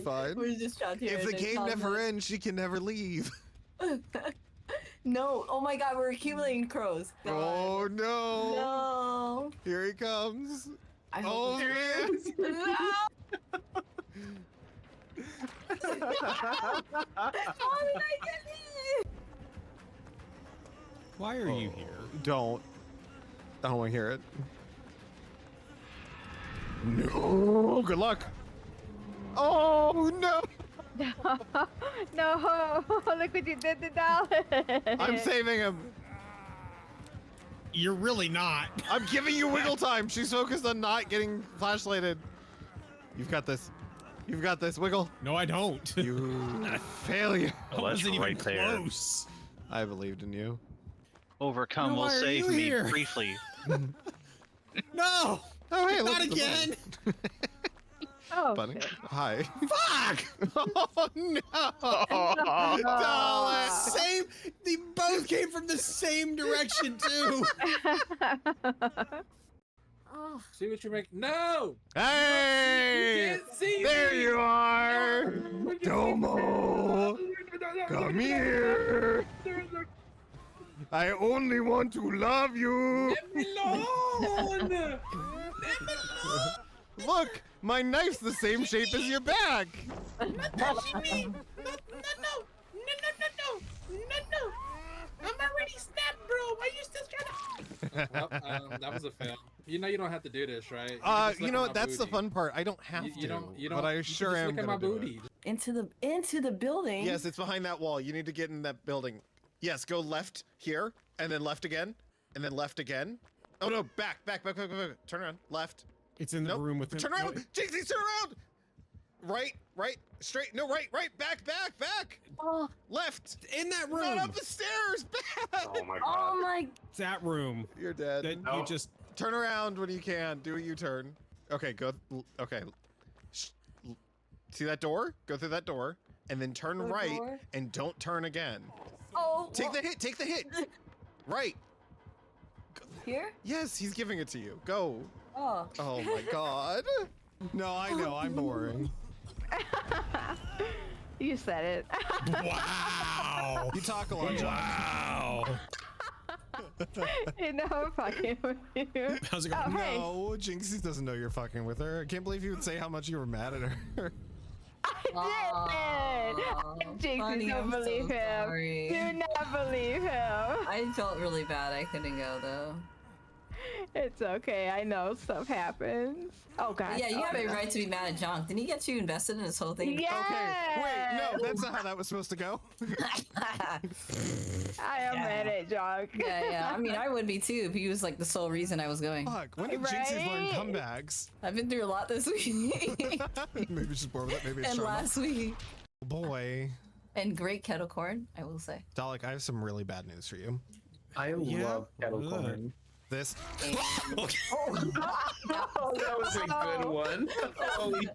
fine. We're just trapped here. If the There's game not never much- ends, she can never leave. No. Oh my god, we're accumulating crows. God. Oh no. No. Here he comes. I hope Oh man. No! How did I get hit? Why are you here? Don't. I don't want to hear it. No. Good luck. Oh no. No, look what you did to Dallas. I'm saving him. You're really not. I'm giving you wiggle time. She's focused on not getting flashlighted. You've got this. You've got this. Wiggle. No, I don't. You failure. I wasn't even close. I believed in you. Overcome No, will why are save you me here? briefly. No. Oh hey, Not look, again. Oh, Bunny. shit. Hi. Fuck. Oh no. Dallas. Same. They both came from the same direction too. Oh, See what you make. No! Hey! You can't see There me! you are! Domo! Come here! I only want to love you! Let me alone! Let me alone! Look! My knife's the same shape as your back! Not touching me! No! I'm already snapped, bro! Why you still trying to... Well, that was a fail. You know you don't have to do this, right? You can just You look know at what? my That's the booty. fun part. I don't have You to, don't, but I you can sure just am look at my gonna do it. booty. into the building. Yes, it's behind that wall. You need to get in that building. Yes, go left here, and then left again, and then left again. Oh no, back. Turn around, left. It's in the Nope. room with him. Turn around, Jinxie, turn around! Right, straight, no, right, back, Oh, left. In that Not room. up the stairs, back! Oh my oh god. my. That room. You're dead. That No. you just. Turn around when you can, do a U-turn. Okay, go, okay. See that door? Go through that door, and then turn The right, door? and don't turn again. Oh. Take the hit! Right. Here? Yes, he's giving it to you. Go. Oh. Oh my god. No, I know. I'm boring. You said it. Wow. You talk a lot, John. Wow. You know I'm fucking with you. How's it going? Oh, hey. No, Jinxie doesn't know you're fucking with her. I can't believe you would say how much you were mad at her. I did. Jinx, Funny, don't I'm so believe him. sorry. Do not believe him. I felt really bad. I couldn't go though. It's okay. I know stuff happens. Oh god. Yeah, you oh, have a no. right to be mad at John. Didn't he get you invested in this whole thing? Yeah. Okay, wait, no, that's not how that was supposed to go. I am Yeah. mad at Junk. yeah. I mean, I would be too if he was like the sole reason I was going. Fuck, when did Jinxie's learn Right? comebacks? I've been through a lot this week Maybe she's bored with it, maybe it's and trauma. last week. Boy. And great kettle corn, I will say. Dalek, I have some really bad news for you. I Yeah. love kettle Ugh. corn. This. Oh, Oh, that was a good one. Holy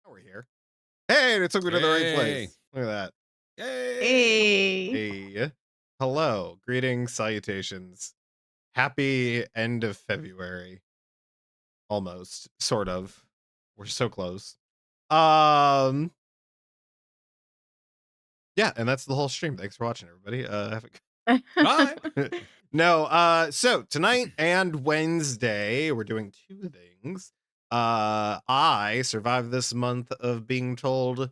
We're here. Hey, it took me to the right Hey. place. Look at that. Hey. Hey. Hello. Greetings, salutations. Happy end of February. Almost. Sort of. We're so close. Yeah, and that's the whole stream. Thanks for watching, everybody. Have a Bye. no, so tonight and Wednesday, we're doing two things. I survived this month of being told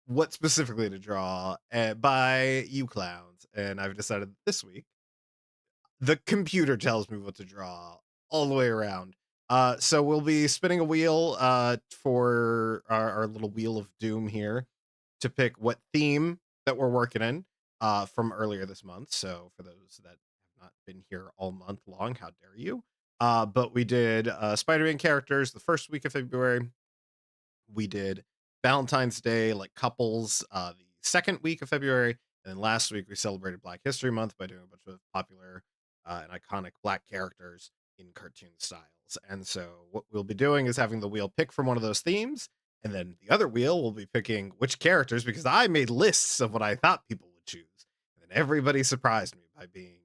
what specifically to draw by you clowns, and I've decided this week the computer tells me what to draw all the way around. So we'll be spinning a wheel for our little wheel of doom here to pick what theme that we're working in from earlier this month. So for those that have not been here all month long, how dare you? But we did Spider-Man characters the first week of February. We did Valentine's Day, like couples, the second week of February. And then last week we celebrated Black History Month by doing a bunch of popular and iconic Black characters in cartoon styles. And so what we'll be doing is having the wheel pick from one of those themes. And then the other wheel will be picking which characters, because I made lists of what I thought people would choose. And then everybody surprised me by being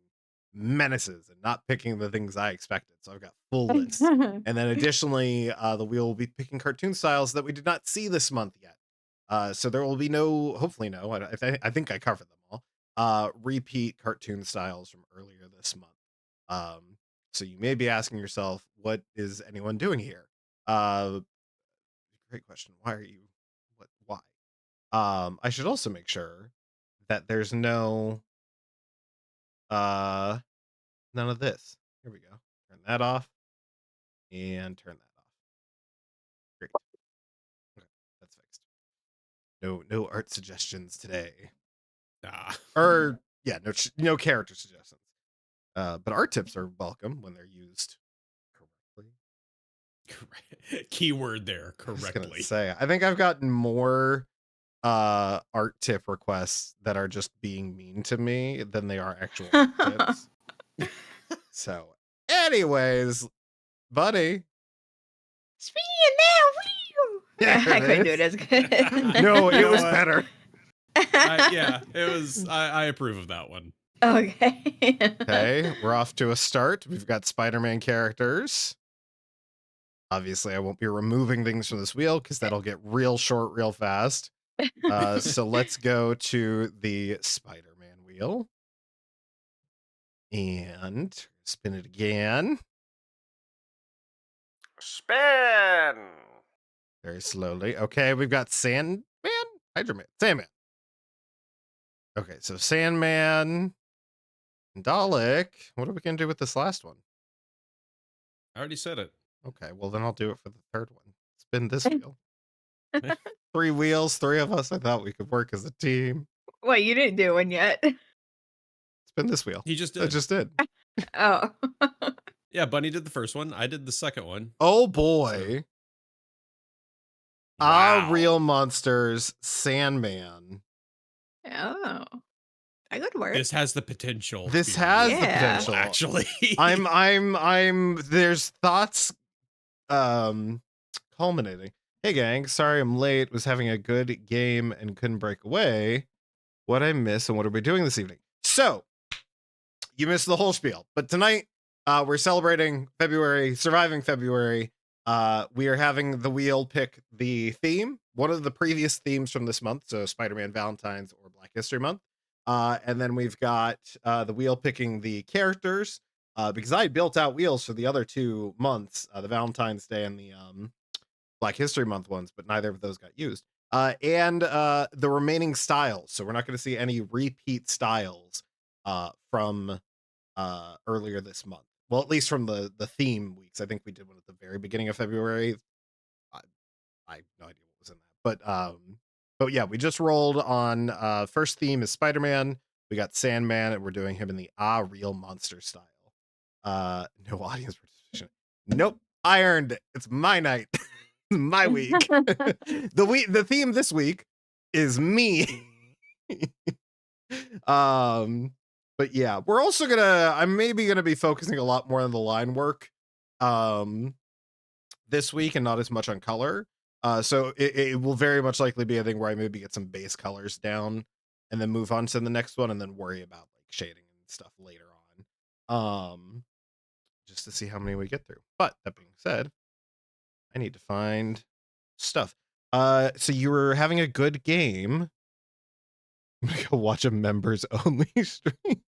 menaces and not picking the things I expected. So I've got full lists. And then additionally, the wheel will be picking cartoon styles that we did not see this month yet. So there will be no, hopefully no, I think I covered them all, repeat cartoon styles from earlier this month. So you may be asking yourself, what is anyone doing here? Great question. Why are you, why? I should also make sure that there's none of this. Here we go. Turn that off and turn that off. Great. Okay, that's fixed. No art suggestions today. Or yeah, no character suggestions. But art tips are welcome when they're used correctly. Keyword there, I was gonna correctly. say, I think I've gotten more art tip requests that are just being mean to me than they are actual art tips. So, anyways, buddy. Speaking now, I couldn't do it as good. No, You it know was what? better. Yeah, it was. I approve of that one. Okay. Okay, we're off to a start. We've got Spider-Man characters. Obviously, I won't be removing things from this wheel because that'll get real short real fast. So let's go to the Spider-Man wheel. And spin it again. Spin. Very slowly. Okay, we've got Sandman? Hydro-Man. Sandman. Okay, so Sandman and Dalek. What are we going to do with this last one? I already said it. Okay, well then I'll do it for the third one. Spin this wheel. 3 wheels, 3 of us. I thought we could work as a team. Wait, you didn't do one yet. Spin this wheel. He just I did. just did. Oh. Yeah, Bunny did the first one. I did the second one. Oh boy. Wow. Real Monsters, Sandman. Oh. That could work. This has the potential. This to be has really the Yeah. potential. Actually. I'm there's thoughts culminating. Hey gang, sorry I'm late. Was having a good game and couldn't break away. What I miss and what are we doing this evening? So, you missed the whole spiel, but tonight we're celebrating February, surviving February. We are having the wheel pick the theme, one of the previous themes from this month, so Spider-Man Valentine's or Black History Month. And then we've got the wheel picking the characters, because I built out wheels for the other 2 months, the Valentine's Day and the Black History Month ones, but neither of those got used. And the remaining styles. So we're not going to see any repeat styles from earlier this month. Well, at least from the theme weeks. I think we did one at the very beginning of February. I have no idea what was in that. But yeah, we just rolled on first theme is Spider-Man. We got Sandman, and we're doing him in the Real Monster style. No audience participation. Nope. I earned it. It's my night. My week. The theme this week is me. But yeah, we're also I'm maybe gonna be focusing a lot more on the line work this week and not as much on color. So it will very much likely be a thing where I maybe get some base colors down and then move on to the next one and then worry about like shading and stuff later on. Just to see how many we get through. But that being said, I need to find stuff. So you were having a good game. I'm gonna go watch a members only stream.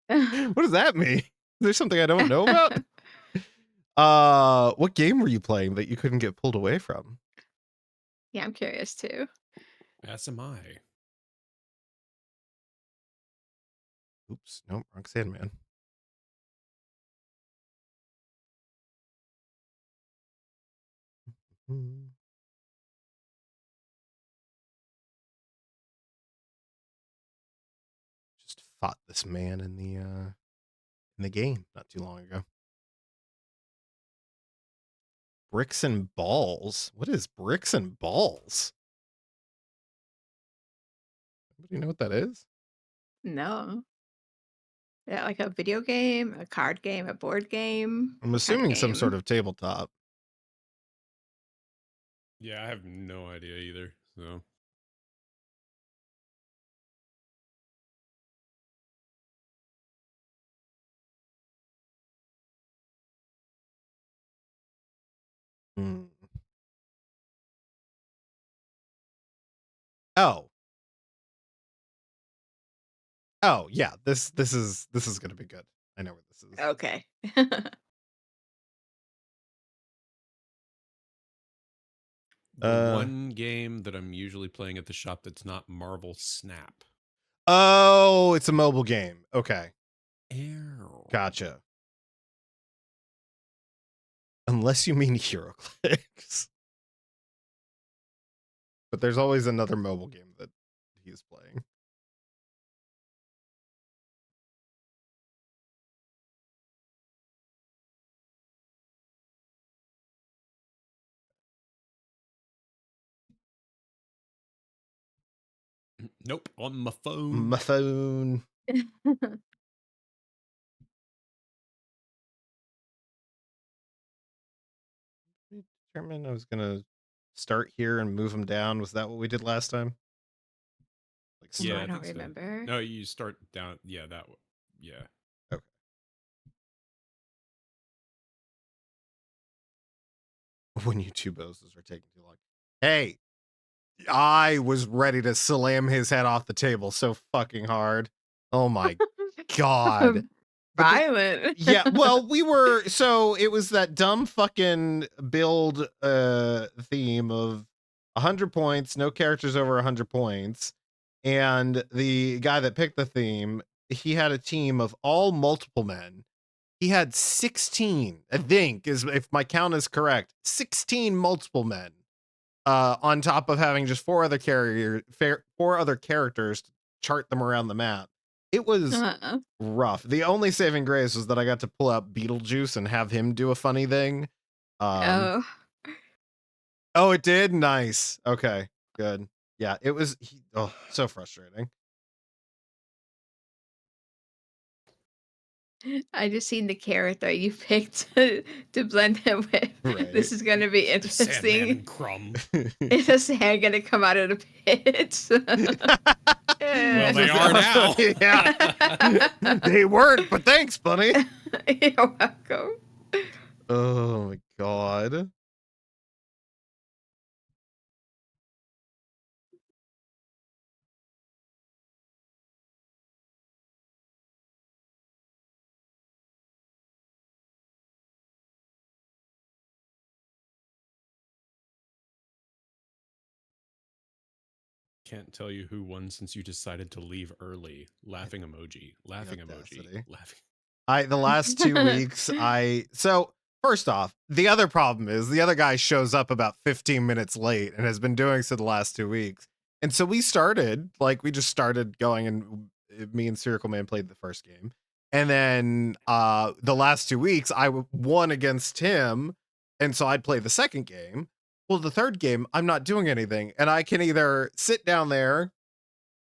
What does that mean? Is there something I don't know about? What game were you playing that you couldn't get pulled away from? Yeah, I'm curious too. As am I. Oops, nope, wrong Sandman. fought this man in the game not too long ago. Bricks and balls. What is bricks and balls? Anybody know what that is? No. Yeah, like a video game, a card game, a board game. I'm What kind assuming some sort game? of tabletop. Yeah, I have no idea either. So Hmm. Oh. Oh, yeah. This is gonna be good. I know where this is. Okay. the one game that I'm usually playing at the shop that's not Marvel Snap. Oh, it's a mobile game. Okay. Ew. Gotcha. Unless you mean HeroClix. But there's always another mobile game that he's playing. Nope, on my phone. My phone. Determine I was gonna start here and move him down. Was that what we did last time? Like Yeah, start. I don't think so. remember. No, you start down. Yeah, that one. Yeah. Okay. When you two bozos are taking too long. Hey, I was ready to slam his head off the table so fucking hard. Oh my god. But Violent. yeah, well, so it was that dumb fucking build theme of 100 points, no characters over 100 points. And the guy that picked the theme, he had a team of all multiple men. He had 16, I think, is if my count is correct, 16 multiple men. On top of having just four other characters to chart them around the map. It was rough. The only saving grace was that I got to pull out Beetlejuice and have him do a funny thing. Oh. Oh, it did? Nice. Okay, good. Yeah, it was so frustrating. I just seen the character you picked to blend him with. Right. This is gonna be The Sandman interesting. and Crumb. Is a sand gonna come out of the pit? Well, they are now. Yeah. They weren't, but thanks, bunny. You're welcome. Oh my god. Can't tell you who won since you decided to leave early. Laughing emoji. Laughing audacity. emoji. Laughing. The last 2 weeks, so first off, the other problem is the other guy shows up about 15 minutes late and has been doing so the last 2 weeks. And so we just started going, and me and Spherical Man played the first game. And then the last 2 weeks I won against him, and so I'd play the second game. Well, the third game, I'm not doing anything, and I can either sit down there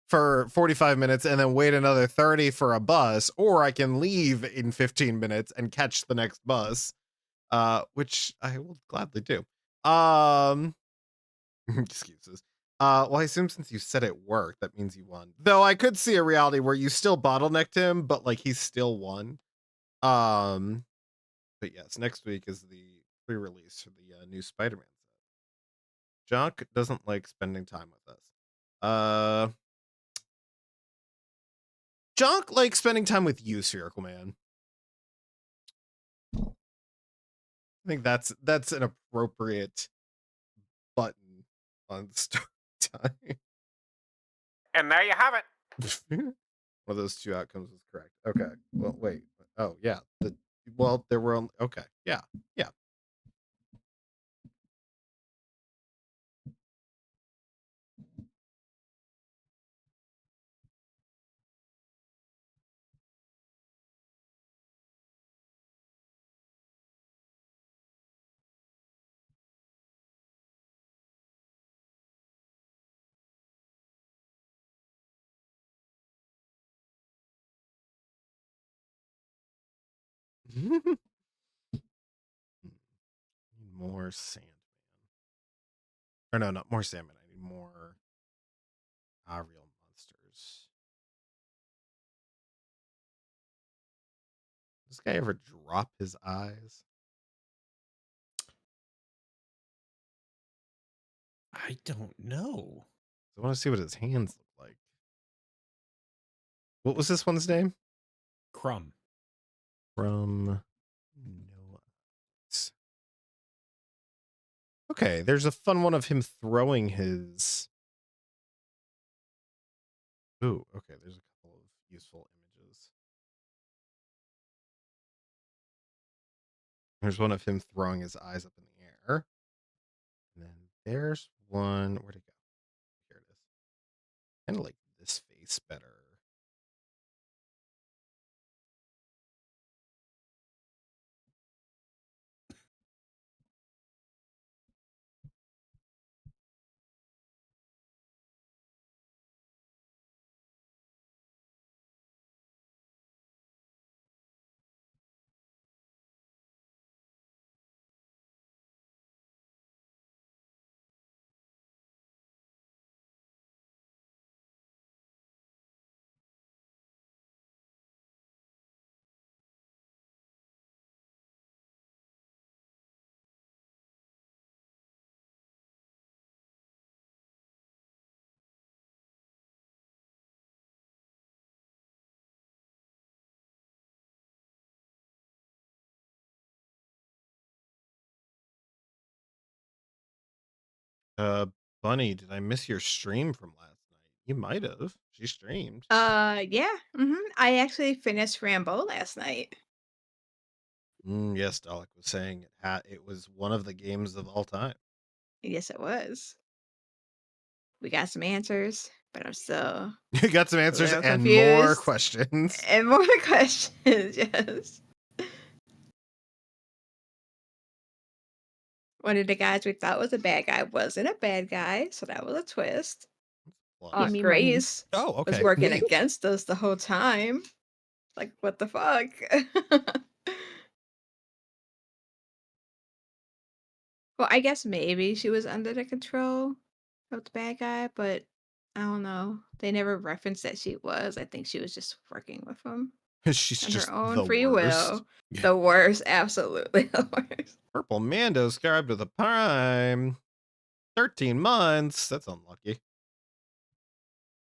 for 45 minutes and then wait another 30 for a bus, or I can leave in 15 minutes and catch the next bus, which I will gladly do. Excuses. Well, I assume since you said it worked, that means you won. Though I could see a reality where you still bottlenecked him, but like he still won. But yes, next week is the pre-release for the new Spider-Man set. Jock doesn't like spending time with us. Jock likes spending time with you, Spherical Man. I think that's an appropriate button on story time. And there you have it. One of those two outcomes is correct. Okay. Well, wait. Oh, yeah. There were only, okay. Yeah. Yeah. Need more Sandman. Or no, not more Sandman. I need more real monsters. Does this guy ever drop his eyes? I don't know. I want to see what his hands look like. What was this one's name? Crumb. From No Eyes. Okay, there's a fun one of him throwing his. Ooh, okay, there's a couple of useful images. There's one of him throwing his eyes up in the air. And then there's one. Where'd it go? Here it is. Kind of like this face better. Bunny, did I miss your stream from last night? You might have. She streamed. Yeah. I actually finished Rambo last night. Yes, Dalek was saying it was one of the games of all time. Yes, it was. We got some answers, but I'm still You got some a answers little and more confused. questions. And more questions, yes. One of the guys we thought was a bad guy wasn't a bad guy, so that was a twist. Plus. me money. Grace Oh, was okay. working Neat. against us the whole time. Like, what the fuck? Well, I guess maybe she was under the control of the bad guy, but I don't know. They never referenced that she was. I think she was just working with him She's on just her own the free worst. will. The worst, absolutely the worst. Purple Mando subscribed to the Prime. 13 months. That's unlucky.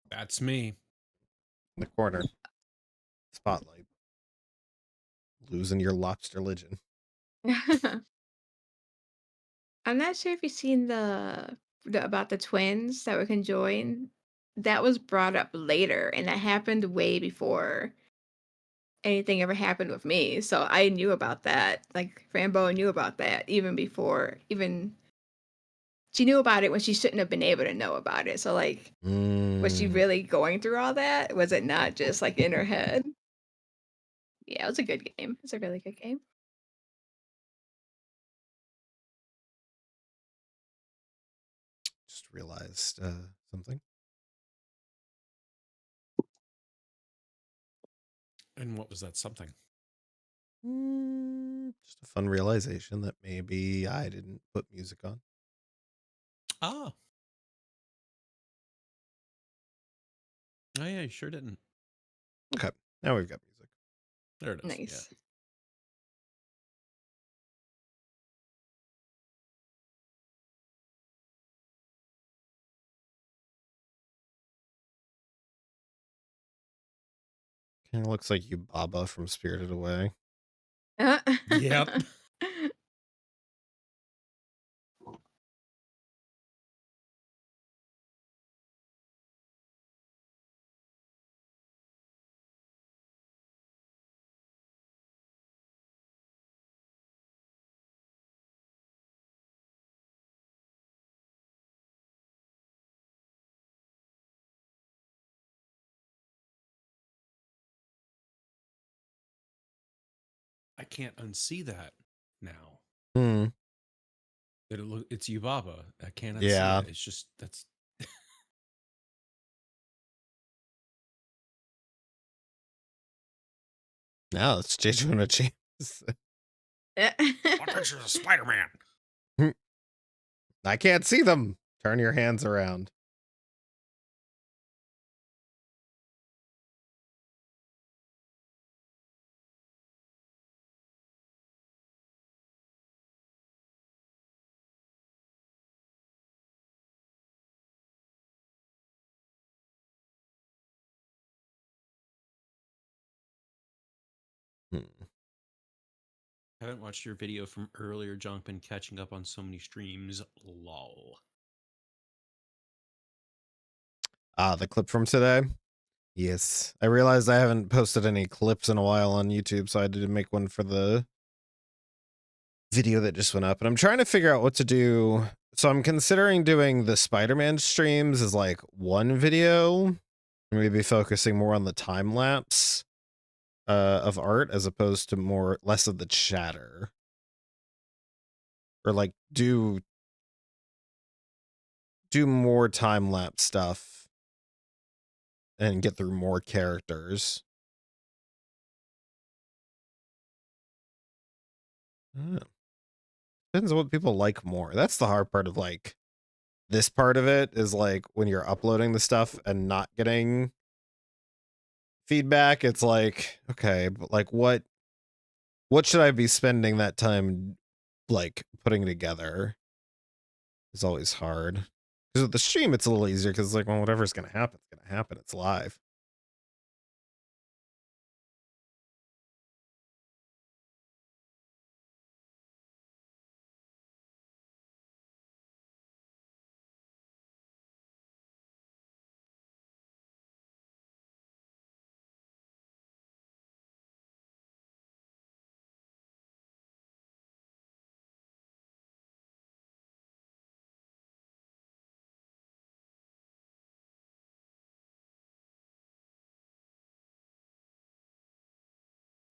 That's me. In the corner. Spotlight. Losing your lobster religion. I'm not sure if you've seen the about the twins that were conjoined. That was brought up later, and that happened way before anything ever happened with me. So I knew about that. Like Rambo knew about that even before even she knew about it when she shouldn't have been able to know about it. So like was she really going through all that? Was it not just like in her head? Yeah, it was a good game. It's a really good game. Just realized something. And what was that something? Just a fun realization that maybe I didn't put music on. Oh. Oh yeah, you sure didn't. Okay, now we've got music. There it is. Nice. Kind of looks like Yubaba from Spirited Away. Yep. I can't unsee that now. That it's Yubaba. I can't unsee Yeah. it. It's just that's Now it's JJ What pictures of Spider-Man? I can't see them. Turn your hands around. Hmm. Haven't watched your video from earlier, Junk. Been catching up on so many streams. Lol. The clip from today. Yes, I realized I haven't posted any clips in a while on YouTube, so I had to make one for the video that just went up. And I'm trying to figure out what to do. So I'm considering doing the Spider-Man streams as like one video, maybe focusing more on the time lapse of art as opposed to less of the chatter, or like do more time lapse stuff and get through more characters. Depends on what people like more. That's the hard part of like this part of it, is like when you're uploading the stuff and not getting feedback. It's like, okay, but like what should I be spending that time like putting together? Is always hard. Because with the stream, it's a little easier because it's like, well, whatever's gonna happen, it's gonna happen. It's live.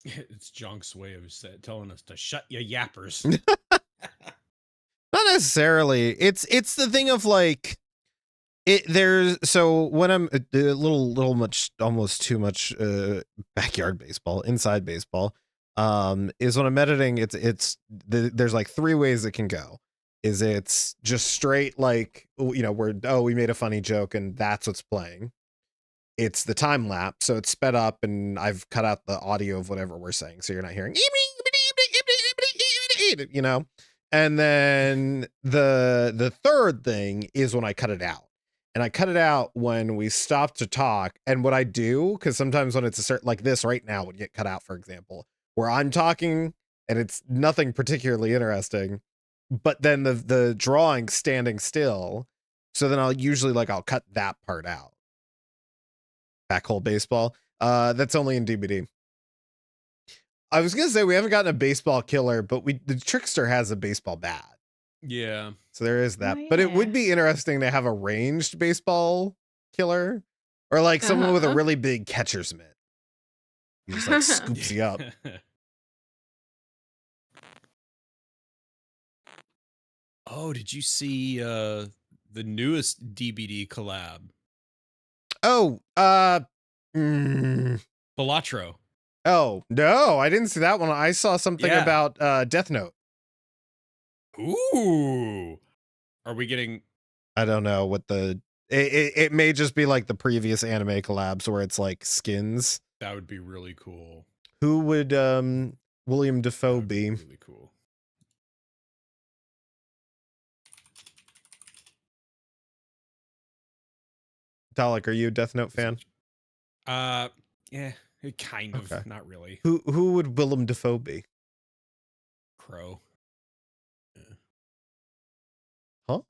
It's Junk's way of telling us to shut your yappers. Not necessarily. It's the thing of like there's, so when I'm a little much, almost too much backyard baseball, inside baseball, is when I'm editing, there's like three ways it can go. It's just straight like, you know, where, oh, we made a funny joke and that's what's playing. It's the time lapse, so it's sped up and I've cut out the audio of whatever we're saying, so you're not hearing, you know. And then the third thing is when I cut it out. And I cut it out when we stop to talk. And what I do, because sometimes when it's a certain, like this right now would get cut out, for example, where I'm talking and it's nothing particularly interesting, but then the drawing standing still. So then I'll cut that part out. Backhole baseball. That's only in DBD. I was gonna say we haven't gotten a baseball killer, but the trickster has a baseball bat. Yeah. So there is that. Oh, But it would yeah. be interesting to have a ranged baseball killer, or like someone with a really big catcher's mitt. He just like scoops you up. Oh, did you see the newest DBD collab? Oh, Balatro. oh no, I didn't see that one. I saw something Yeah. about Death Note. Ooh. Are we getting? I don't know what it may just be like the previous anime collabs where it's like skins. That would be really cool. Who would William Dafoe That would be? really cool. Dalek, are you a Death Note fan? Yeah, kind of. Okay. Not really. Who would Willem Dafoe be? Crow. Huh?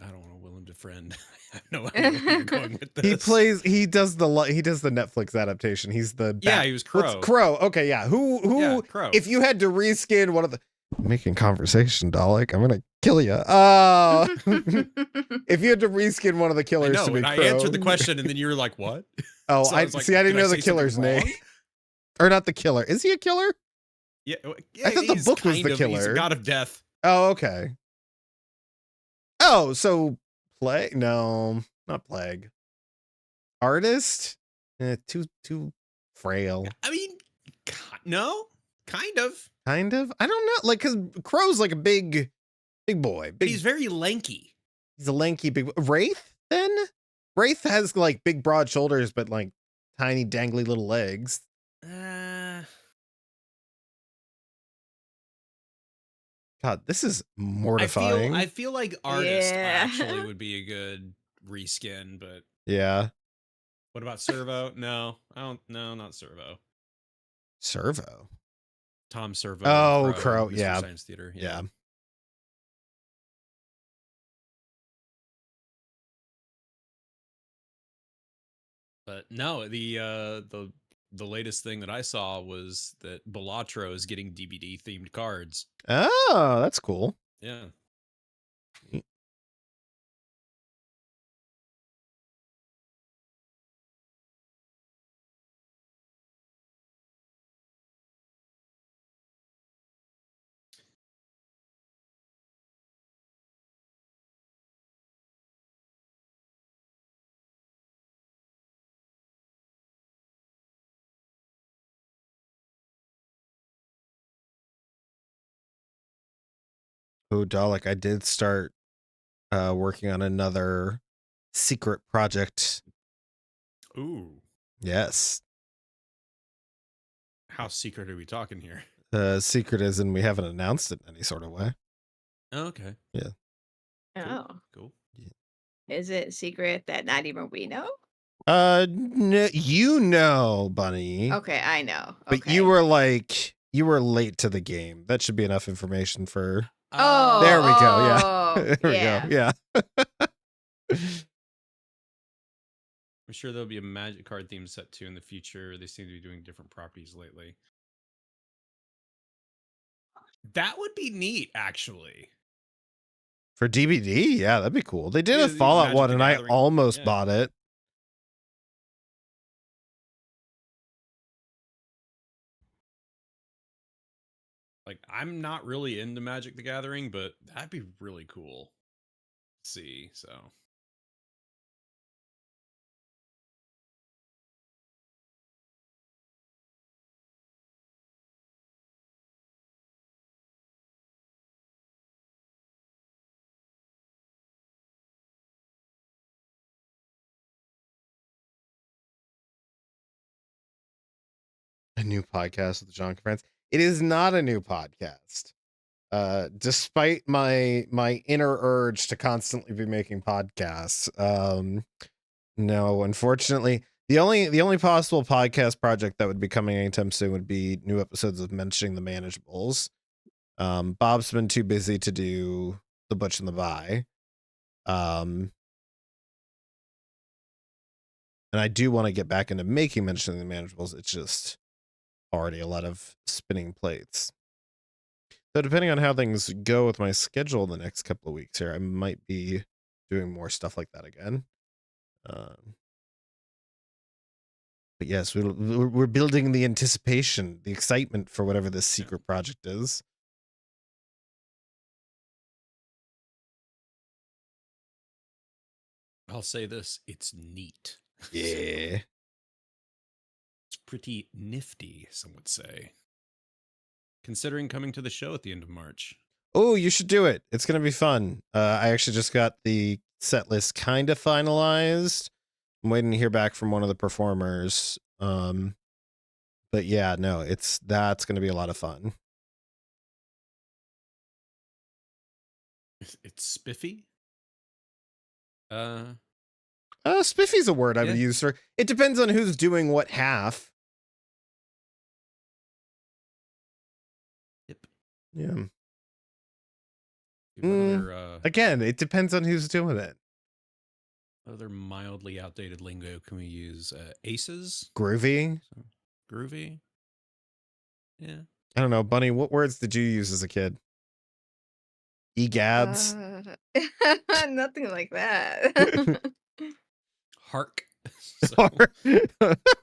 I don't want to Willem to friend. I have no idea where you're going with this. He does the Netflix adaptation. He's the Yeah, he was Crow. What's Crow? Okay, yeah. Who Yeah, Crow. if you had to reskin one of the making conversation, Dalek, I'm gonna kill you. If you had to reskin one of the I killers know, to be and Crow. I answered the question, and then you were like, "What?" Oh, So I was like, see. I didn't "Did know the say something killer's name, wrong?" or not the killer. Is he a killer? Yeah, I thought the he's book was kind the of- He's killer. a god of death. Oh, okay. Oh, so plague? No, not plague. Artist? Too frail. I mean, no. Kind of. Kind of. I don't know. Like, because Crow's like a big boy. But Big, he's very lanky. he's a lanky big. Wraith then. Wraith has like big broad shoulders, but like tiny dangly little legs. God, this is mortifying. I feel like artist Yeah. actually would be a good reskin, but Yeah. what about Servo? No, I don't. No, not Servo. Servo. Tom Servo. Oh, Crow. Mr. Yeah. Science Theater. Yeah. But no, the latest thing that I saw was that Balatro is getting DBD themed cards. Oh, that's cool. Yeah. Oh, Dalek, I did start working on another secret project. Ooh. Yes. How secret are we talking here? Secret is, and we haven't announced it in any sort of way. Oh, okay. Yeah. Oh. Cool. Is it secret that not even we know? You know, Bunny. Okay, I know. But Okay. you were late to the game. That should be enough information for. Oh, There we go. Yeah. oh, There we yeah. go. Yeah. I'm sure there'll be a Magic card theme set too in the future. They seem to be doing different properties lately. That would be neat, actually. For DVD, yeah, that'd be cool. They did Yeah, a the Fallout Magic one, the and I Gathering. almost Yeah. bought it. Like, I'm not really into Magic the Gathering, but that'd be really cool. See, so. A new podcast with John Friends. It is not a new podcast. Despite my inner urge to constantly be making podcasts. No, unfortunately, the only possible podcast project that would be coming anytime soon would be new episodes of Mentioning the Manageables. Bob's been too busy to do The Butch and the Vi. And I do want to get back into making Mentioning the Manageables. It's just already a lot of spinning plates. So depending on how things go with my schedule the next couple of weeks here, I might be doing more stuff like that again. But yes, we're building the anticipation, the excitement for whatever this secret project is. I'll say this, it's neat. Yeah. It's pretty nifty, some would say. Considering coming to the show at the end of March. Oh, you should do it. It's going to be fun. I actually just got the set list kind of finalized. I'm waiting to hear back from one of the performers. But yeah, no, that's going to be a lot of fun. It's spiffy. Spiffy's a word I would Yeah. use for. It depends on who's doing what half. Yep. Yeah. What other, Again, it depends on who's doing it. other mildly outdated lingo can we use? Aces? Groovy. So, groovy? Yeah. I don't know, Bunny. What words did you use as a kid? Egads. Nothing like that. Hark.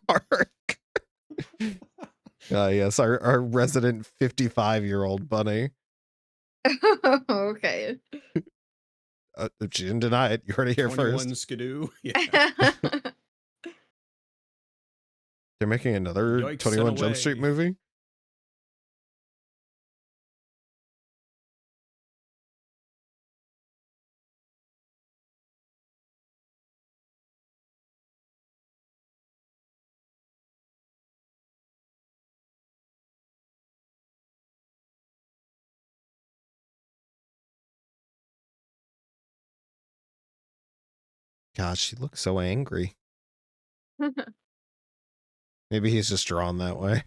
Hark. Yes, our resident 55-year-old Bunny. Okay. She didn't deny it. You heard it here 21 first. Skidoo. Yeah. They're making another Yikes, 21 sent Jump Street away. movie. Gosh, she looks so angry. Maybe he's just drawn that way.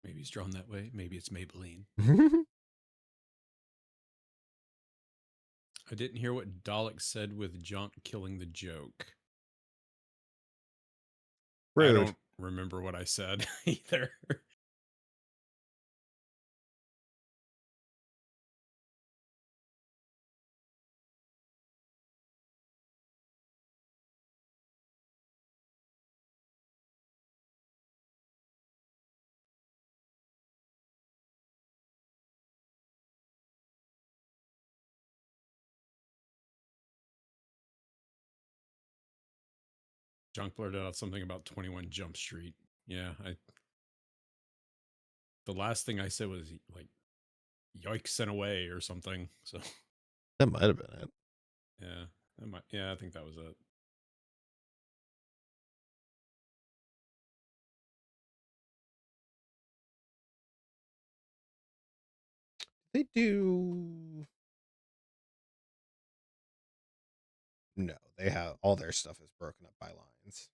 Maybe he's drawn that way. Maybe it's Maybelline. I didn't hear what Dalek said with Junk killing the joke. Rude. I don't remember what I said either. Junk blurted out something about 21 Jump Street. Yeah, the last thing I said was like yikes and away or something. So That might have been it. yeah, I think that was it. They do. No, they have all their stuff is broken up by lines.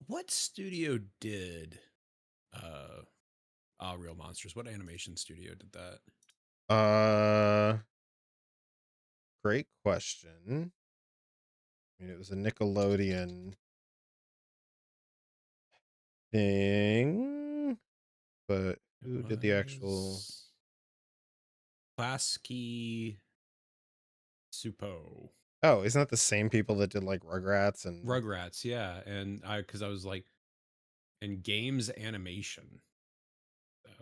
What studio did Real Monsters? What animation studio did that? Great question. I mean, it was a Nickelodeon thing, but who did the actual Klasky Supo? Oh, isn't that the same people that did like Rugrats and Rugrats, yeah. And because I was like, and games animation.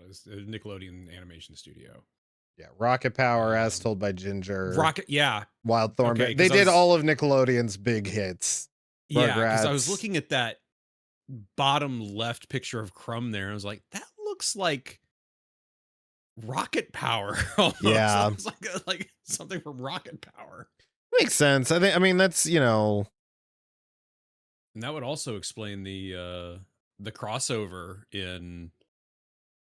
It's a Nickelodeon animation studio. Yeah, Rocket Power, as told by Ginger. Rocket, yeah. Wild Thornberry. Okay, they did all of Nickelodeon's big hits. Yeah, because I Rugrats. was looking at that bottom left picture of Crumb there, and I was like, that looks like Rocket Power. Almost. Yeah, It's like something from Rocket Power. Makes sense. I mean, that's, you know, and that would also explain the crossover in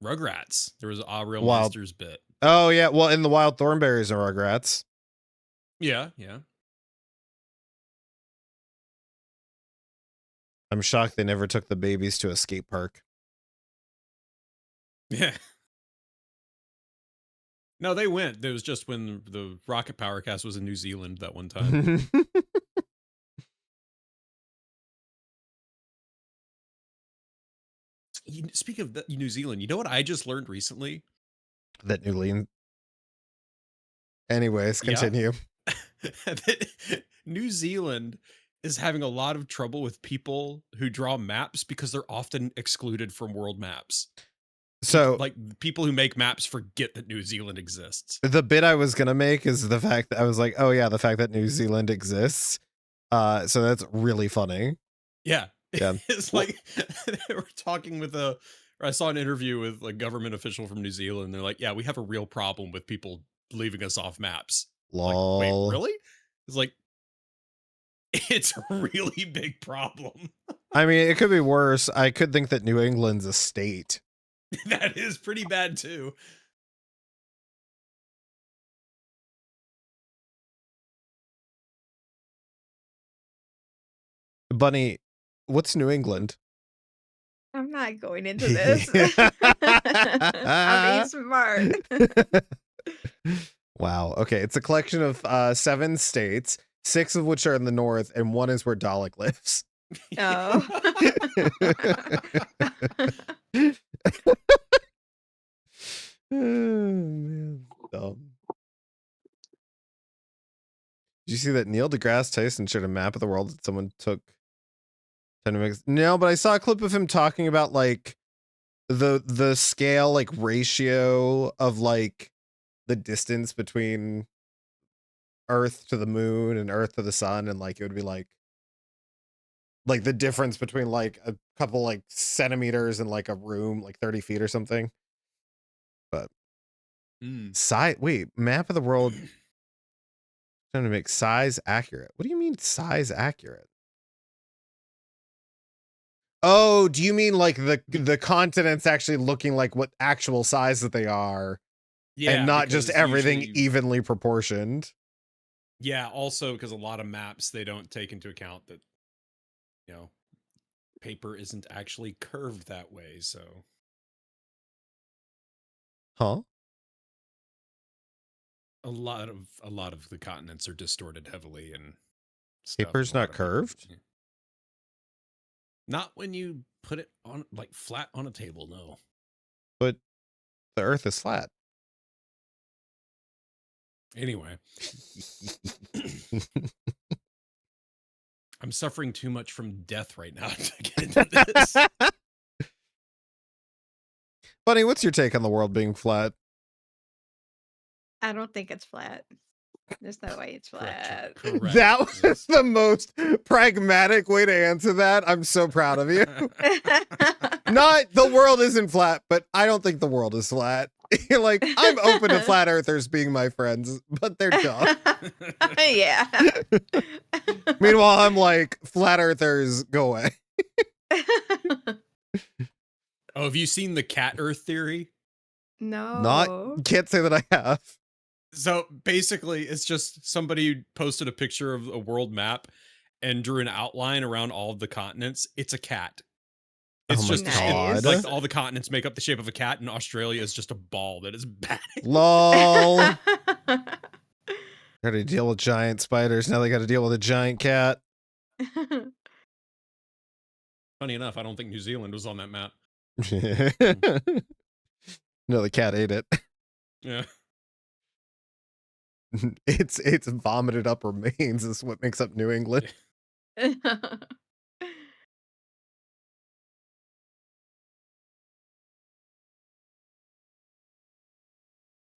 Rugrats. There was a Real Monsters bit. Oh yeah, well, in the Wild Thornberries and Rugrats. Yeah. I'm shocked they never took the babies to a skate park. Yeah. No, they went. It was just when the Rocket Power cast was in New Zealand that one time. Speaking of New Zealand, you know what I just learned recently? That New Zealand. Anyways, continue. That New Zealand is having a lot of trouble with people who draw maps because they're often excluded from world maps. So, like, people who make maps forget that New Zealand exists. The bit I was gonna make is the fact that I was like, oh yeah, the fact that New Zealand exists. So that's really funny. Yeah. Yeah. It's like they were talking with I saw an interview with a government official from New Zealand. They're like, yeah, we have a real problem with people leaving us off maps. Lol. Like, wait, really? It's like, it's a really big problem. I mean, it could be worse. I could think that New England's a state. That is pretty bad too. Bunny, what's New England? I'm not going into this. I'm being smart. Wow. Okay. It's a collection of 7 states, 6 of which are in the north, and 1 is where Dalek lives. Oh. Man, dumb. Did you see that Neil deGrasse Tyson shared a map of the world that someone took 10 minutes? No, but I saw a clip of him talking about like the scale, like ratio of like the distance between Earth to the moon and Earth to the sun, and like it would be like the difference between like a couple like centimeters in like a room, like 30 feet or something. But Wait, map of the world trying to make size accurate. What do you mean size accurate? Oh, do you mean like the continents actually looking like what actual size that they are, Yeah, and not just because everything usually- evenly proportioned? Yeah, also because a lot of maps they don't take into account that, you know, paper isn't actually curved that way. So Huh? a lot of the continents are distorted heavily and stuff. Paper's and a lot not of people- curved? yeah. Not when you put it on like flat on a table. No. But the Earth is flat. Anyway, I'm suffering too much from death right now to get into this. Bunny, what's your take on the world being flat? I don't think it's flat. There's no way it's flat. Correct. That was the most pragmatic way to answer that. I'm so proud of you. Not the world isn't flat, but I don't think the world is flat. Like, I'm open to flat earthers being my friends, but they're dumb. Yeah. Meanwhile, I'm like, flat earthers, go away. Oh, have you seen the cat Earth theory? No. Can't say that I have. So basically, it's just somebody posted a picture of a world map and drew an outline around all of the continents. It's a cat. It's Oh my just God. like all the continents make up the shape of a cat, and Australia is just a ball that is bad. Lol. Got to deal with giant spiders. Now they got to deal with a giant cat. Funny enough, I don't think New Zealand was on that map. No, the cat ate it. Yeah. It's vomited up remains is what makes up New England.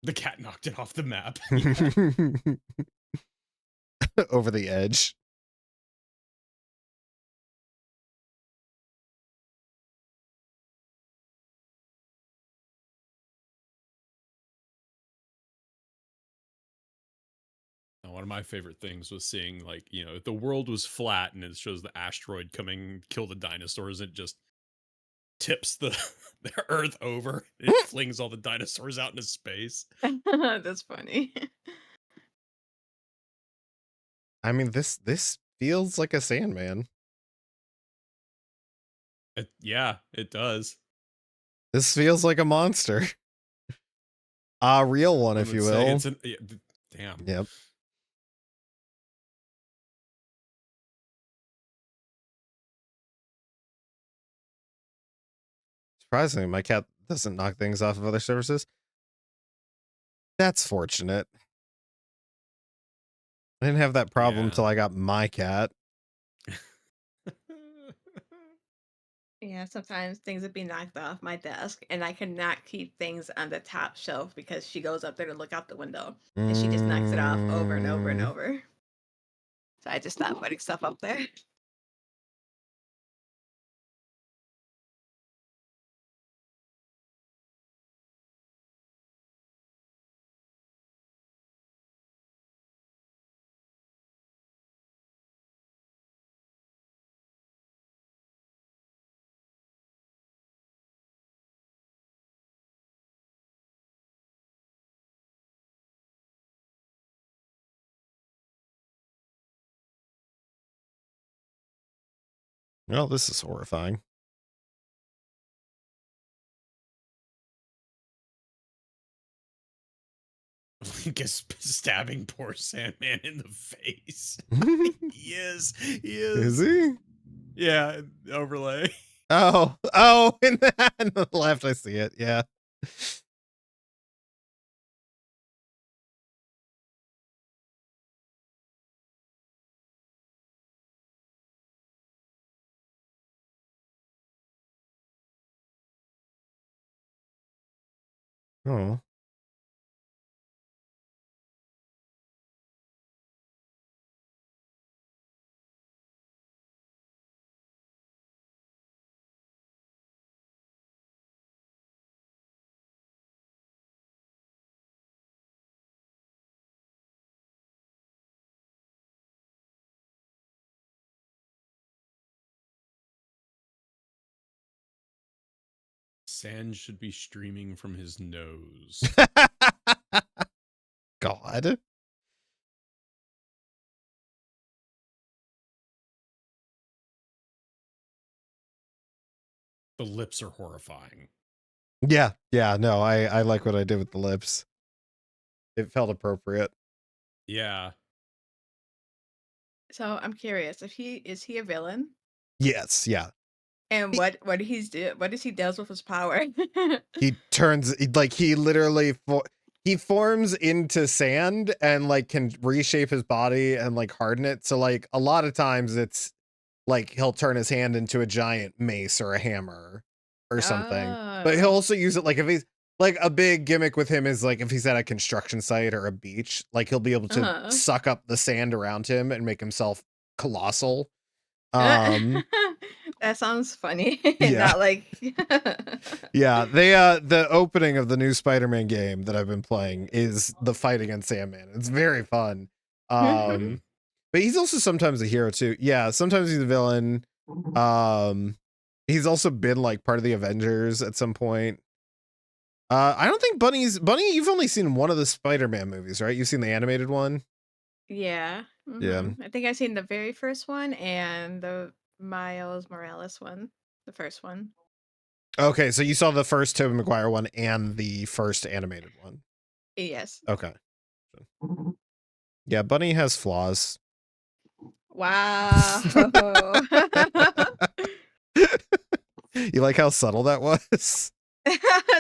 The cat knocked it off the map. Over the edge. One of my favorite things was seeing, like, you know, if the world was flat and it shows the asteroid coming kill the dinosaurs, it just tips the Earth over. It flings all the dinosaurs out into space. That's funny. I mean, this feels like a Sandman. Yeah, it does. This feels like a monster. A real one, I if would you say will. it's damn. Yep. Surprisingly, my cat doesn't knock things off of other surfaces. That's fortunate. I didn't have that problem Yeah. until I got my cat. Yeah, sometimes things would be knocked off my desk, and I cannot keep things on the top shelf because she goes up there to look out the window, and she just knocks it off over and over and Mm. over. So I just stop putting stuff up there. Well, this is horrifying. Just stabbing poor Sandman in the face. He is. He Is is. he? Yeah, overlay. Oh, in the left, I see it. Yeah. Oh. Sand should be streaming from his nose. God. The lips are horrifying. Yeah, no, I like what I did with the lips. It felt appropriate. Yeah. So I'm curious if is he a villain? Yes, yeah. And He- what does he does with his power? He turns like he literally he forms into sand and like can reshape his body and like harden it. So like a lot of times it's like he'll turn his hand into a giant mace or a hammer or something. But he'll Oh. also use it like if he's like a big gimmick with him is like if he's at a construction site or a beach, like he'll be able to Uh-huh. suck up the sand around him and make himself colossal. Um That sounds funny. Yeah. Not like Yeah, they the opening of the new Spider-Man game that I've been playing is the fight against Sandman. It's very fun. But he's also sometimes a hero too. Yeah, sometimes he's a villain. He's also been like part of the Avengers at some point. I don't think Bunny, you've only seen one of the Spider-Man movies, right? You've seen the animated one? Yeah. Yeah. I think I've seen the very first one and the Miles Morales one. The first one. Okay, so you saw the first Tobey Maguire one and the first animated one. Yes. Okay. Yeah, Bunny has flaws. Wow. You like how subtle that was?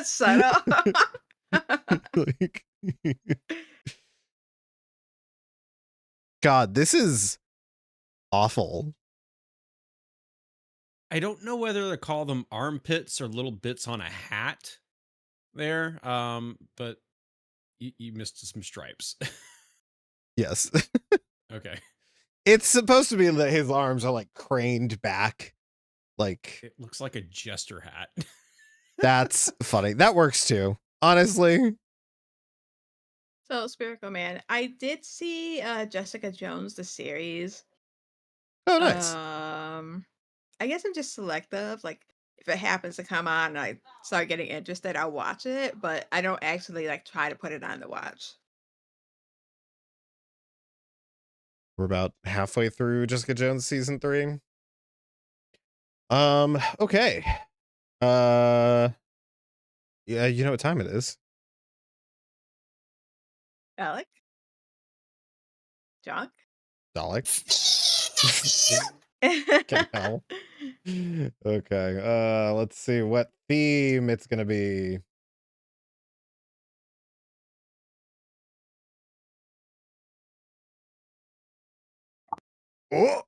Subtle. Like, God, this is awful. I don't know whether to call them armpits or little bits on a hat there. But you missed some stripes. Yes. Okay. It's supposed to be that his arms are like craned back. Like, It looks like a jester hat. that's funny. That works too. Honestly. So, Spirico Man, I did see Jessica Jones the series. Oh, nice. I guess I'm just selective. Like, if it happens to come on and I start getting interested, I'll watch it. But I don't actually like try to put it on to watch. We're about halfway through Jessica Jones season 3. Okay. Yeah, you know what time it is. Alec? Jock? Dalek. Fucking hell. Okay. Let's see what theme it's gonna be. Oh.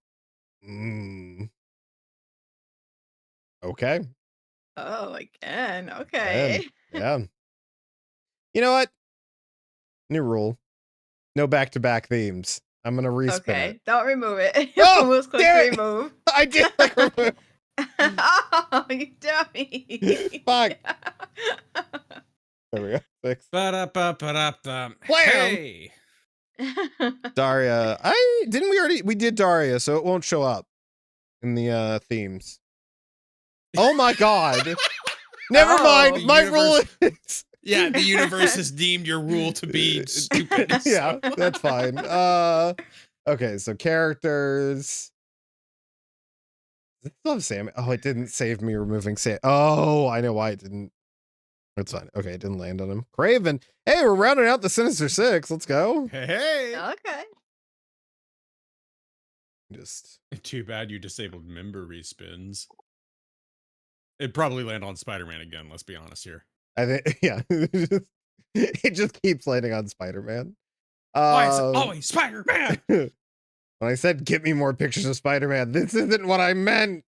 Okay. Oh, again. Okay. Yeah. You know what? New rule. No back-to-back themes. I'm gonna respin Okay. it. Don't remove it. Oh, Almost click damn it. remove. I did like remove. Oh, you dummy. Fuck. There we go. Fix. Ba-da-ba-ba-da-ba. Blam! Hey. Daria. We did Daria, so it won't show up in the themes. Oh my god. Never Oh. mind. My rule is Yeah, the universe has deemed your rule to be stupid. yeah, that's fine. Okay, so characters. Does it still have Sam? Oh, it didn't save me removing Sam. Oh, I know why it didn't. That's fine. Okay, it didn't land on him. Craven. Hey, we're rounding out the Sinister Six. Let's go. Hey. Okay. Just Too bad you disabled member respins. It'd probably land on Spider-Man again, let's be honest here. I think yeah. It just keeps landing on Spider-Man. Always Spider-Man! When I said get me more pictures of Spider-Man, this isn't what I meant.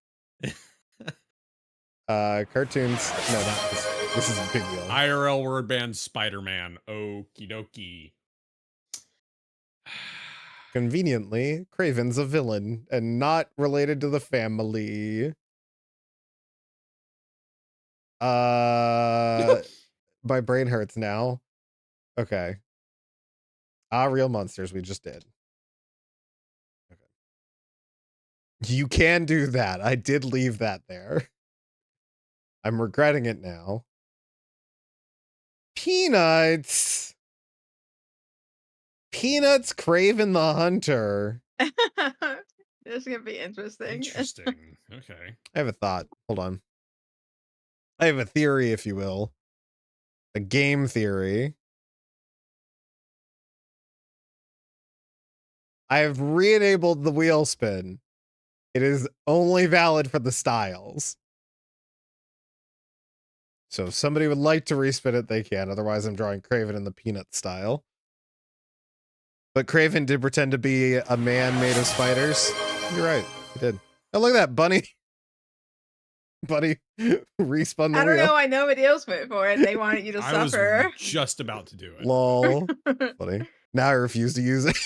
Cartoons. No, not this. This is a big deal. IRL word band Spider-Man. Okie dokie. Conveniently, Craven's a villain and not related to the family. My brain hurts now. Okay. Real monsters we just did. Okay. You can do that. I did leave that there. I'm regretting it now. Peanuts. Peanuts Craven the Hunter. This is gonna be interesting. Interesting. Okay. I have a thought. Hold on. I have a theory, if you will. A game theory. I have re-enabled the wheel spin. It is only valid for the styles. So if somebody would like to respin it, they can. Otherwise, I'm drawing Craven in the Peanut style. But Craven did pretend to be a man made of spiders. You're right. He did. Oh, look at that. Bunny. Bunny respun the I don't wheel. know. I know Adele's went for it. They wanted you to I was suffer. just about to do it. Lol. Funny. Now I refuse to use it.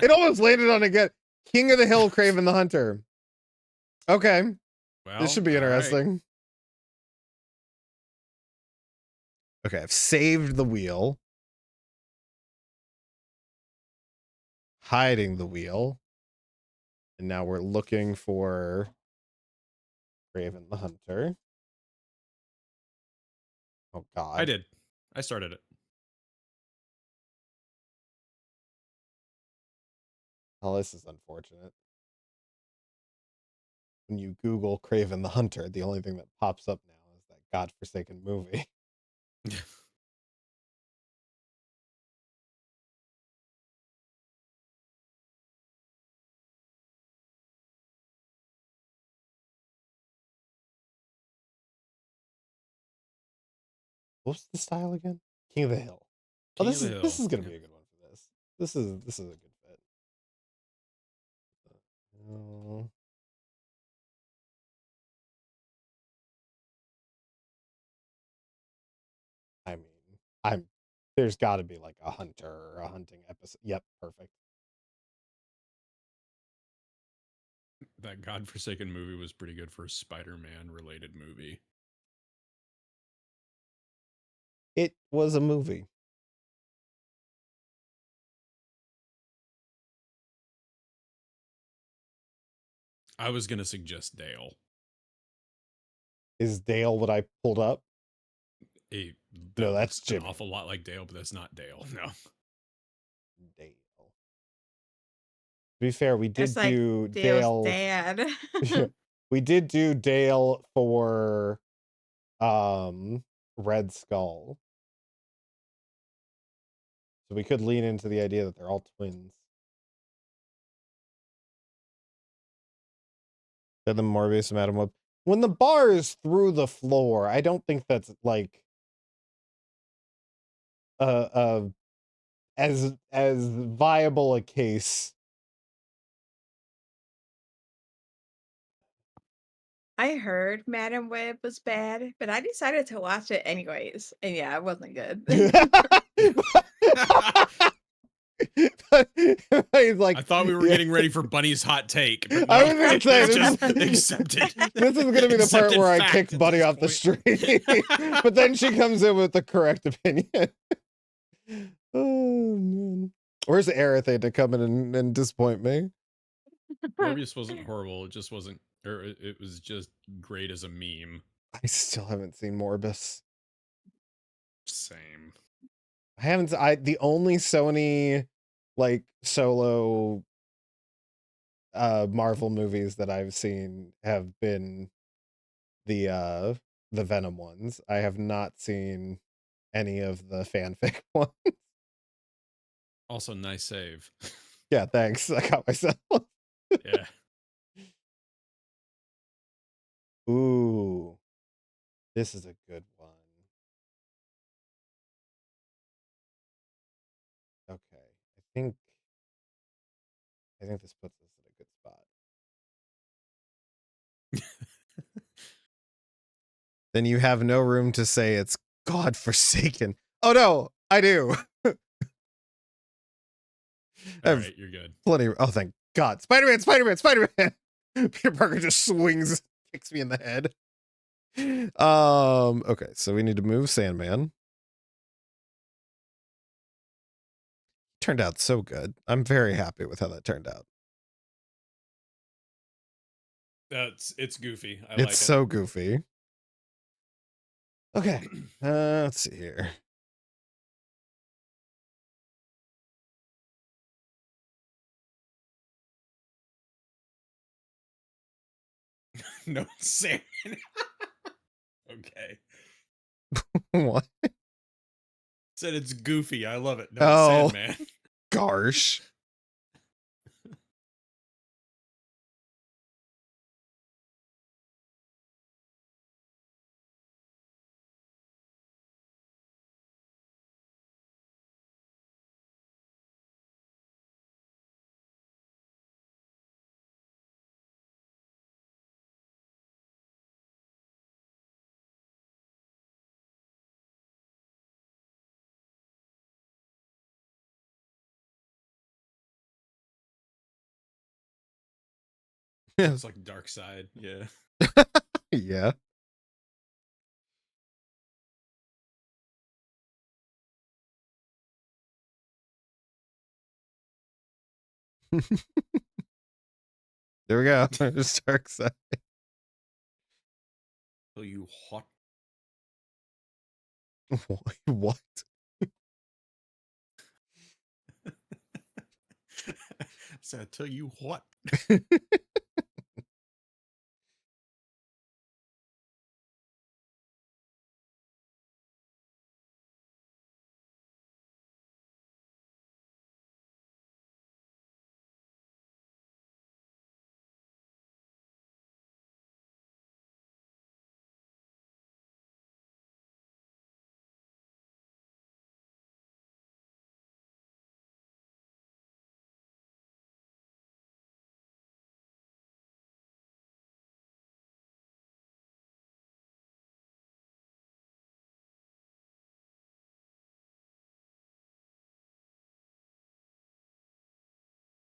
It almost landed on again. King of the Hill, Craven the Hunter. Okay. Well, This should be all right. interesting. Okay, I've saved the wheel. Hiding the wheel. And now we're looking for Craven the Hunter. Oh God. I did. I started it. Oh, this is unfortunate. When you Google Craven the Hunter, the only thing that pops up now is that godforsaken movie. What's the style again? King of the Hill. Oh, King this of the is Hill. gonna be a good one for this. This is a good fit. I mean, there's got to be like a hunter or a hunting episode. Yep, perfect. That godforsaken movie was pretty good for a Spider-Man related movie. It was a movie. I was gonna suggest Dale. Is Dale what I pulled up? No, that's looks an Jimmy. awful lot like Dale, but that's not Dale. No. Dale. To be fair, we did It's like do Dale's Dale. dad. We did do Dale for Red Skull. So we could lean into the idea that they're all twins. They're the Morbius and Madam Web. When the bar is through the floor, I don't think that's like as viable a case. I heard Madam Web was bad, but I decided to watch it anyways. And yeah, it wasn't good. He's like, I thought we were getting ready for Bunny's hot take. But no, I was gonna say, it's this just is- accepted. This is gonna be the part Accepted where I fact kick at Buddy this off the point. street. But then she comes in with the correct opinion. Oh man. Where's Aerithane to come in and disappoint me? Morbius wasn't horrible. It just wasn't, or it was just great as a meme. I still haven't seen Morbus. Same. I haven't. The only Sony like solo Marvel movies that I've seen have been the Venom ones. I have not seen any of the fanfic ones. Also, nice save. Yeah, thanks. I got myself. Yeah. Ooh, this is a good one. Okay, I think this puts us in a good spot. Then you have no room to say it's godforsaken. Oh no, I do. All right, you're good. Plenty. Oh, thank God. Spider-Man, Spider-Man, Spider-Man. Peter Parker just swings, kicks me in the head. Okay, so we need to move Sandman. Turned out so good. I'm very happy with how that turned out. It's goofy. I It's like so goofy. Okay. Let's see here. it. No salmon. Okay. What? Said it's goofy. I love it. No Oh. Sandman. Gosh. It's like Dark Side. Yeah. Yeah. There we go. There's Dark Side. Tell you what. What? So I tell you what.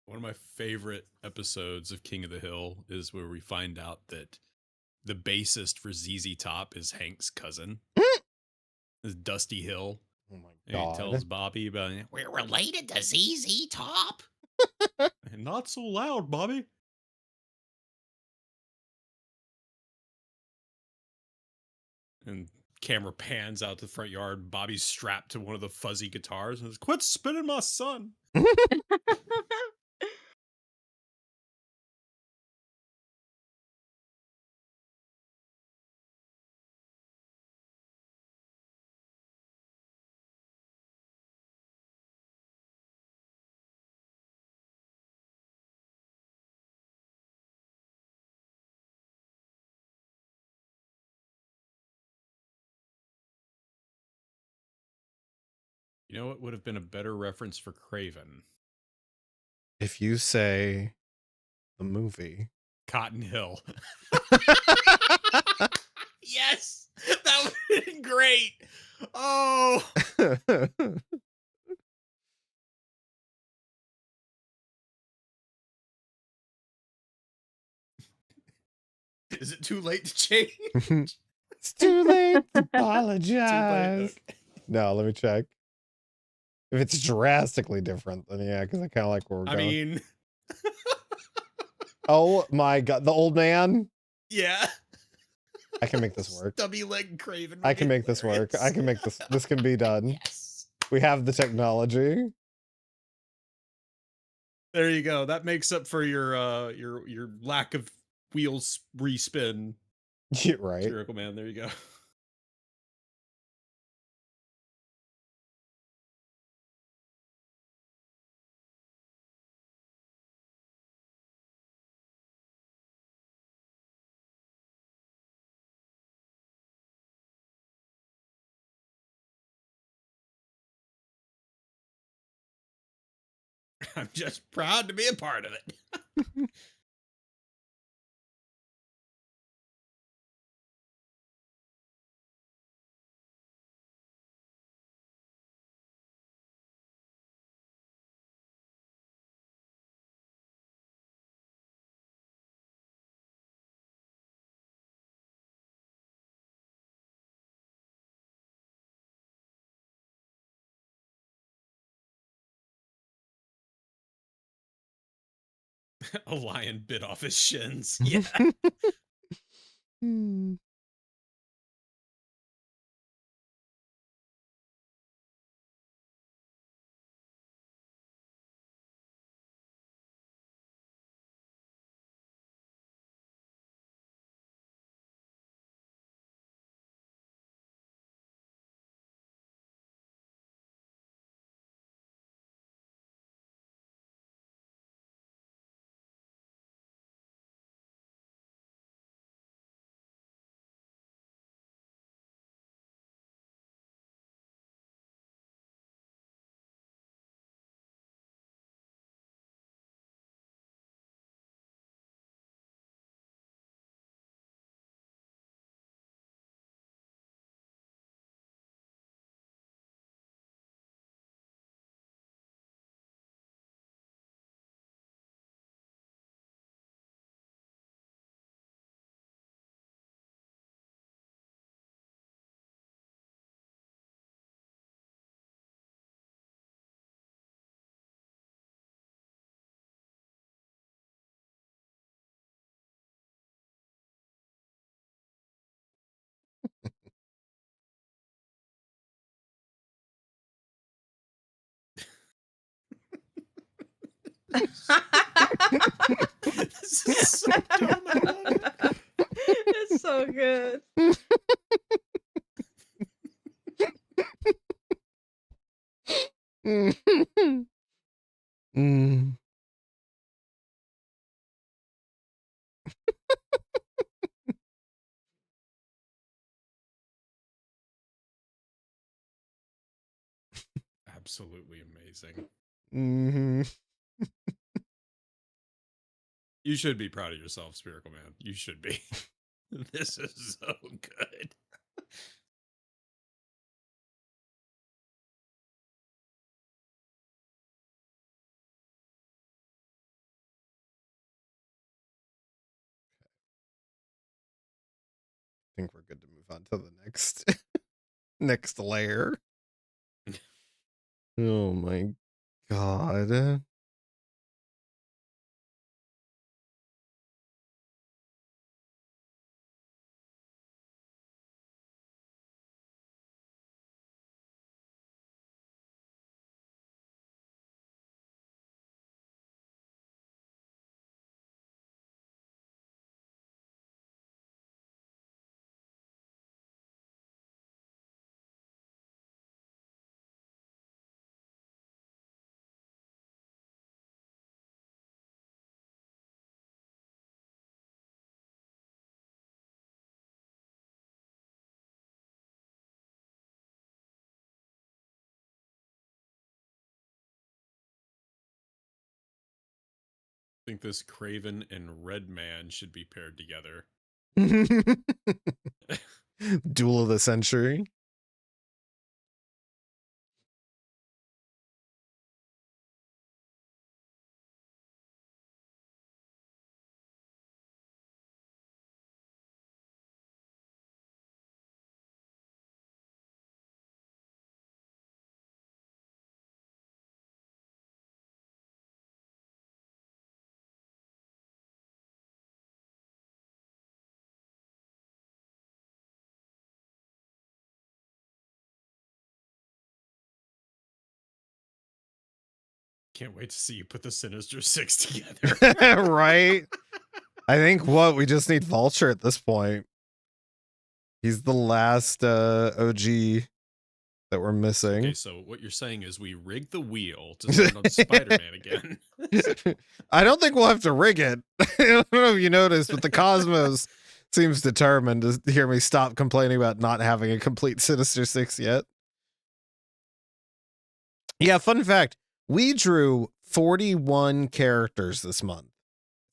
One of my favorite episodes of King of the Hill is where we find out that the bassist for ZZ Top is Hank's cousin. Is Dusty Hill. Oh my And he god. tells Bobby about it. We're related to ZZ Top. And not so loud, Bobby. And camera pans out to the front yard. Bobby's strapped to one of the fuzzy guitars and says, "Quit spinning my son." You know what would have been a better reference for Craven? If you say the movie. Cotton Hill. Yes! That would have been great! Oh! Is it too late to change? It's too late to Too apologize. late. Okay. No, let me check. If it's drastically different, then yeah, because I kind of like where we're I going. mean, Oh my god, the old man. yeah. I can make this work. Stubby leg Craven. I can make this work. I can make this. This can be done. Yes. We have the technology. There you go. That makes up for your lack of wheels respin. Yeah, right. Spherical Man. There you go. I'm just proud to be a part of it. A lion bit off his shins. Yeah. Hmm. This is so dumb. I love it. It's so good. Mm. Absolutely amazing. Hmm. You should be proud of yourself, Spherical Man. You should be. This is so good. I think we're good to move on to the next next layer. Oh my god. I think this Craven and Red Man should be paired together. Duel of the century. Can't wait to see you put the Sinister Six together. Right? I think we just need Vulture at this point. He's the last OG that we're missing. Okay, so what you're saying is we rig the wheel to start on Spider-Man again. I don't think we'll have to rig it. I don't know if you noticed, but the Cosmos seems determined to hear me stop complaining about not having a complete Sinister Six yet. Yeah, fun fact. We drew 41 characters this month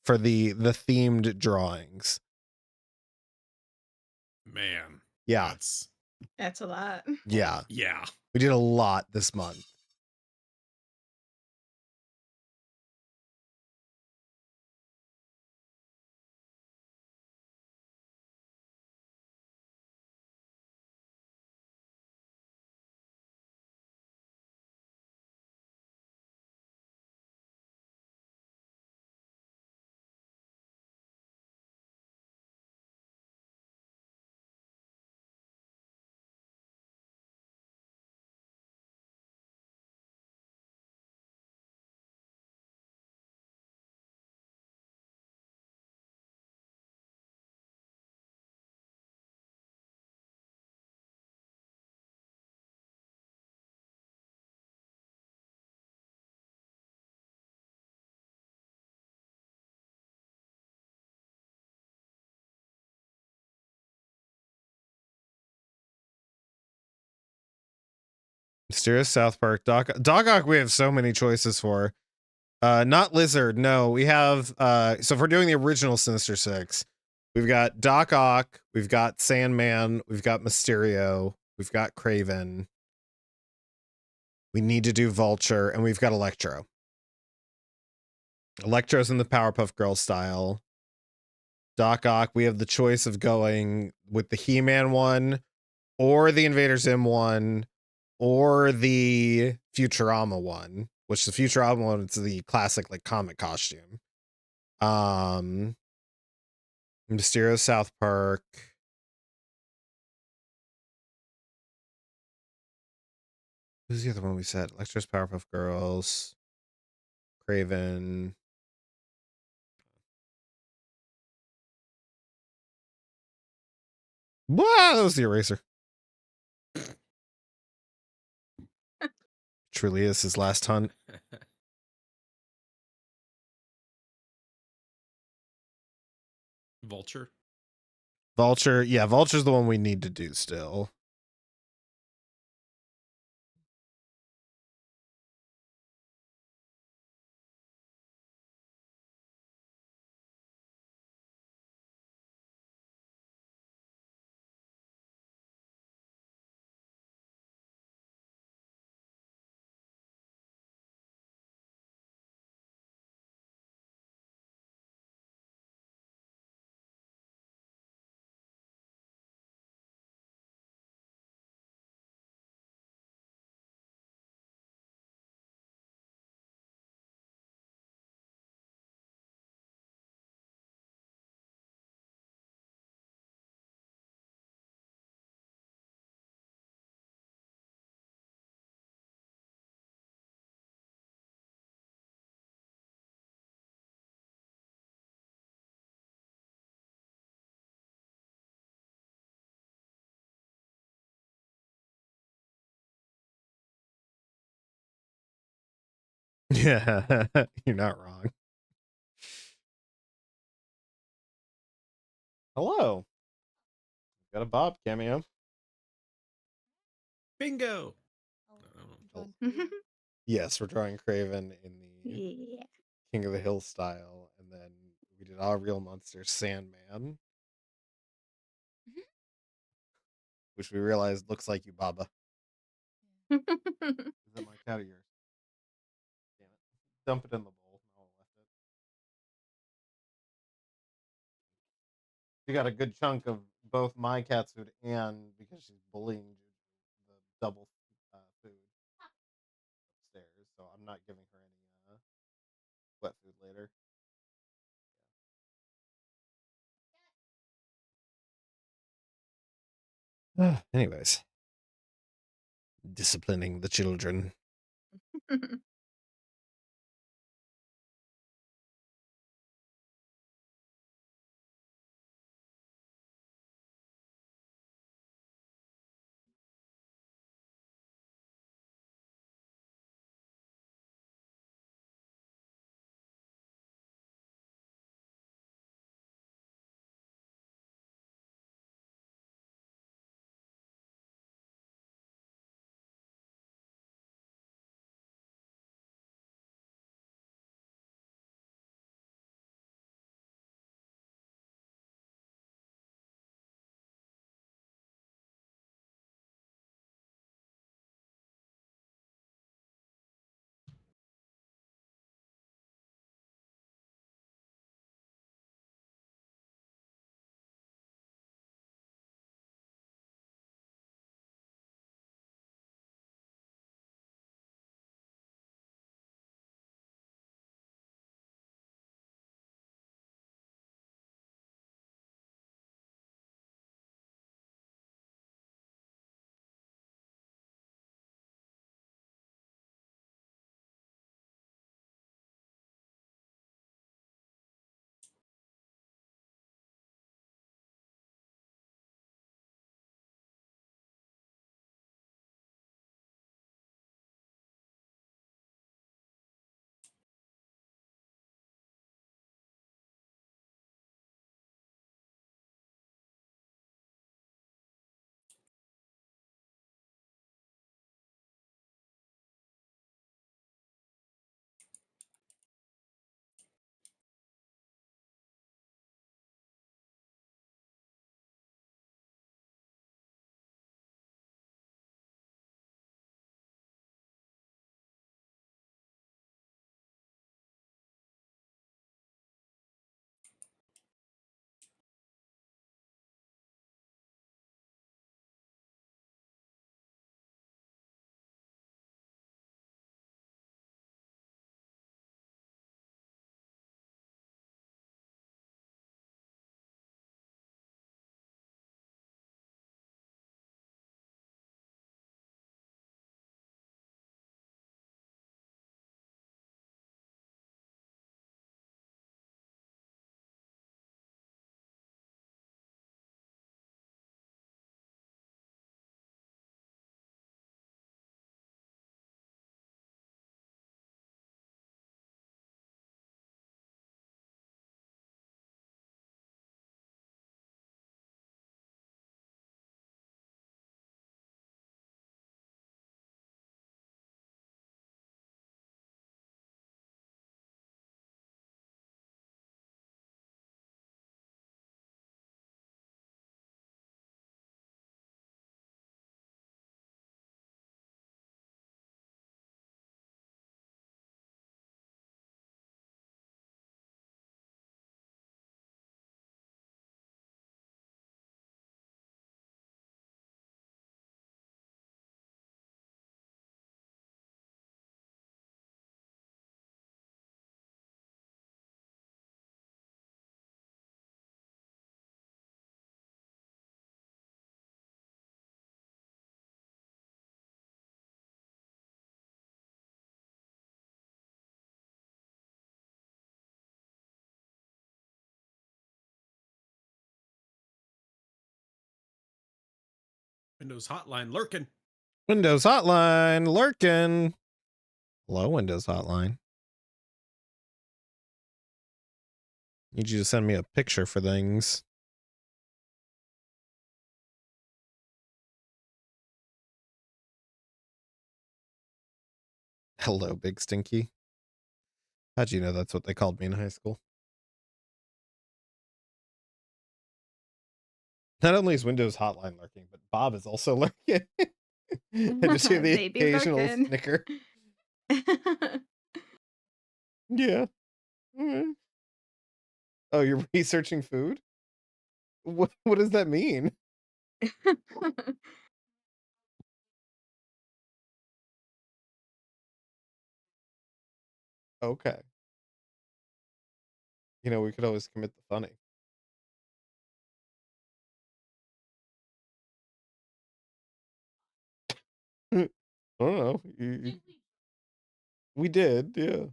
for the themed drawings. Man. Yeah. That's a lot. Yeah. Yeah. We did a lot this month. Mysterious South Park. Dog Ock we have so many choices for. Not Lizard, no. We have so if we're doing the original Sinister Six, we've got Doc Ock, we've got Sandman, we've got Mysterio, we've got Craven. We need to do Vulture, and we've got Electro. Electro's in the Powerpuff Girls style. Doc Ock, we have the choice of going with the He-Man one, or the Invader Zim one, or the Futurama one, which the Futurama one is the classic like comic costume. Mysterio South Park. Who's the other one we said? Electro's Powerpuff Girls. Craven. Wow, that was the eraser. Truly is his last hunt. Vulture. Vulture. Yeah, Vulture's the one we need to do still. Yeah, you're not wrong. Hello. Got a Bob cameo. Bingo. Yes, we're drawing Craven in the Yeah. King of the Hill style, and then we did All Real Monsters Sandman, which we realized looks like you, Baba. Is that my cat or yours? Damn it. Dump it in the bowl. No, I left it. She got a good chunk of both my cat's food and because she's bullying the double food upstairs, so I'm not giving her any wet food later. Anyways, disciplining the children. Windows Hotline lurking. Windows Hotline lurking. Hello, Windows Hotline. Need you to send me a picture for things. Hello, Big Stinky. How'd you know that's what they called me in high school? Not only is Windows Hotline lurking, but Bob is also lurking. I just hear the They be occasional lurking. snicker. Yeah. Mm. Oh, you're researching food? What does that mean? Okay. You know, we could always commit the funny. I don't know. We did, yeah.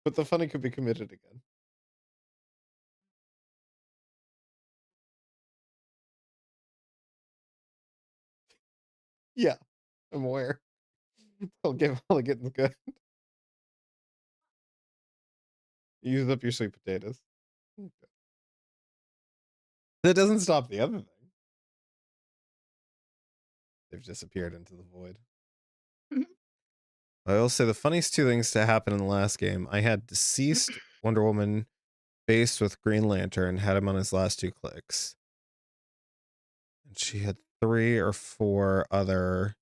But the funny could be committed again. Yeah, I'm aware. I'll get good. Use up your sweet potatoes. Okay. That doesn't stop the other thing. They've disappeared into the void. I will say the funniest two things to happen in the last game. I had deceased Wonder Woman faced with Green Lantern, had him on his last 2 clicks. And she had 3 or 4 other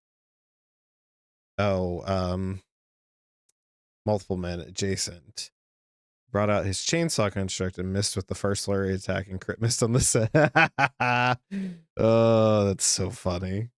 multiple men adjacent. Brought out his chainsaw construct and missed with the first flurry attack and crit missed on the set. Oh, that's so funny.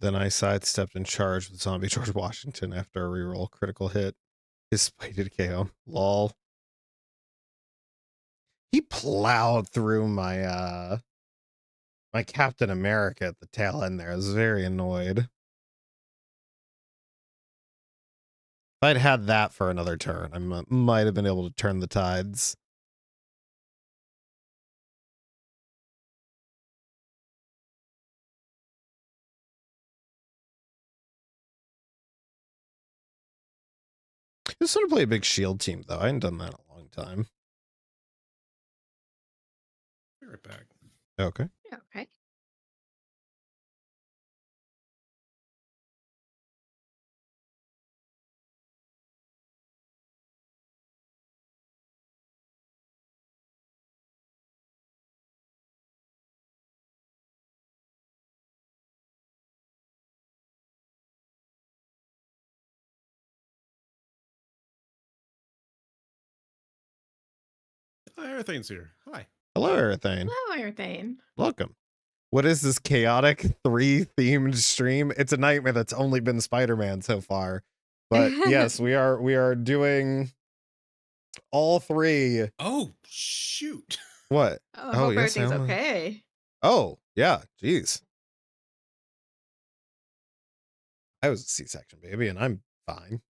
Then I sidestepped and charged with Zombie George Washington after a reroll critical hit. His spited KO. Lol. He plowed through my my Captain America at the tail end there. I was very annoyed. If I'd had that for another turn, I might have been able to turn the tides. I just want to play a big shield team, though. I hadn't done that in a long time. Be right back. Okay. Okay. Hi, everything's here. Hi. Hello, Earthane. Hello, Airthane. Welcome. What is this chaotic 3-themed stream? It's a nightmare that's only been Spider-Man so far. But yes, we are doing all 3. Oh, shoot. What? Oh, I hope everything's okay. Oh, yeah. Jeez. I was a C-section baby, and I'm fine.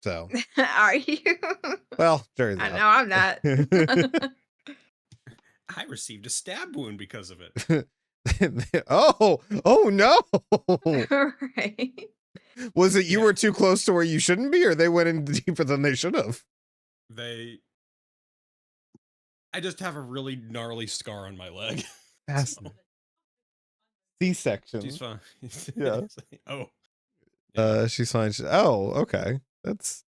So, Are you? well, Jerry's I out. know I'm not. I received a stab wound because of it. Oh no! Right. Was it you Yeah. were too close to where you shouldn't be, or they went in deeper than they should have? I just have a really gnarly scar on my leg. Fascinating. C-section. She's fine. Yeah. Oh. She's fine. Oh, okay. That's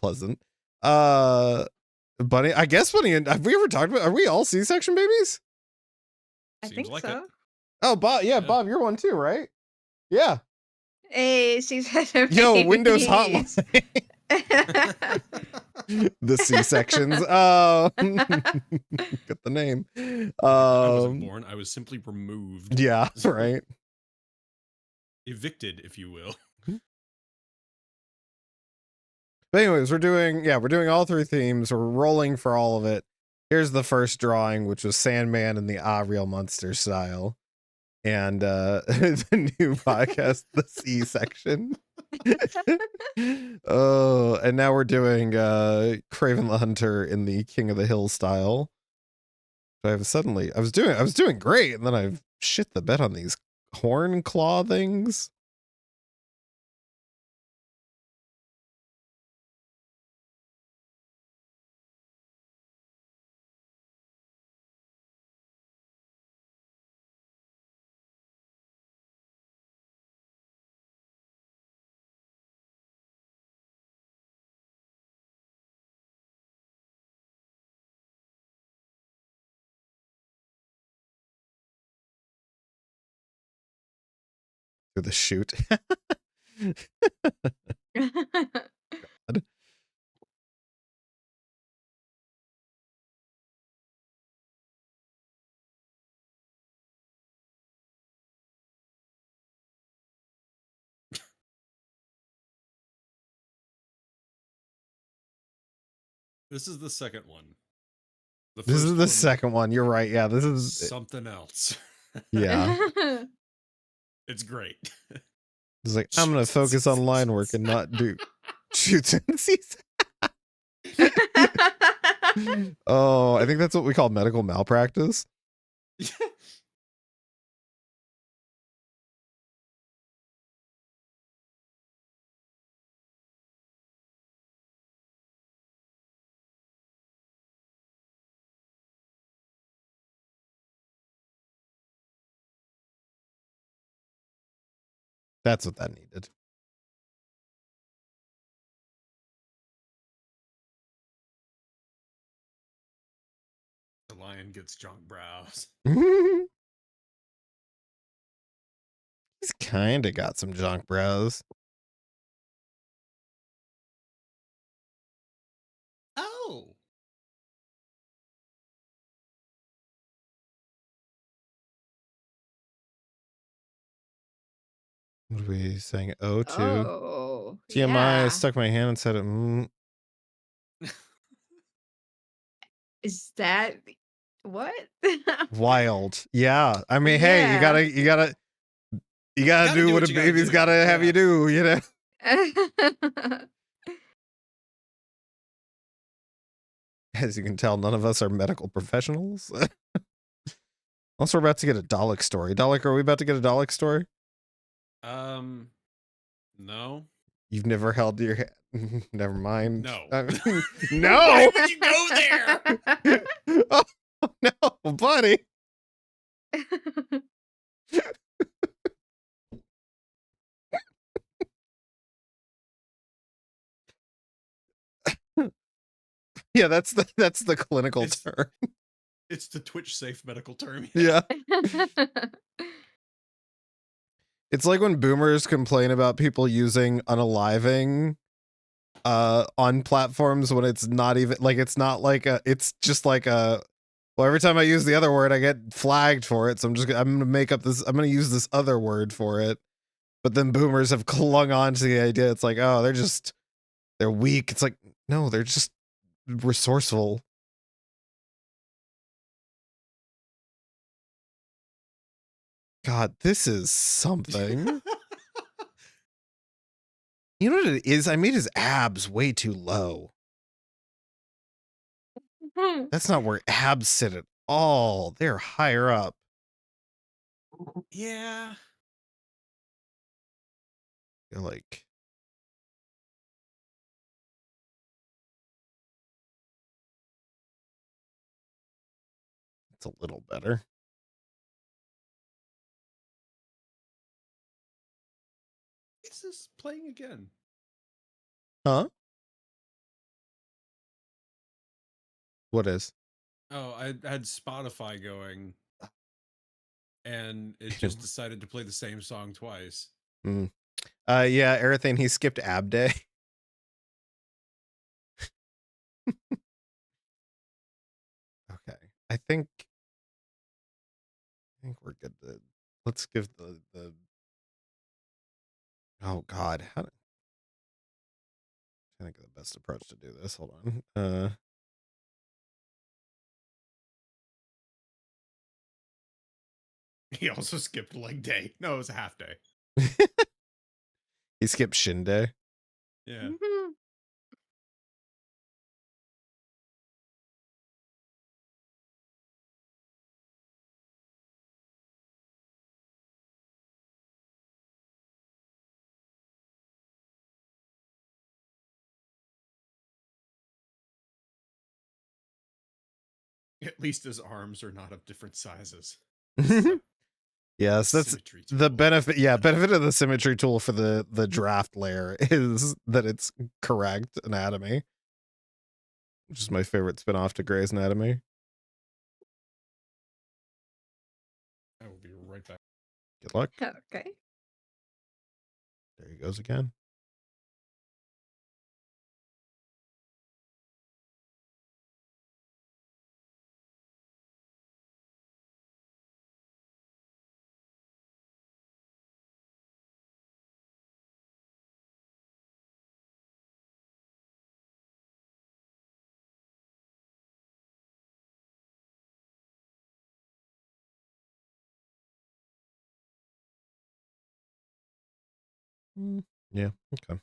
pleasant. Bunny, I guess Bunny, and have we ever talked about, are we all C-section babies? I Seems think like so. it. Oh, Bob, yeah, Yeah. Bob, you're one too, right? Yeah. Hey, C-section Yo, Windows babies. Hotline. The C-sections. Got the name. I wasn't born. I was simply removed. Yeah, right. Evicted, if you will. But anyways, we're doing all three themes. We're rolling for all of it. Here's the first drawing, which was Sandman in the Real Monster style. And the new podcast, the C section. Oh, and now we're doing Craven the Hunter in the King of the Hill style. But I was doing great, and then I shit the bed on these horn claw things. Through the chute. God. This is the second one. This is the second one. You're right. Yeah, this is something else. yeah. It's great. It's like I'm gonna focus on line work and not do shoots and sees. Oh, I think that's what we call medical malpractice. That's what that needed. The lion gets junk brows. He's kind of got some junk brows. Oh. What are we saying? Oh, to Oh, TMI. I yeah. stuck my hand and said it. Is that what? Wild. Yeah. I mean, hey, you Yeah. gotta do what a you gotta baby's do. gotta have Yeah. you do, you know? As you can tell, none of us are medical professionals. Unless we're about to get a Dalek story. Dalek, are we about to get a Dalek story? No. You've never held your hand. Never mind. No. I mean, Why no. would you go there? Oh, no, buddy. Yeah, that's the clinical It's- term. It's the Twitch safe medical term. Yeah. It's like when boomers complain about people using unaliving on platforms when it's not even like it's not like a it's just like a well, every time I use the other word I get flagged for it, so I'm gonna use this other word for it. But then boomers have clung on to the idea. It's like, oh, they're weak. It's like, no, they're just resourceful. God, this is something. You know what it is? I made his abs way too low. That's not where abs sit at all. They're higher up. Yeah. They're like... It's a little better. Is this playing again? Huh? What is? Oh, I had Spotify going, and it just decided to play the same song twice. Yeah, Arathane, he skipped ab day. Okay. I think we're good to... Let's give the... Oh God, how do I think of the best approach to do this? Hold on. He also skipped leg day. No, it was a half day. He skipped shin day. Yeah. At least his arms are not of different sizes. Yes, that's Symmetry the tool. benefit. Yeah, benefit of the symmetry tool for the draft layer is that it's correct anatomy, which is my favorite spin-off to Grey's Anatomy. I will be right back. Good luck. Okay. There he goes again. Yeah, okay.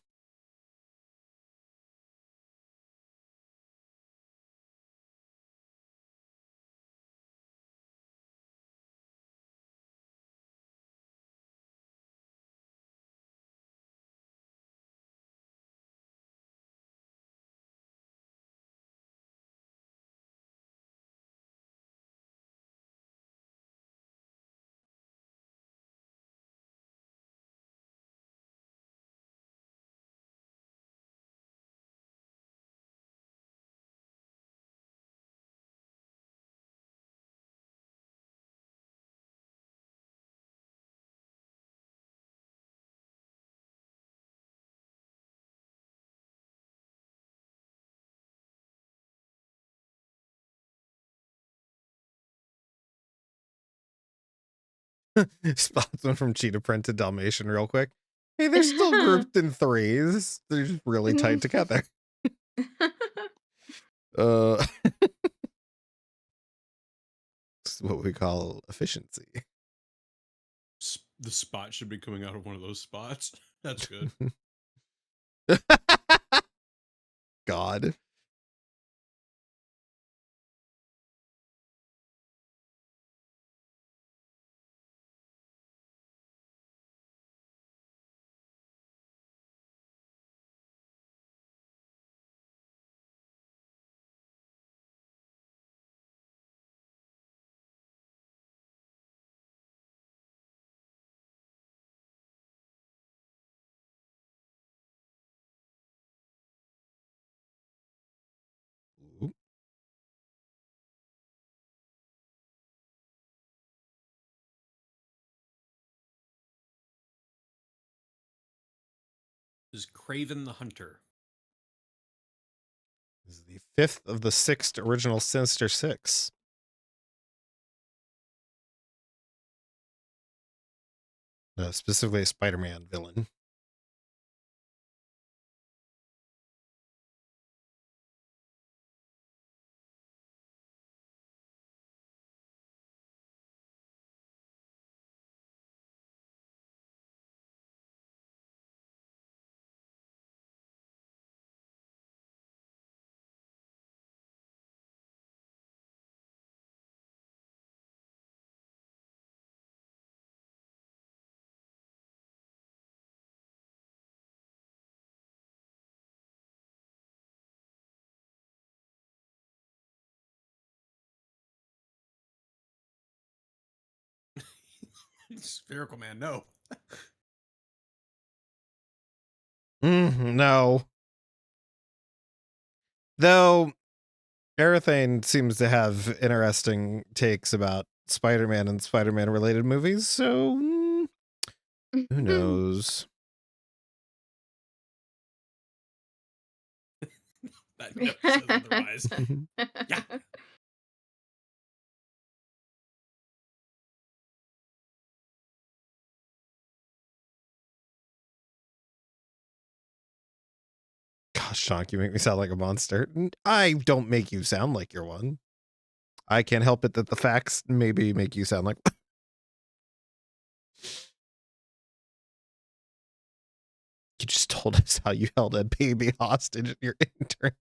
Spots went from cheetah print to Dalmatian real quick. Hey, they're still grouped in threes. They're just really tight together. It's what we call efficiency. The spot should be coming out of one of those spots. That's good. God. Oop. Is Craven the Hunter. This is the fifth of the 6 original Sinister Six. Specifically a Spider-Man villain. Spherical man, no. No. Though Arathane seems to have interesting takes about Spider-Man and Spider-Man related movies, so who knows? That no says otherwise. Yeah. Gosh, Shonk, you make me sound like a monster. I don't make you sound like you're one. I can't help it that the facts maybe make you sound like you just told us how you held a baby hostage in your internship.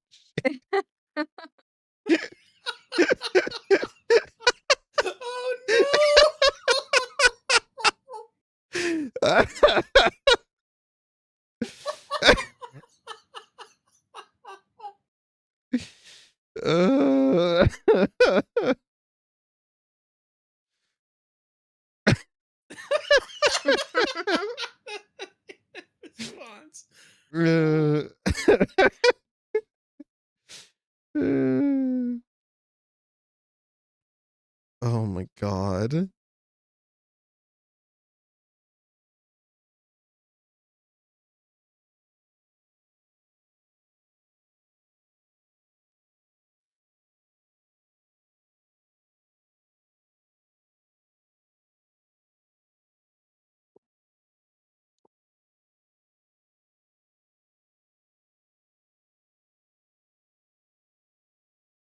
Oh Uh, Response. Oh my god.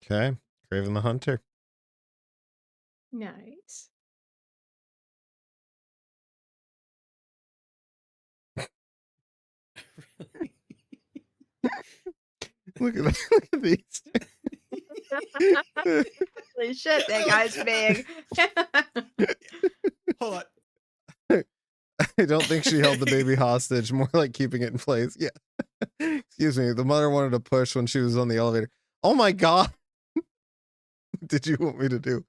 Okay, Craven the Hunter. Nice. Look at that. Look at these. Holy shit, that guy's big. Hold on. I don't think she held the baby hostage, more like keeping it in place. Yeah. Excuse me. The mother wanted to push when she was on the elevator. Oh my god. Did you want me to do?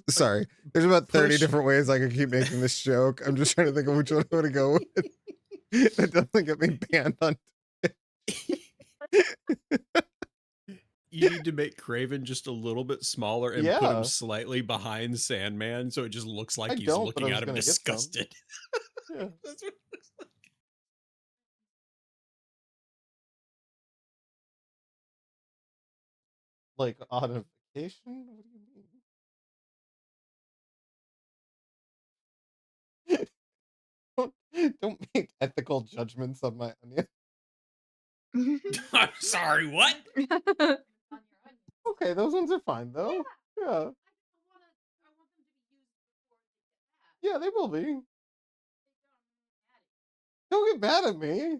Sorry. There's about 30 Push. different ways I could keep making this joke. I'm just trying to think of which one I want to go with. That doesn't get me banned on. You need to make Craven just a little bit smaller and put him Yeah. slightly behind Sandman so it just looks like I he's don't, but I looking was at him gonna get some. disgusted. Yeah. That's what it looks like. Like on vacation? What do you mean? Don't make ethical judgments on my onion. I'm sorry, what? Okay, those ones are fine though. Yeah. Yeah, they will be. Don't get mad at me.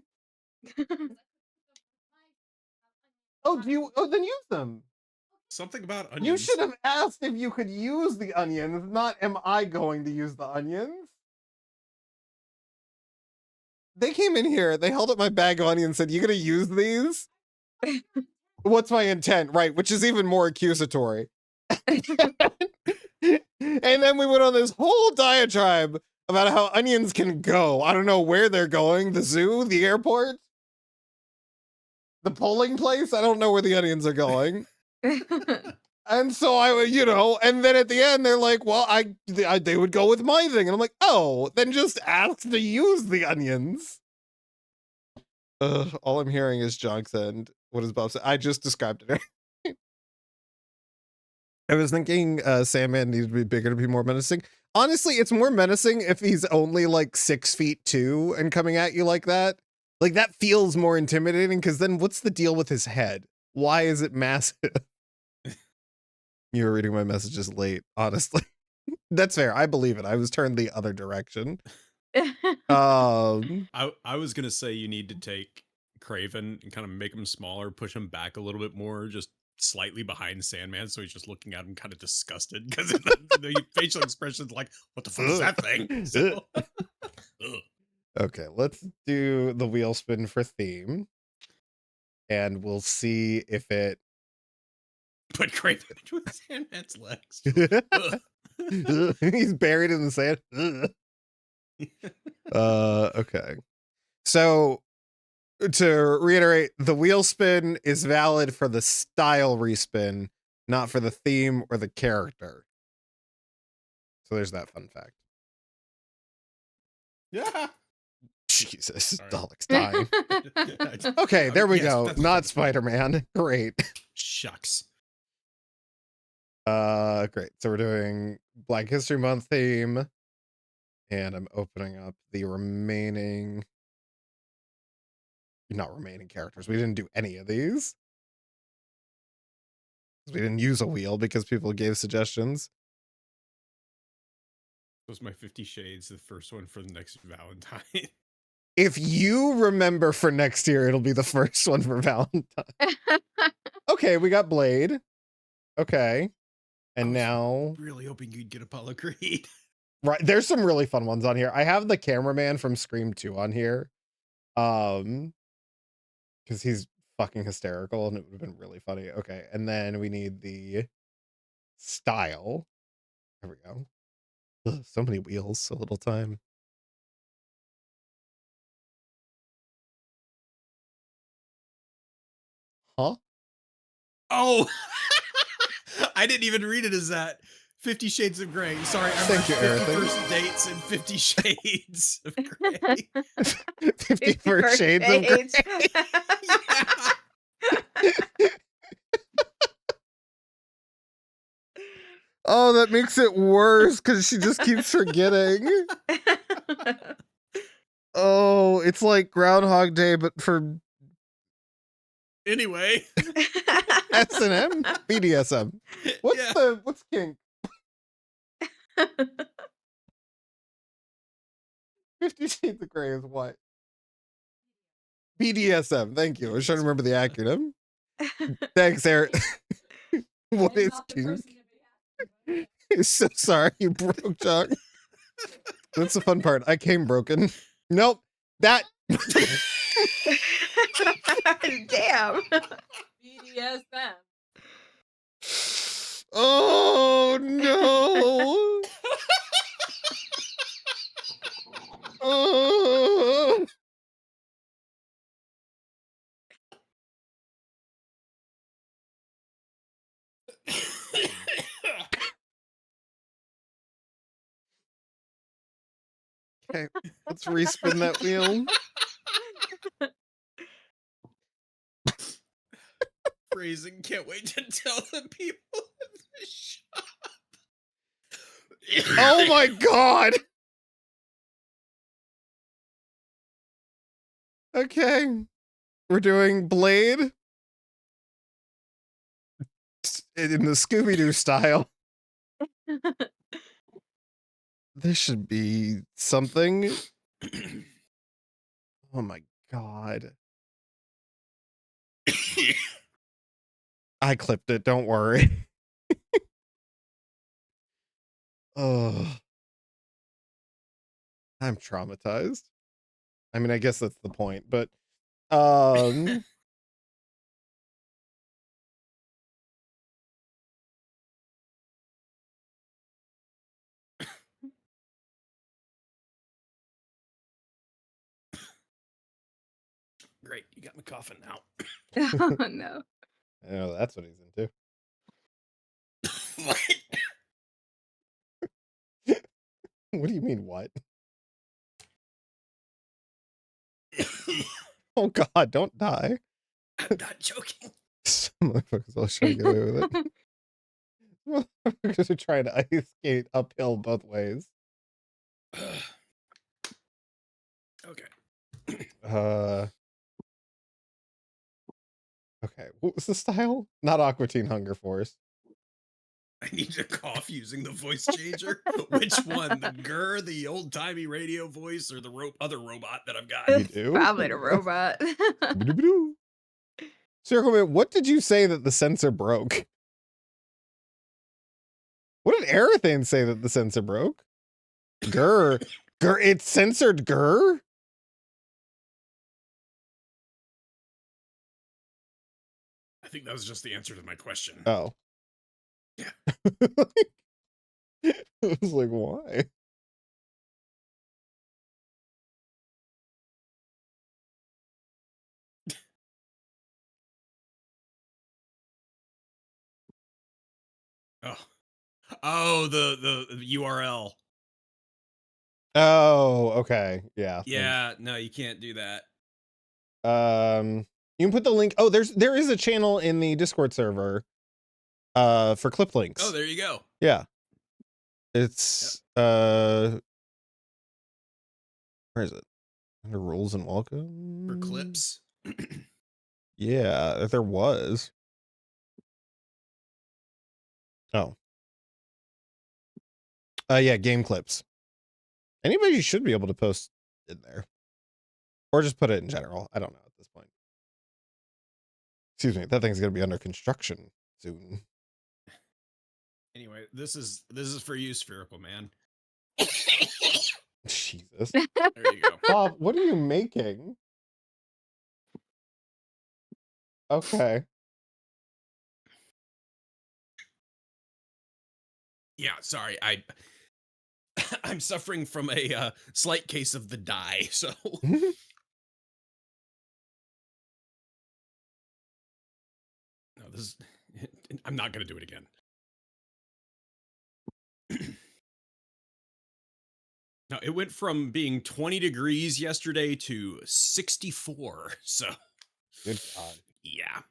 Oh, do you? Oh, then use them. Something about onions. You should have asked if you could use the onions, not am I going to use the onions? They came in here, they held up my bag of onions and said, "You gonna use these?" What's my intent? Right, which is even more accusatory. And then we went on this whole diatribe about how onions can go. I don't know where they're going. The zoo, the airport, the polling place. I don't know where the onions are going. And so and then at the end they're like, well, they would go with my thing. And I'm like, oh, then just ask to use the onions. All I'm hearing is Jonk's end. What does Bob say? I just described it. I was thinking Sandman needed to be bigger to be more menacing. Honestly, it's more menacing if he's only like 6'2" and coming at you like that. Like that feels more intimidating because then what's the deal with his head? Why is it massive? You were reading my messages late, honestly. That's fair. I believe it. I was turned the other direction. I was gonna say you need to take Craven and kind of make him smaller, push him back a little bit more, just slightly behind Sandman, so he's just looking at him kind of disgusted because the facial expression's like, "What the fuck is that thing?" So, Okay, let's do the wheel spin for theme, and we'll see if it Put Craven between Sandman's legs. Ugh. He's buried in the sand. Okay. So to reiterate, the wheel spin is valid for the style respin, not for the theme or the character. So there's that fun fact. Yeah. Jesus, All right. Dalek's dying. Okay, there we go. Not Spider-Man. Great. Shucks. Great. So we're doing Black History Month theme, and I'm opening up the remaining, not remaining characters. We didn't do any of these. We didn't use a wheel because people gave suggestions. Was my 50 Shades the first one for the next Valentine? If you remember for next year, it'll be the first one for Valentine. Okay, we got Blade. Okay. And now Really hoping you'd get Apollo Creed. right, there's some really fun ones on here. I have the cameraman from Scream 2 on here. Because he's fucking hysterical and it would have been really funny. Okay, and then we need the style. There we go. Ugh, so many wheels, so little time. Huh? Oh, I didn't even read it as that. 50 Shades of Grey. Sorry, I Thank you, read 50 Eric. First Dates and 50 Shades of Grey. 51st Shades of Grey. Yeah. Oh, that makes it worse because she just keeps forgetting. Oh, it's like Groundhog Day, but for Anyway. S&M? BDSM. What's kink? 50 Shades of Grey is what? BDSM. Thank you. I was trying to remember the acronym. Thanks, Eric. What is kink? So sorry you broke, Chuck. That's the fun part. I came broken. Nope. That. Damn. BDSM. Oh no. Oh. Okay, let's respin that wheel. Phrasing, can't wait to tell the people in the shop. Oh my god. Okay. We're doing Blade in the Scooby-Doo style. This should be something. Oh my god. I clipped it, don't worry. Oh. I'm traumatized. I mean, I guess that's the point, but Great, you got me coughing now. Oh no. oh, that's what he's into. What? What do you mean, what? Oh god, don't die. I'm not joking. Some motherfuckers all trying to get away with it. Motherfuckers are trying to ice skate uphill both ways. Okay. Okay, what was the style? Not Aqua Teen Hunger Force. I need to cough using the voice changer. Which one? The Gurr, the old-timey radio voice, or the other robot that I've got? You do? Probably the robot. Circleman, what did you say that the sensor broke? What did Aerithane say that the sensor broke? Grr. Grr, it censored grr? I think that was just the answer to my question. Oh. I was like, why? Oh, the URL. Oh, okay. Yeah. Thanks. Yeah, no, you can't do that. You can put the link. Oh, there is a channel in the Discord server for clip links. Oh, there you go. Yeah. It's where is it? Under rules and welcome For clips. Yeah, there was. Oh. Yeah, game clips. Anybody should be able to post in there. Or just put it in general. I don't know at this point. Excuse me, that thing's gonna be under construction soon. Anyway, this is for you, Spherical Man. Jesus. There you go. Bob, what are you making? Okay. Yeah, sorry. I'm suffering from a slight case of the die, so no, this is I'm not gonna do it again. No, it went from being 20 degrees yesterday to 64. So Good God. yeah.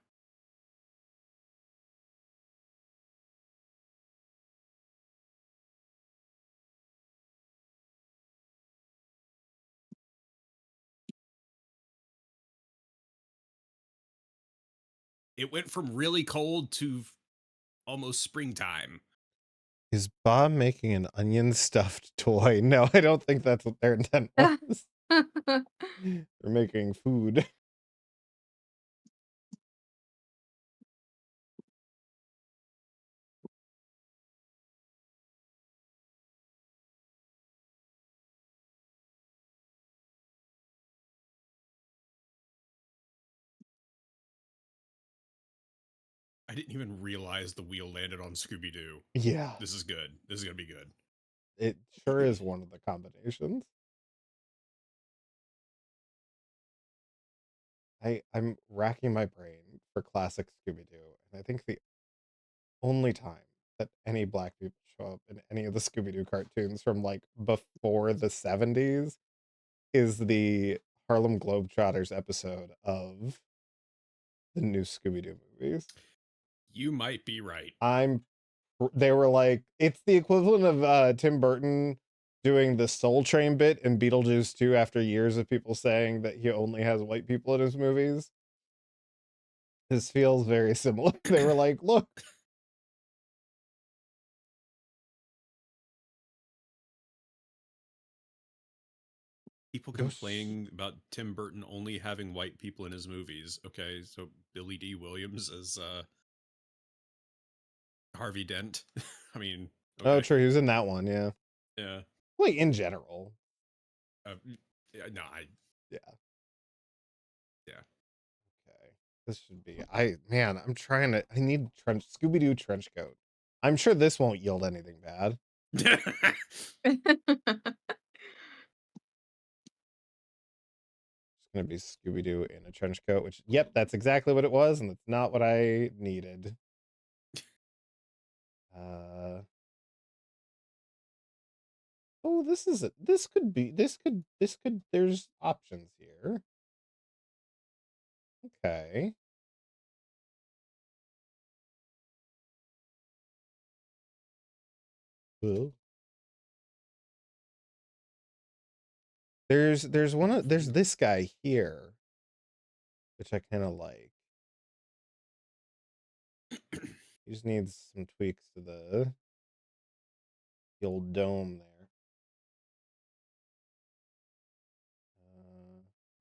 It went from really cold to almost springtime. Is Bob making an onion stuffed toy? No, I don't think that's what their intent was. They're making food. I didn't even realize the wheel landed on Scooby-Doo. Yeah, This is good. This is gonna be good. it sure is one of the combinations. I'm racking my brain for classic Scooby-Doo, and I think the only time that any black people show up in any of the Scooby-Doo cartoons from like before the 70s is the Harlem Globetrotters episode of the new Scooby-Doo movies. You might be right. They were like, it's the equivalent of Tim Burton doing the Soul Train bit in Beetlejuice 2 after years of people saying that he only has white people in his movies. This feels very similar. They were like, look. People complaining about Tim Burton only having white people in his movies. Okay, so Billy D. Williams as Harvey Dent. I mean, okay. Oh, true. He was in that one. Yeah. Yeah. Like in general. Yeah, no, Yeah. Yeah. Okay. This should be. I'm trying to. I need Scooby-Doo trench coat. I'm sure this won't yield anything bad. It's gonna be Scooby-Doo in a trench coat, which, yep, that's exactly what it was, and it's not what I needed. Oh, this is it. This could, there's options here. Okay. Ooh. There's this guy here, which I kind of like. He just needs some tweaks to the old dome there.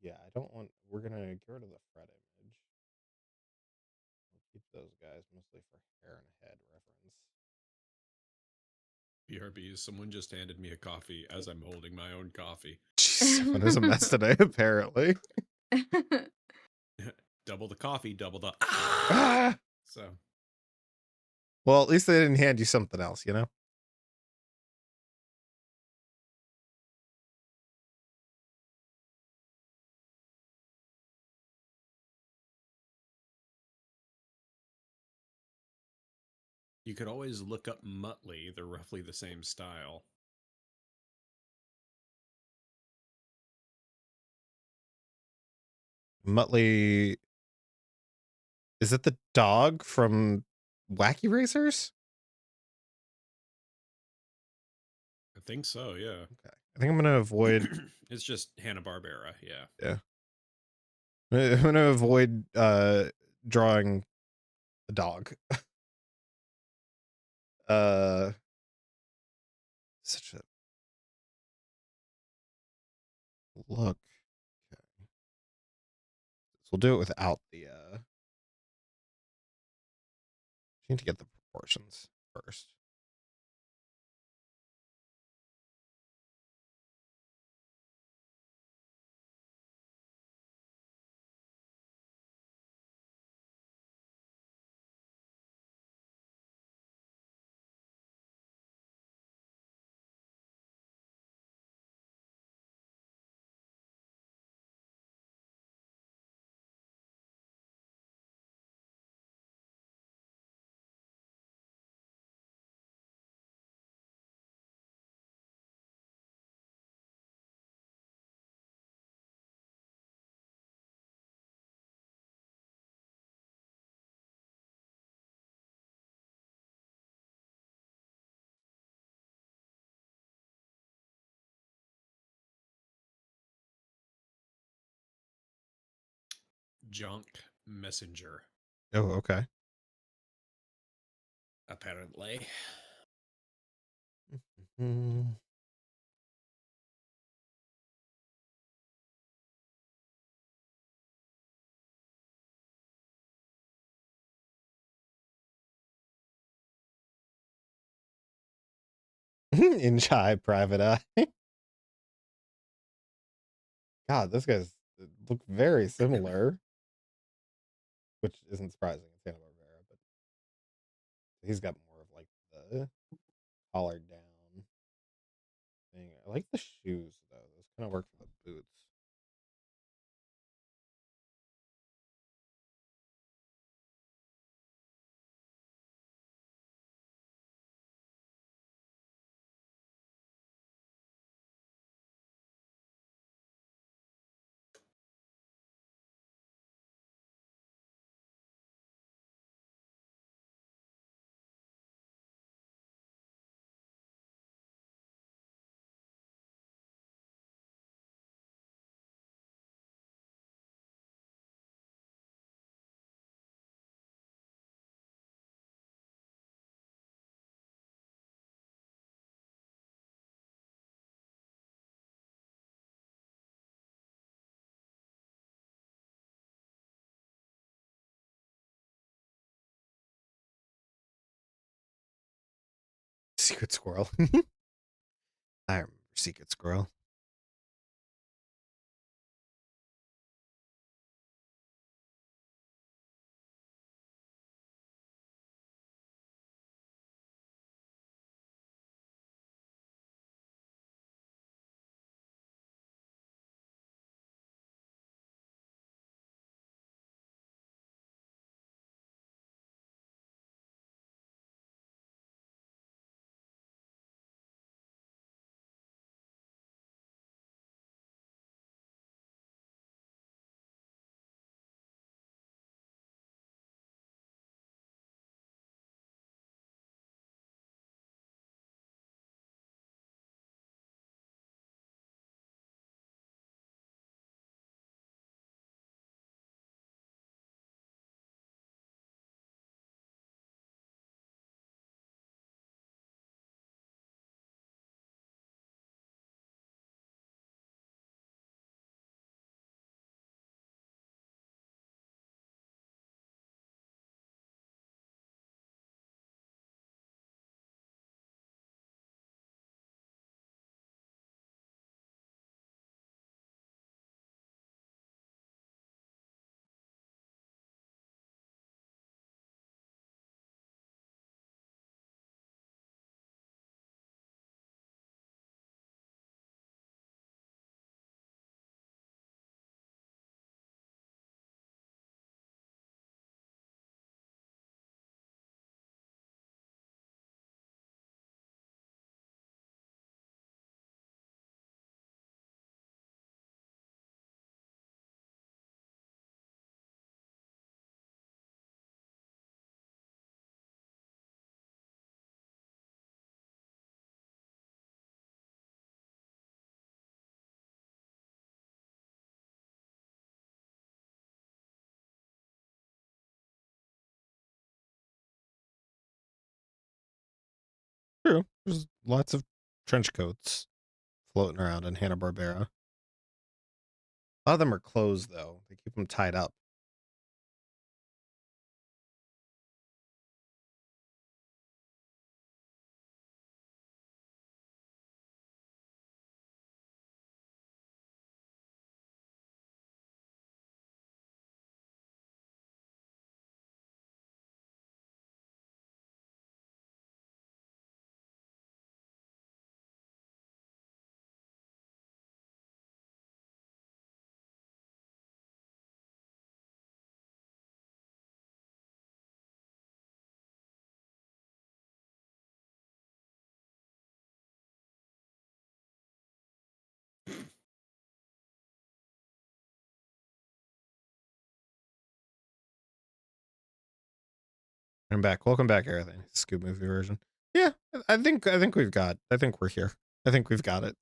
Yeah, I don't want. We're gonna get rid of the Fred image. We'll keep those guys mostly for hair and head reference. BRB, someone just handed me a coffee as I'm holding my own coffee. Jeez, someone is a mess today, apparently. Double the coffee, double the Ah! So Well, at least they didn't hand you something else, you know? You could always look up Muttley. They're roughly the same style. Muttley. Is it the dog from Wacky Racers? I think so, yeah. Okay. I think I'm going to avoid. It's just Hanna-Barbera, yeah. Yeah. I'm going to avoid drawing a dog. Such a look. Okay. So we'll do it without the need to get the proportions first. Junk Messenger, Oh, okay. apparently. Mm. In Chai Private Eye. God, those guys look very similar, which isn't surprising. It's Hanna-Barbera, but he's got more of like the collared down thing. I like the shoes though; those kind of work for the boots. Secret Squirrel. I remember Secret Squirrel. There's lots of trench coats floating around in Hanna-Barbera. A lot of them are closed, though. They keep them tied up. I'm back. Welcome back, everything. Scoop movie version. Yeah, I think we're here. I think we've got it.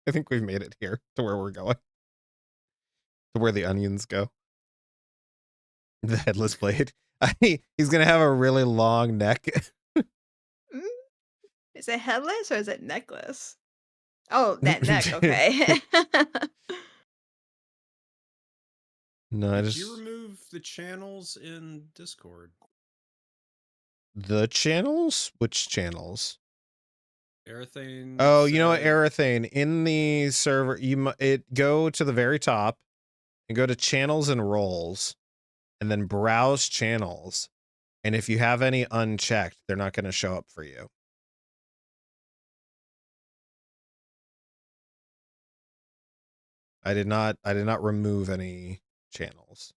I think we've made it here to where we're going. To where the onions go. The headless blade. He's gonna have a really long neck. Mm, is it headless or is it necklace? Oh, that neck. Okay. No, I Did just you remove the channels in Discord? the channels. Which channels? Aerithane. Oh, you know what, said- Aerithane, in the server, go to the very top and go to channels and roles, and then browse channels. And if you have any unchecked, they're not going to show up for you. I did not remove any channels.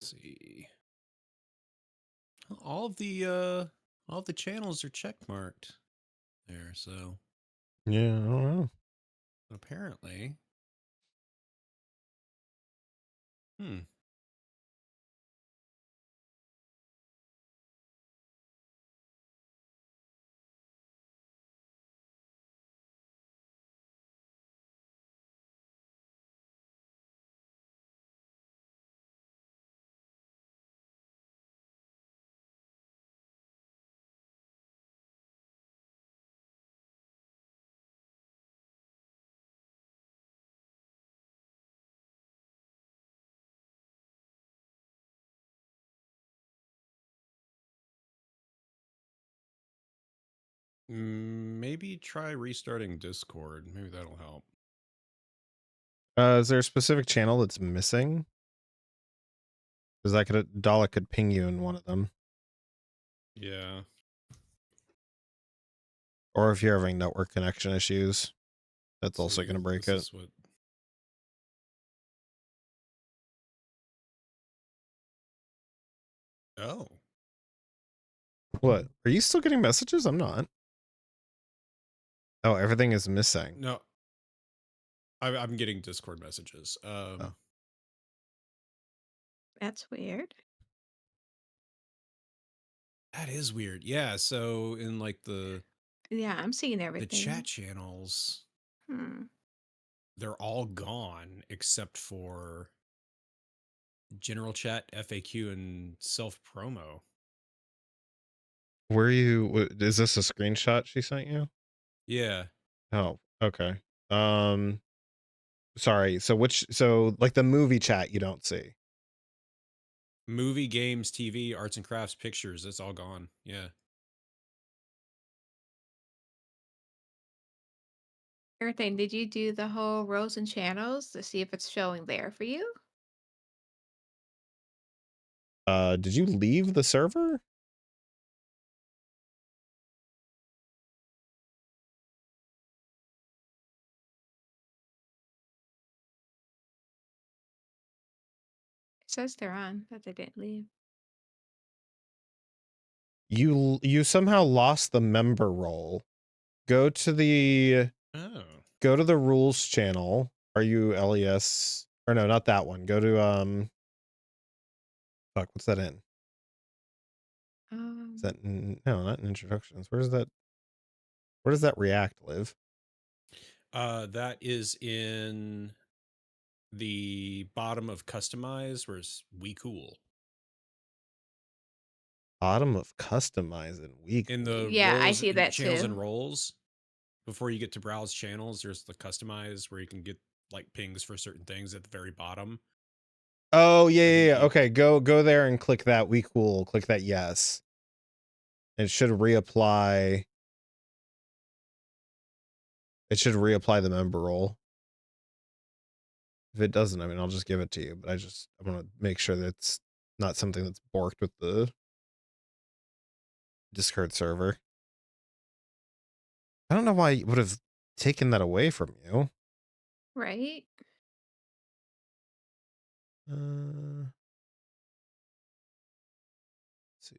Let's see. All of the channels are check marked there, so Yeah, I don't know. apparently. Hmm. Maybe try restarting Discord. Maybe that'll help. Is there a specific channel that's missing? Because Dalek could ping you in one of them. Yeah. Or if you're having network connection issues, that's also See, going to break this it. is what Oh. What? Are you still getting messages? I'm not. Oh, everything is missing. No. I'm getting Discord messages. Oh. That's weird. That is weird. Yeah, so in like the Yeah, I'm seeing chat everything. channels, Hmm. they're all gone except for general chat, FAQ, and self promo. Were you? Is this a screenshot she sent you? Yeah. Oh, okay. Sorry. So like the movie chat you don't see. Movie, games, TV, arts and crafts, pictures, it's all gone. Yeah. Everything. Did you do the whole rows and channels to see if it's showing there for you? Did you leave the server? It says they're on, that they didn't leave. You somehow lost the member role. Go to the rules channel. Are you LES? Or no, not that one. Go to fuck, what's that in? Is that no, not in introductions. Where does that react live? That is in the bottom of customize, where's we cool. Bottom of customize and weak. In the Yeah, I roles, see that channels too. and roles, before you get to browse channels, there's the customize where you can get like pings for certain things at the very bottom. Oh yeah. Okay, go there and click that we cool. Click that yes. It should reapply. It should reapply the member role. If it doesn't, I mean, I'll just give it to you. But I want to make sure that it's not something that's borked with the Discord server. I don't know why you would have taken that away from you. Right? Let's see.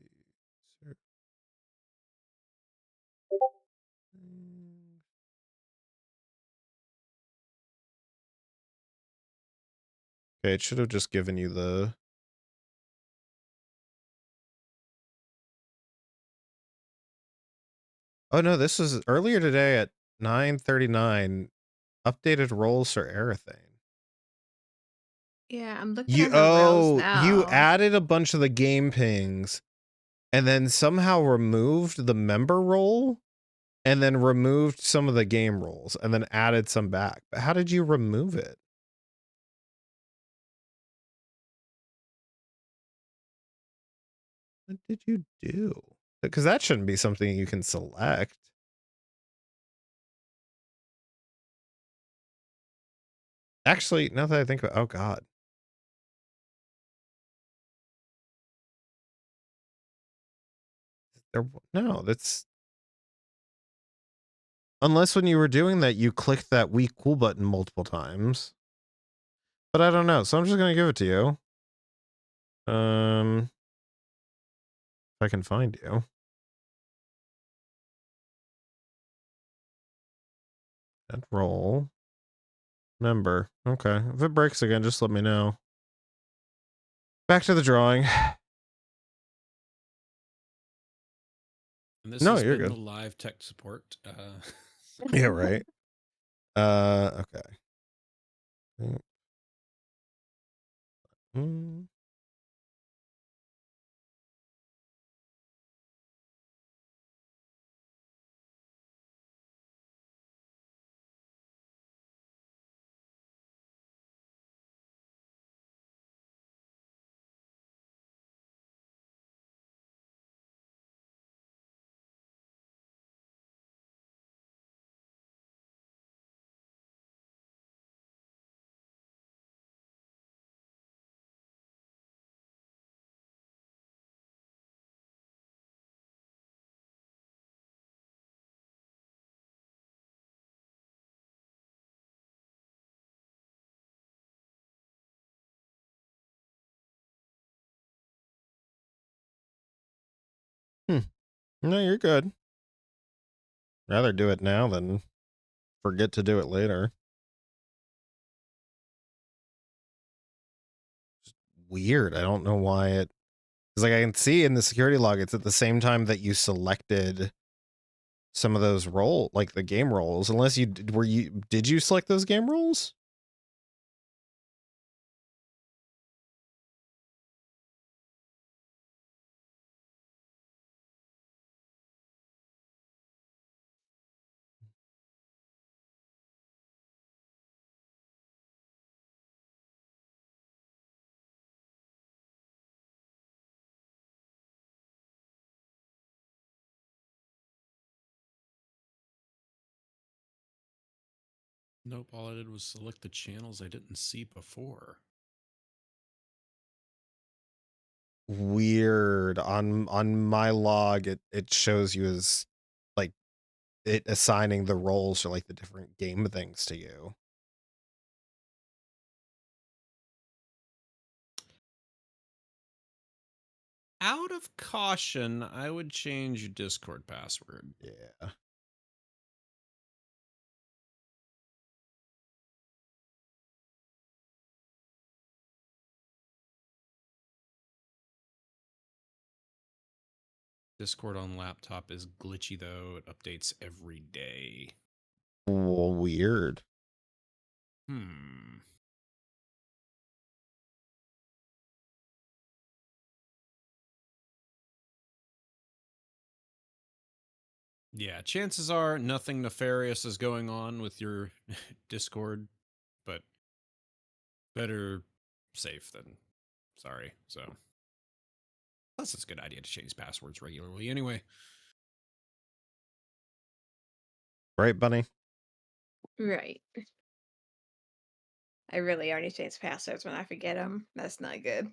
Okay, it should have just given you the. Oh no, this was earlier today at 9:39. Updated roles for Arathane. Yeah, I'm looking at her rows You now. added a bunch of the game pings and then somehow removed the member role and then removed some of the game roles and then added some back. But how did you remove it? What did you do? Because that shouldn't be something you can select. Actually, now that I think about, oh god. No, that's unless when you were doing that you clicked that we cool button multiple times. But I don't know, so I'm just gonna give it to you. If I can find you. That roll. Member. Okay. If it breaks again, just let me know. Back to the drawing. And this No, has you're been good. the live tech support. Yeah, right. Okay. Mm. No, you're good. Rather do it now than forget to do it later. Weird. I don't know why it. Because like I can see in the security log, it's at the same time that you selected some of those like the game roles. Unless you did you select those game roles? Nope, all I did was select the channels I didn't see before. Weird. On my log, it shows you as like it assigning the roles or like the different game things to you. Out of caution, I would change your Discord password. Yeah. Discord on laptop is glitchy though. It updates every day. Well, weird. Yeah, chances are nothing nefarious is going on with your Discord, but better safe than sorry. So, plus it's a good idea to change passwords regularly anyway. Right, Bunny? Right. I really already changed passwords when I forget them. That's not good.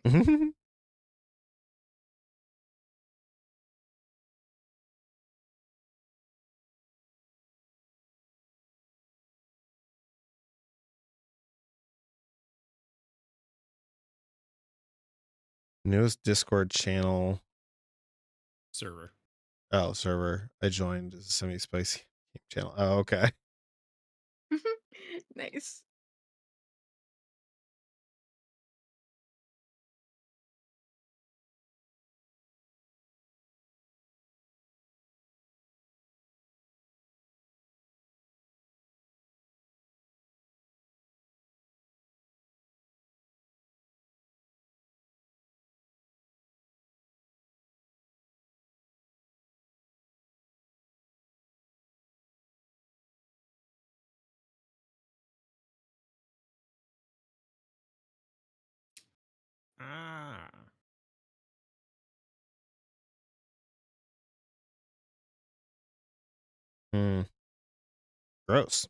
Newest Discord channel. Server. Oh, server. I joined as a semi-spicy channel. Oh, okay. Nice. Ah. Gross.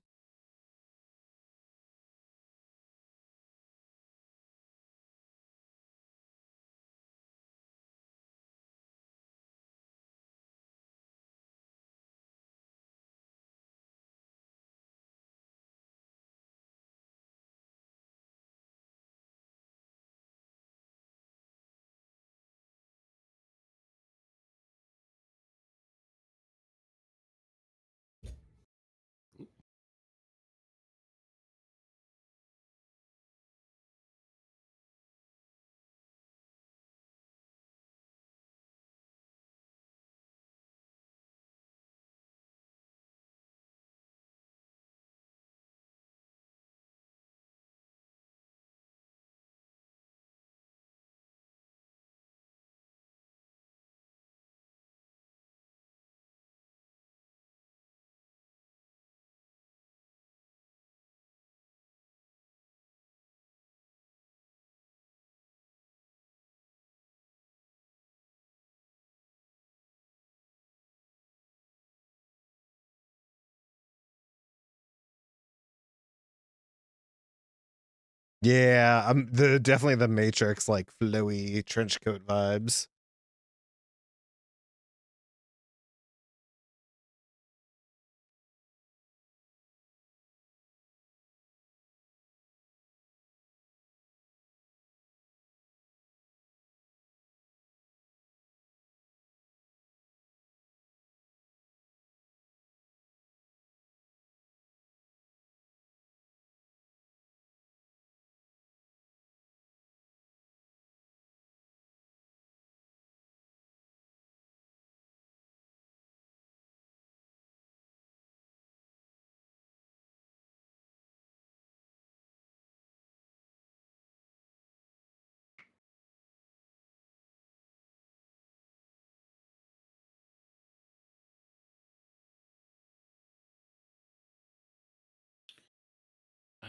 Yeah, definitely the Matrix like flowy trench coat vibes.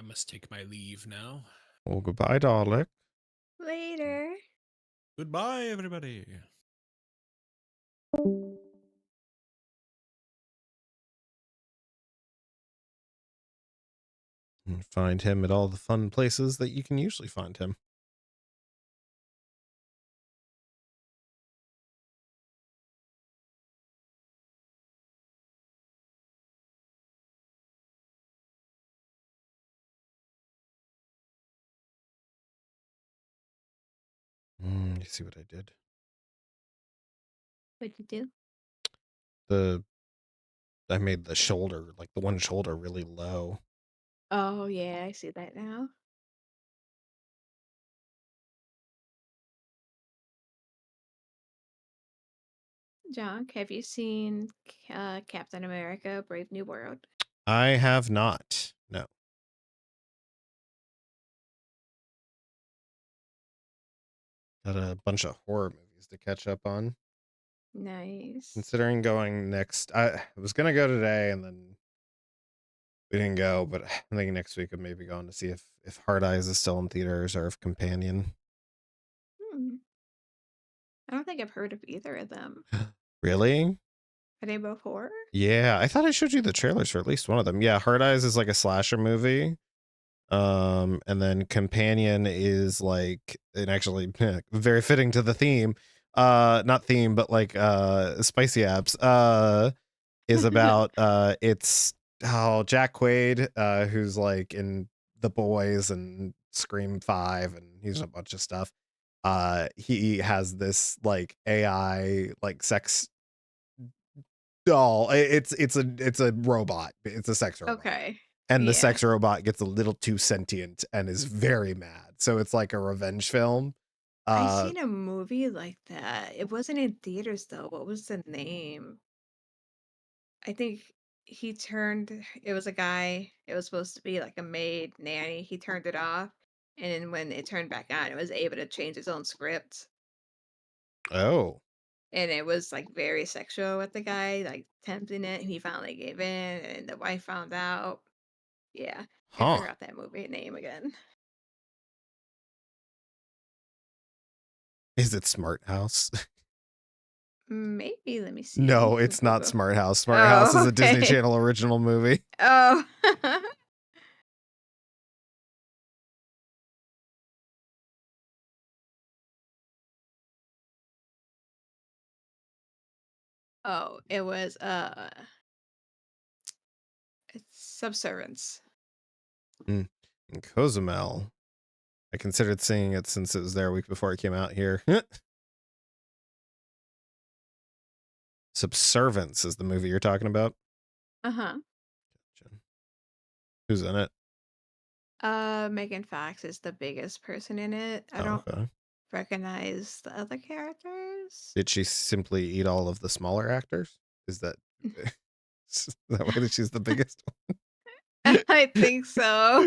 must take my leave now. Well, goodbye, Dalek. Later. Goodbye, everybody. And find him at all the fun places that you can usually find him. You see what I did? What'd you do? I made the shoulder, like the one shoulder, really low. Oh, yeah, I see that now. John, have you seen Captain America: Brave New World? I have not. No. Got a bunch of horror movies to catch up on. Nice. Considering going next, I was gonna go today, and then we didn't go. But I'm thinking next week of maybe going to see if Hard Eyes is still in theaters or if Companion. Hmm. I don't think I've heard of either of them. Really? Are they both horror? Yeah, I thought I showed you the trailers for at least one of them. Yeah, Hard Eyes is like a slasher movie. And then Companion is like, and actually very fitting to the theme. Not theme, but like spicy apps. Is about it's Jack Quaid, who's like in The Boys and Scream 5, and he's in a bunch of stuff. He has this like AI like sex doll. It's a robot. It's a sex robot. Okay. And the Yeah. sex robot gets a little too sentient and is very mad. So it's like a revenge film. I seen a movie like that. It wasn't in theaters though. What was the name? I think it was a guy. It was supposed to be like a maid nanny. He turned it off. And then when it turned back on, it was able to change its own script. Oh. And it was like very sexual with the guy, like tempting it. And he finally gave in, and the wife found out. Yeah. I Huh. forgot that movie name again. Is it Smart House? Maybe, let me see. No, it's not Google. Smart House. Smart House is a Disney okay. Channel original movie. Oh. Oh, it was it's Subservience. And Cozumel. I considered seeing it since it was there a week before it came out here. Subservance is the movie you're talking about. Uh-huh. Who's in it? Megan Fox is the biggest person in it. I don't Okay. recognize the other characters. Did she simply eat all of the smaller actors? Is that that way that she's the biggest one? I think so.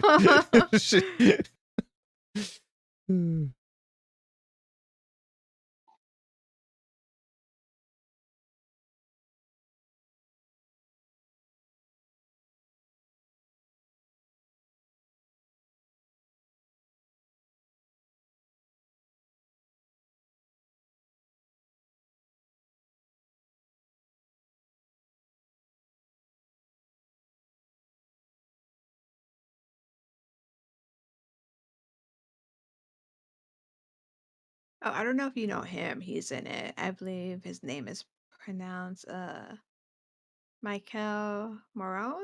Oh, I don't know if you know him. He's in it. I believe his name is pronounced Michael Morone.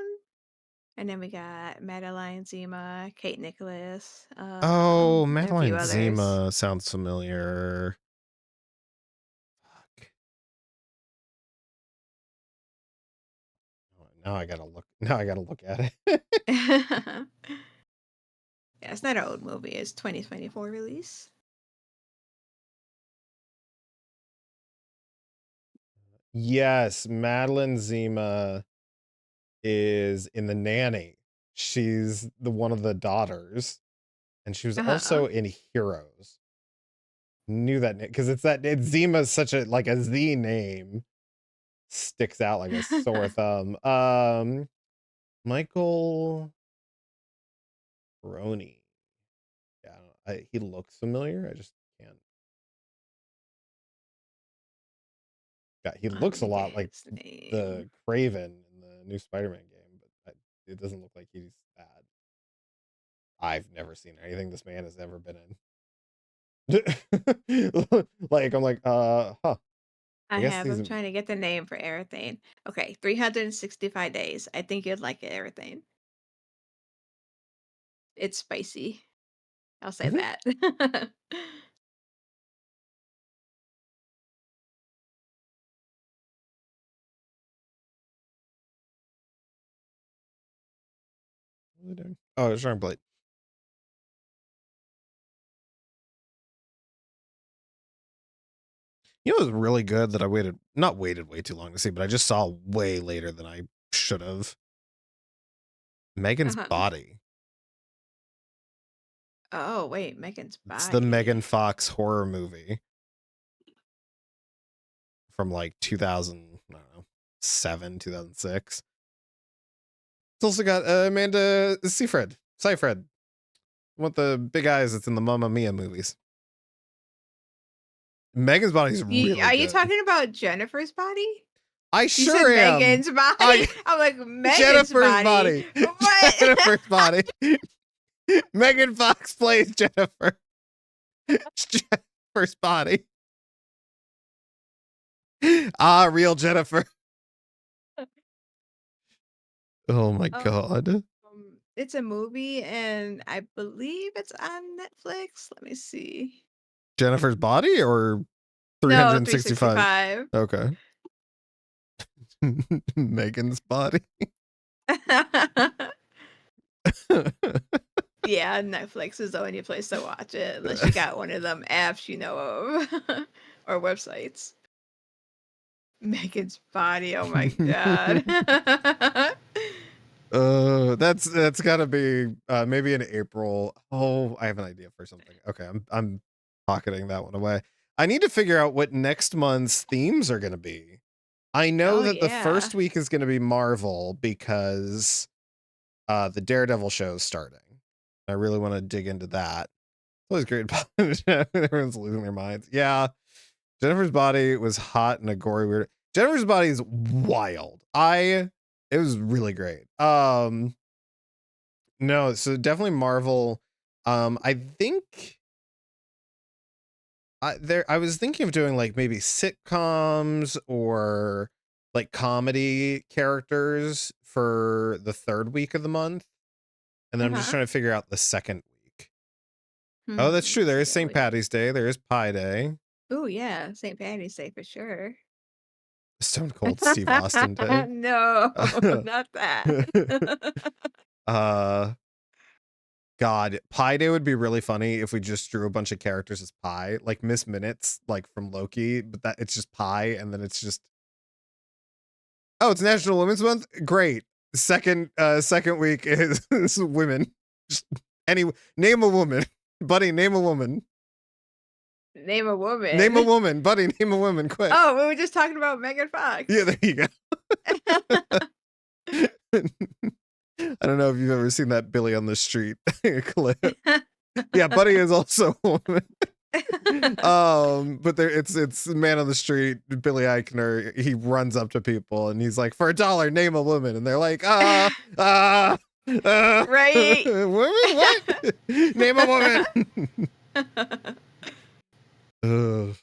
And then we got Madeline Zima, Kate Nicholas, Oh, and a few Madeline others. Zima sounds familiar. Fuck. Now I gotta look. Now I gotta look at it. Yeah, it's not an old movie. It's 2024 release. Yes, Madeline Zima is in The Nanny. She's the one of the daughters, and she was also in Heroes. Knew that because it's Zima's such a like a Z name, sticks out like a sore thumb. Michael Pepperoni. Yeah, he looks familiar. I just can't. Yeah, he looks a Let me lot get like his name. the Craven in the new Spider-Man game, but it doesn't look like he's bad. I've never seen anything this man has ever been in. Like, I'm like, huh. I guess have. he's I'm trying to get the name for everything. Okay, 365 days. I think you'd like it, everything. It's spicy. I'll say Mhm. that. What are they doing? Oh, it's wrong plate. You know, it was really good that I not waited way too long to see, but I just saw way later than I should have. Megan's Uh-huh. Body. Oh, wait, Megan's It's the Body. Megan Fox horror movie from like 2000, I don't know, 2006. It's also got Amanda Seyfried, with the big eyes that's in the Mamma Mia movies. Megan's Body is really Are you good. talking about Jennifer's Body? I You sure said am. Megan's Body? I'm like, Megan's Jennifer's Body. Body. What? Jennifer's Body. Megan Fox plays Jennifer. Jennifer's Body. Ah, real Jennifer. Oh my god. It's a movie, and I believe it's on Netflix. Let me see. Jennifer's Body or No, 365? 365. Okay. Megan's Body. Yeah, Netflix is the only place to watch it, unless you got one of them apps you know of or websites. Megan's Body. Oh my god. That's gotta be maybe in April. Oh, I have an idea for something. Okay, I'm pocketing that one away. I need to figure out what next month's themes are gonna be. I know Oh, that the yeah. first week is gonna be Marvel because the Daredevil show is starting. I really want to dig into that. It's always great about everyone's losing their minds. Yeah. Jennifer's Body was hot and a gory weird. Jennifer's Body is wild. It was really great. No, so definitely Marvel. I think I was thinking of doing like maybe sitcoms or like comedy characters for the third week of the month. And then I'm just Uh-huh. trying to figure out the second week. Oh, that's true. There is Yeah, St. Patty's Day. There is Pie Day. Oh, yeah, St. Patty's Day for sure. Stone Cold Steve Austin Day. No, not that. God, Pie Day would be really funny if we just drew a bunch of characters as pie, like Miss Minutes, like from Loki, but that it's just pie, and then it's just. Oh, it's National Women's Month. Great. Second week is women. Just name a woman, buddy. Name a woman. Name a woman. Name a woman, buddy. Name a woman. Quick. Oh, we were just talking about Megan Fox. Yeah, there you go. I don't know if you've ever seen that Billy on the Street clip. Yeah, Buddy is also a woman. But it's Man on the Street, Billy Eichner. He runs up to people and he's like, "For $1, name a woman," and they're like, right? Women? What? Name a woman. Oh,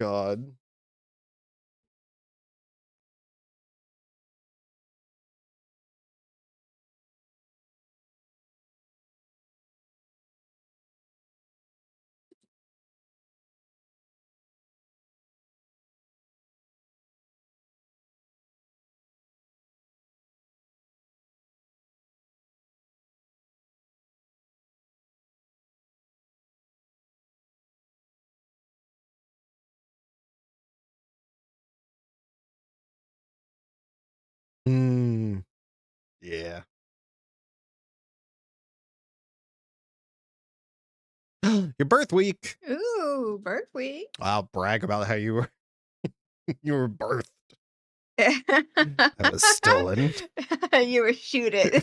God. Yeah. Your birth week. Ooh, birth week. I'll brag about how you were birthed. I was stolen. You were shooted.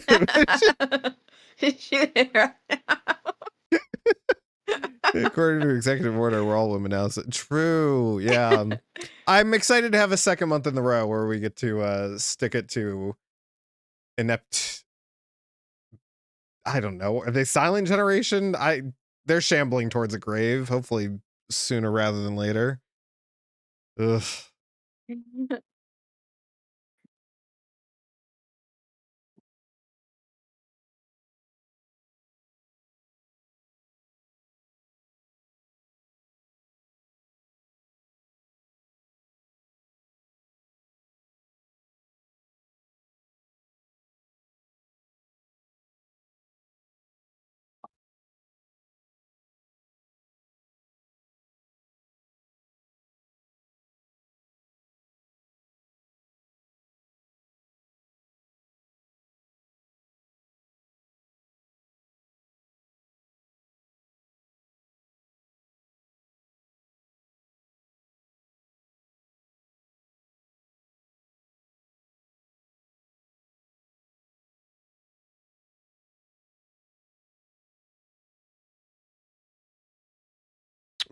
Shoot it right now. According to executive order, we're all women now. So, true. Yeah. I'm excited to have a second month in the row where we get to stick it to inept. I don't know. Are they silent generation? They're shambling towards a grave. Hopefully sooner rather than later. Ugh.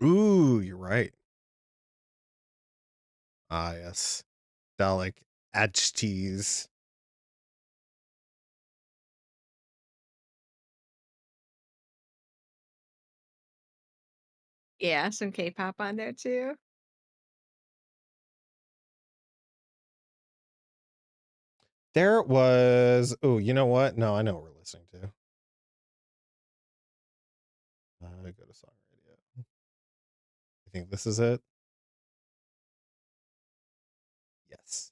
Ooh, you're right. Ah, yes. Dalek Achtes. Yeah, some K-pop on there too. There was. Oh, you know what? No, I know what we're listening to. Go to song radio. I think this is it. Yes.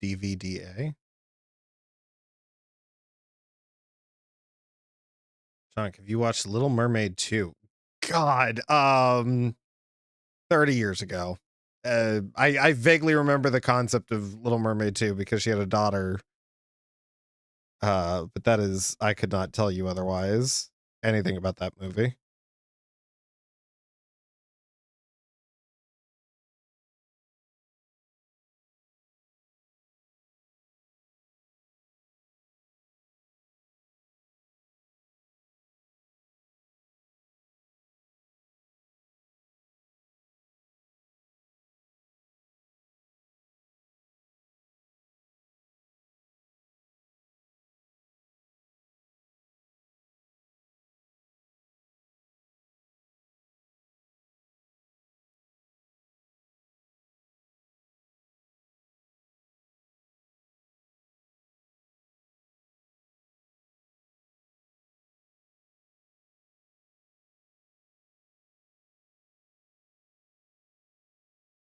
DVDA. John, have you watched Little Mermaid 2? God, 30 years ago. I vaguely remember the concept of Little Mermaid 2 because she had a daughter. But that is, I could not tell you otherwise anything about that movie.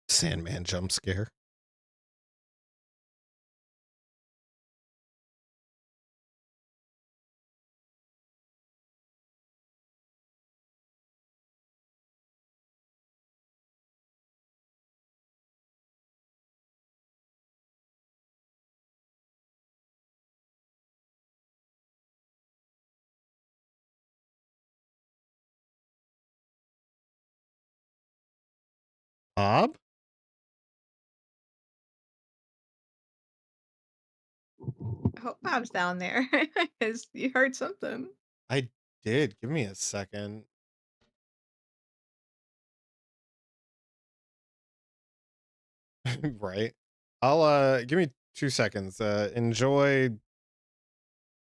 Sandman jump scare. Bob? I hope Bob's down there because you heard something. I did. Give me a second. Right. I'll give me 2 seconds. Enjoy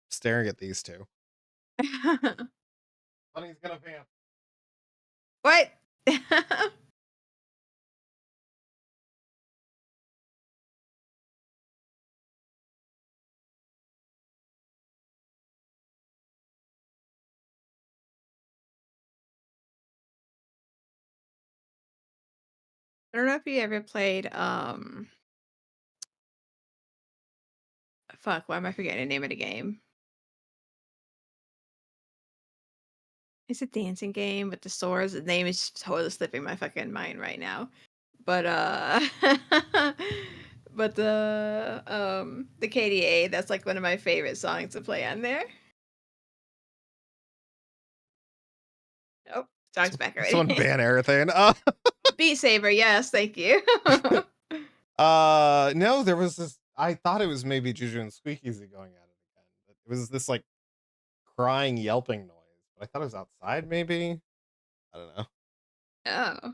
staring at these two. Bunny's gonna vamp. What? I don't know if you ever played fuck, why am I forgetting the name of the game? It's a dancing game with the swords. The name is totally slipping my fucking mind right now. But but the KDA, that's like one of my favorite songs to play on there. Oh, song's back Someone already. ban everything. Beat Saber, yes, thank you. No, there was this. I thought it was maybe Juju and Squeakeasy going at it again. It was this like crying, yelping noise. But I thought it was outside. Maybe I don't know. Oh.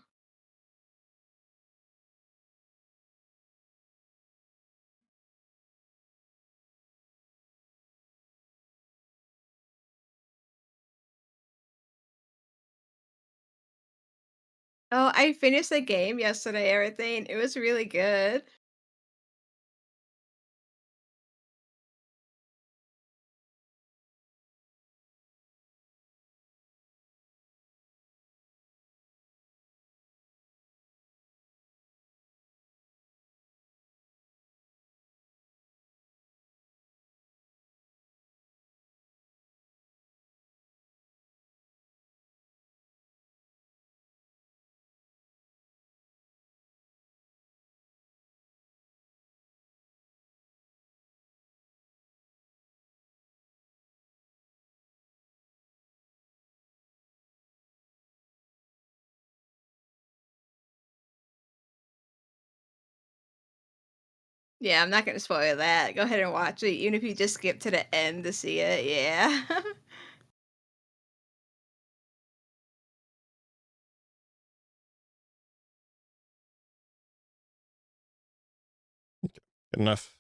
Oh, I finished the game yesterday, everything. It was really good. Yeah, I'm not gonna spoil that. Go ahead and watch it, even if you just skip to the end to see it. Yeah. Good enough.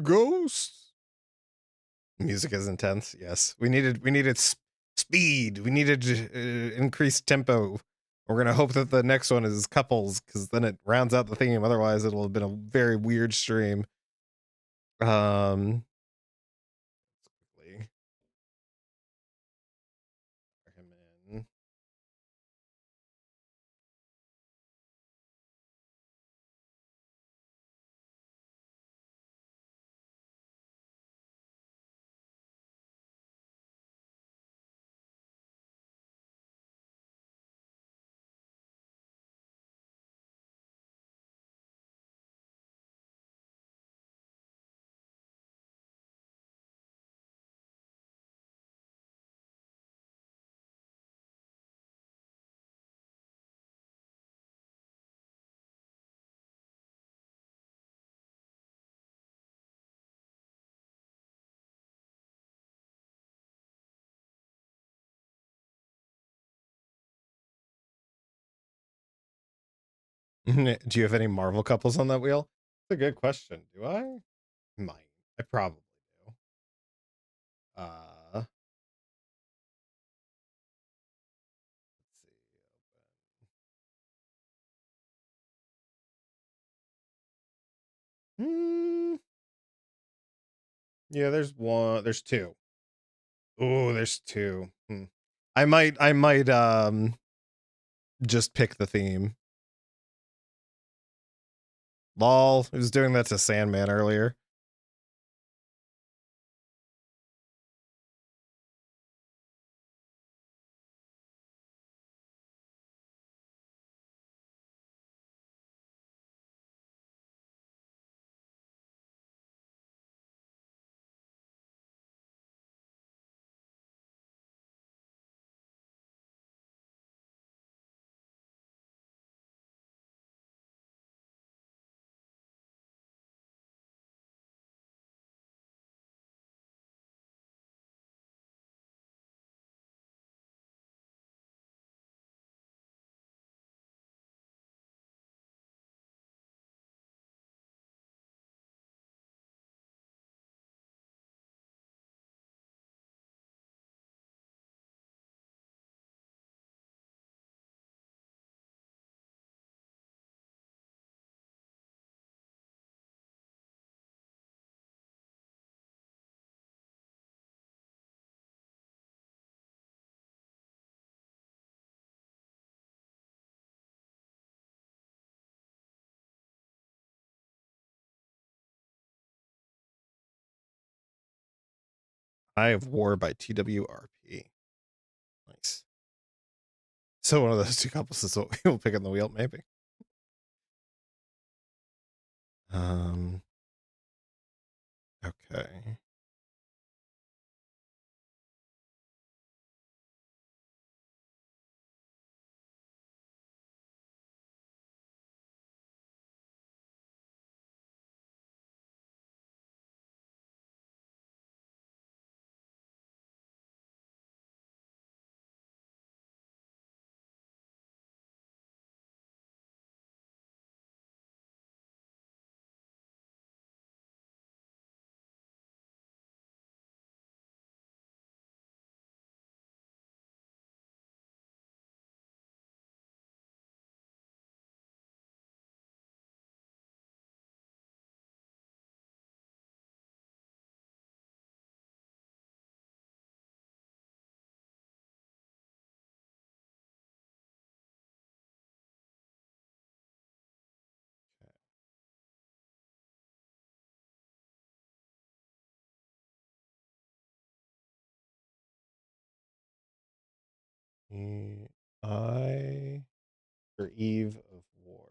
Ghosts. Music is intense. Yes, we needed speed. We needed increased tempo. We're gonna hope that the next one is couples, because then it rounds out the theme. Otherwise, it'll have been a very weird stream. Quickly him in. Do you have any Marvel couples on that wheel? That's a good question. Do I? Might. I probably do. Let's see. Yeah, there's one. There's two. Oh, there's two. I might just pick the theme. Lol, I was doing that to Sandman earlier. Eye of War by TWRP. Nice. So one of those two couples is what we will pick on the wheel, maybe. Okay. Eye or Eve of War.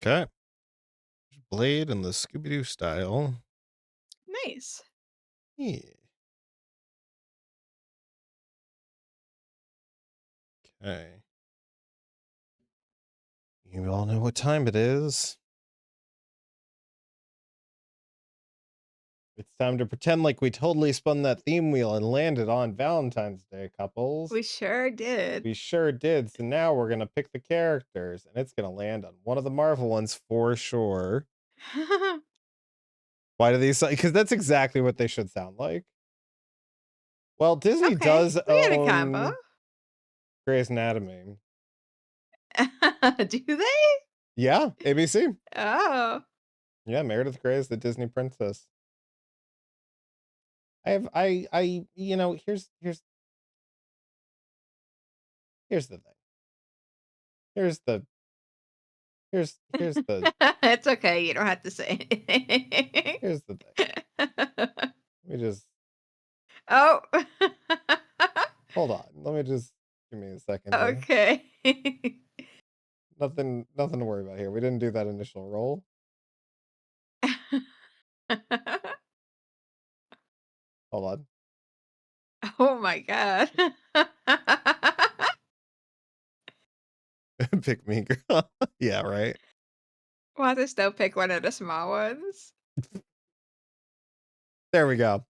Okay. Blade in the Scooby-Doo style. Nice. Yeah. Okay. You all know what time it is. It's time to pretend like we totally spun that theme wheel and landed on Valentine's Day, couples. We sure did. We sure did. So now we're going to pick the characters, and it's going to land on one of the Marvel ones for sure. Why do these? Because that's exactly what they should sound like. Well, Disney Okay, does we had a combo. own Grey's Anatomy. Do they? Yeah, ABC. Oh. Yeah, Meredith Grey is the Disney princess. You know, here's the thing. Here's the It's okay. You don't have to say anything. here's the thing. Let me just Oh. hold on. Let me just give me a second here. Okay. Nothing to worry about here. We didn't do that initial roll. Hold on. Oh my god. Pick me, girl. Yeah, right. Why does still pick one of the small ones? There we go.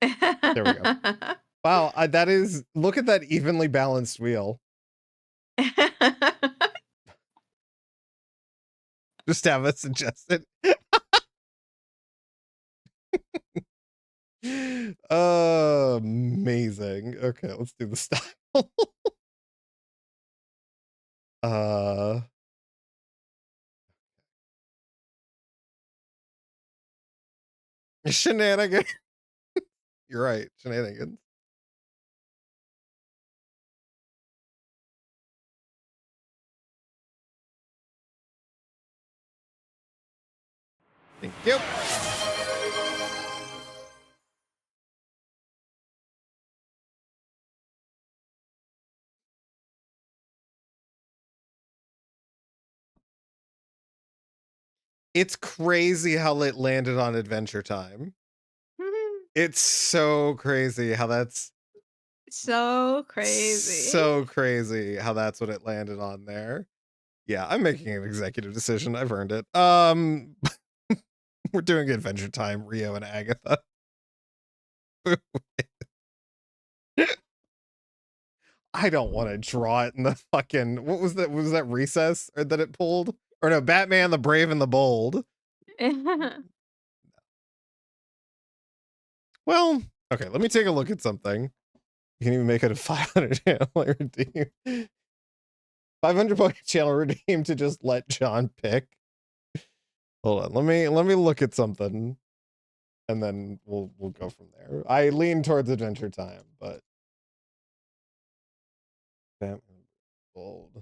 There we go. Wow, that is, look at that evenly balanced wheel. Just have us adjust it. Amazing. Okay, let's do the style. Shenanigans. You're right, shenanigans. Thank you. It's crazy how it landed on Adventure Time. It's so crazy how that's So crazy. so crazy how that's what it landed on there. Yeah, I'm making an executive decision. I've earned it. We're doing Adventure Time, Rio and Agatha. I don't want to draw it in the fucking, what was that? Was that Recess or that it pulled? Or no, Batman the Brave and the Bold. Well, okay, let me take a look at something. You can even make it a 500 channel redeem. 500 point channel redeem to just let John pick. Hold on, let me look at something, and then we'll go from there. I lean towards Adventure Time, but Batman Bold.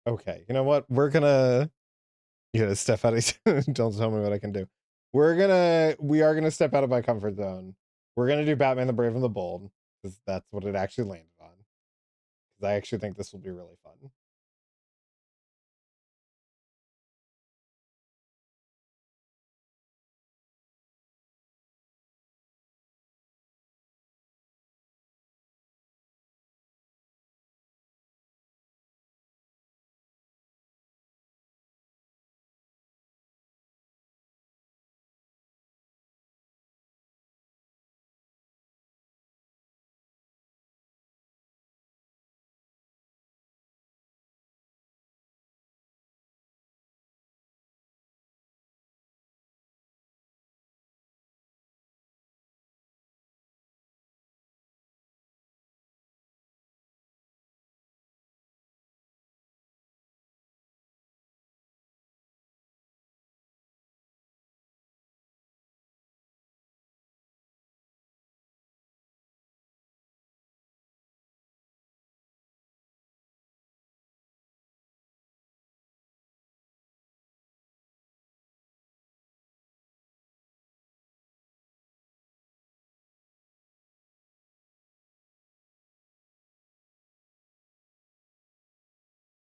Okay, you know what? We're gonna step out of don't tell me what I can do. We are gonna step out of my comfort zone. We're gonna do Batman the Brave and the Bold, because that's what it actually landed on. Because I actually think this will be really fun.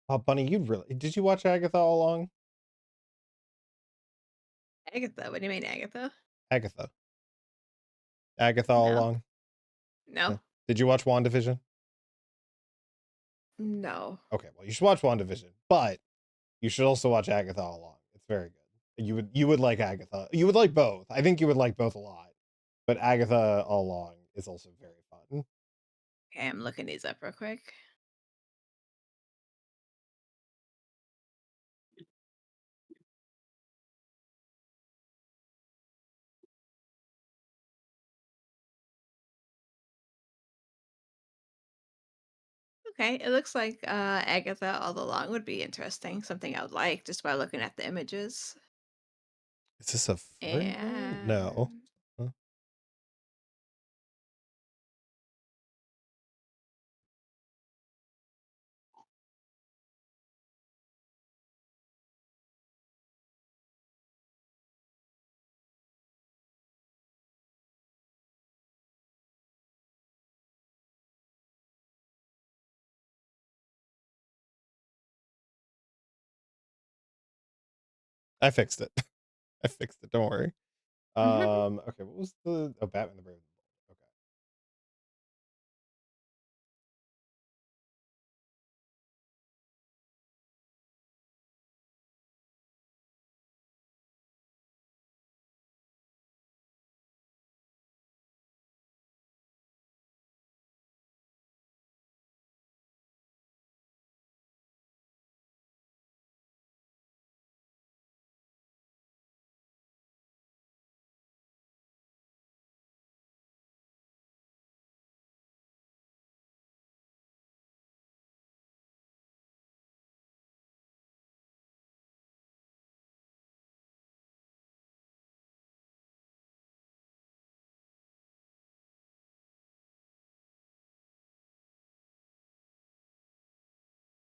Oh, Bunny, did you watch Agatha all along? Agatha. What do you mean, Agatha? Agatha. Agatha all No. along? No. Did you watch WandaVision? No. Okay, well, you should watch WandaVision, but you should also watch Agatha all along. It's very good. You would like Agatha. You would like both. I think you would like both a lot. But Agatha all along is also very fun. Okay, I'm looking these up real quick. Okay, it looks like Agatha all along would be interesting. Something I would like just by looking at the images. Is this a foreign game? No. And Huh? I fixed it. I fixed it. Don't worry. Okay, what was Batman the Brave and the Bold. Okay.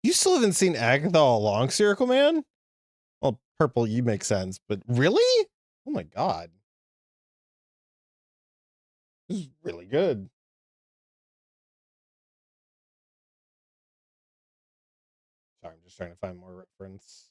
You still haven't seen Agatha all along, Spherical Man? Well, Purple, you make sense, but really? Oh my god. This is really good. Sorry, I'm just trying to find more reference.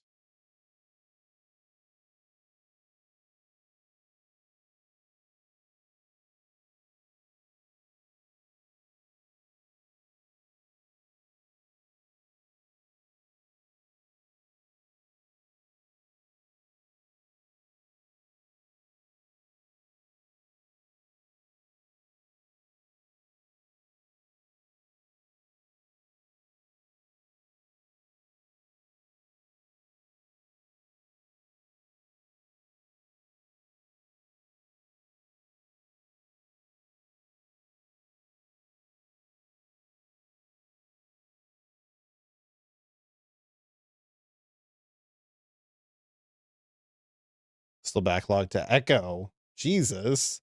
Still backlog to Echo. Jesus.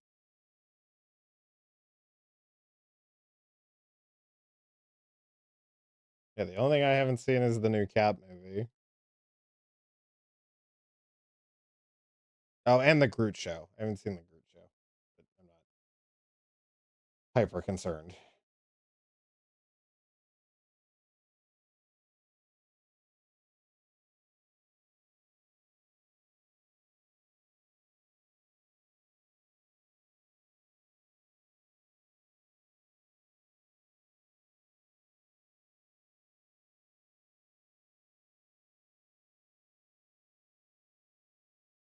Yeah, the only thing I haven't seen is the new Cap movie. Oh, and the Groot show. I haven't seen the Groot show, but I'm not hyper concerned.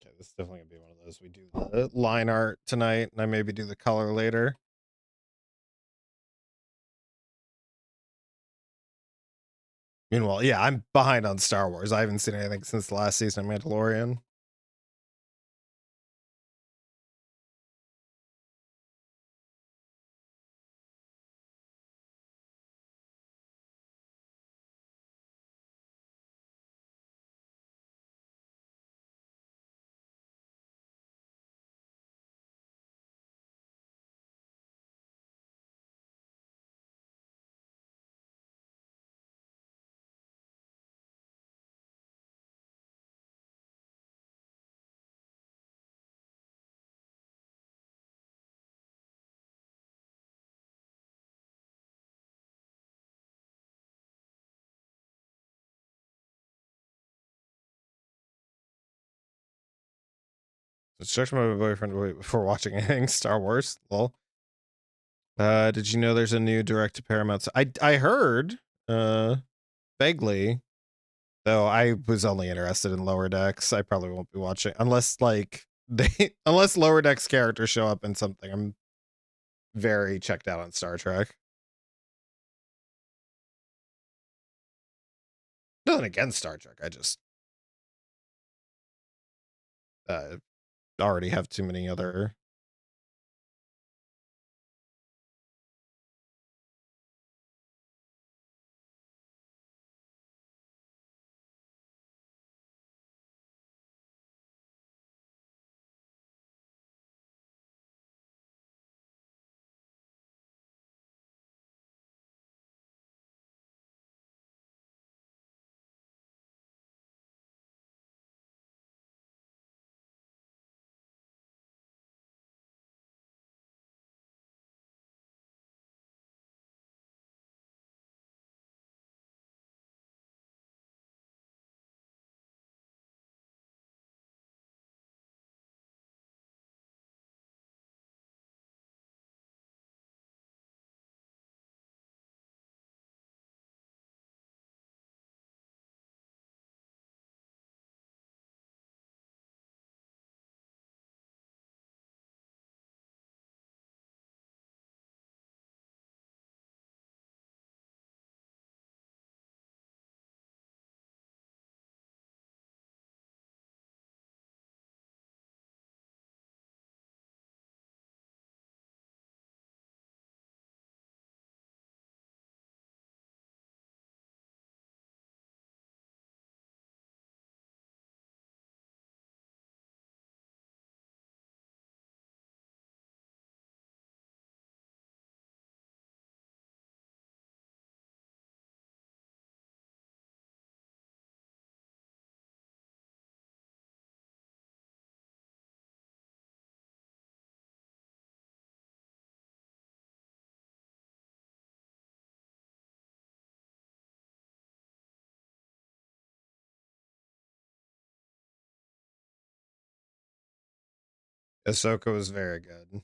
Okay, this is definitely gonna be one of those. We do the line art tonight, and I maybe do the color later. Meanwhile, yeah, I'm behind on Star Wars. I haven't seen anything since the last season of Mandalorian. So search my boyfriend before watching anything Star Wars. Lol. Did you know there's a new direct to Paramount? I heard vaguely, though I was only interested in Lower Decks. I probably won't be watching unless like unless Lower Decks characters show up in something. I'm very checked out on Star Trek. Nothing against Star Trek. I just already have too many other. Ahsoka was very good.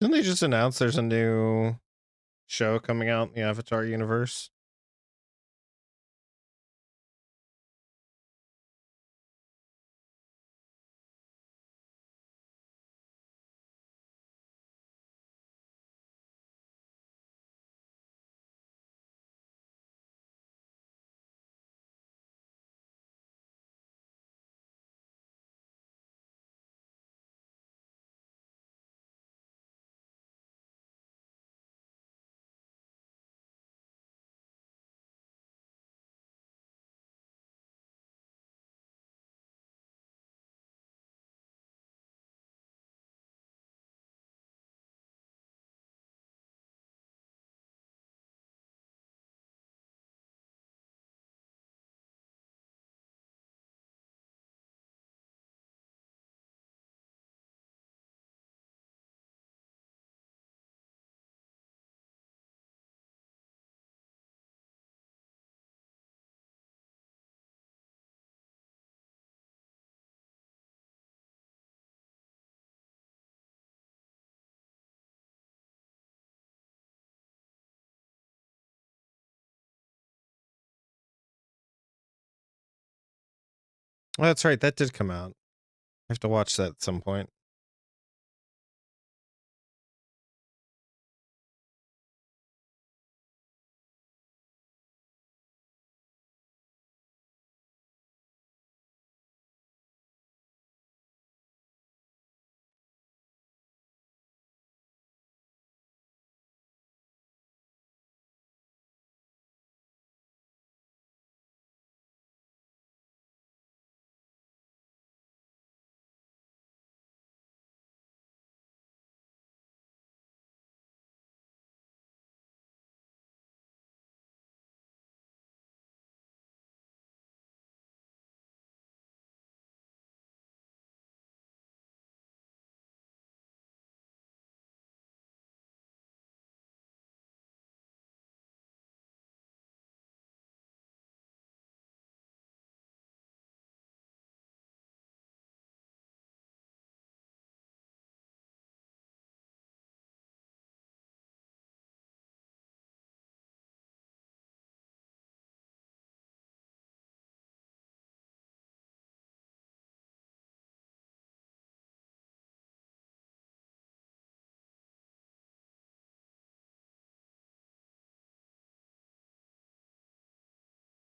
Didn't they just announce there's a new show coming out in the Avatar universe? Oh, that's right. That did come out. I have to watch that at some point.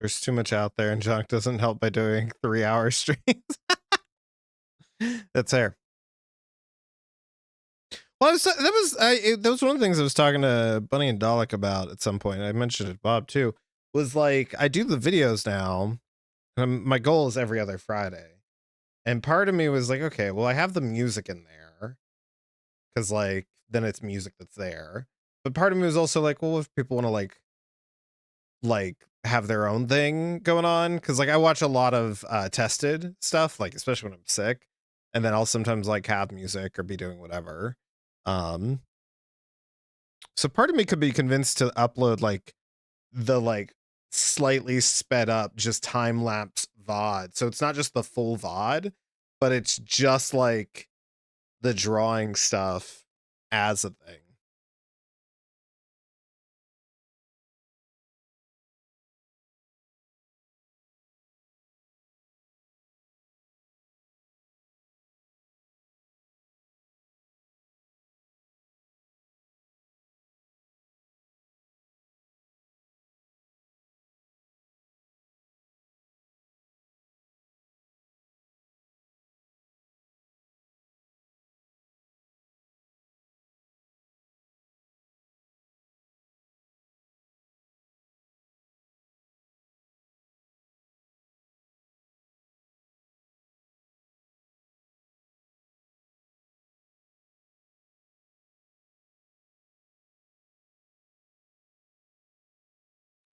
There's too much out there, and Junk doesn't help by doing 3-hour streams. That's fair. Well, that was one of the things I was talking to Bunny and Dalek about at some point. I mentioned it to Bob too. Was like I do the videos now. My goal is every other Friday, and part of me was like, okay, well, I have the music in there because like then it's music that's there. But part of me was also like, well, if people want to like have their own thing going on, because like I watch a lot of tested stuff, like especially when I'm sick, and then I'll sometimes like have music or be doing whatever. So part of me could be convinced to upload like the like slightly sped up just time lapse VOD. So it's not just the full VOD, but it's just like the drawing stuff as a thing.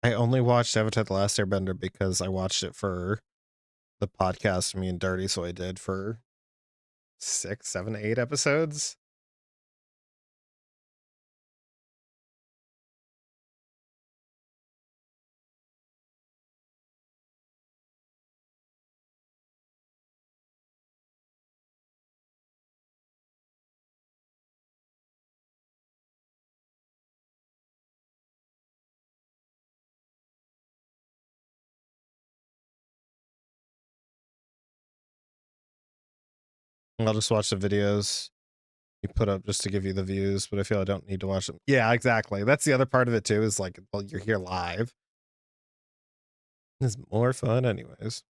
I only watched Avatar: The Last Airbender because I watched it for the podcast me and Dirty, so I did for 6, 7, 8 episodes. I'll just watch the videos you put up just to give you the views, but I feel I don't need to watch them. Yeah, exactly. That's the other part of it too, is like, well, you're here live. It's more fun anyways.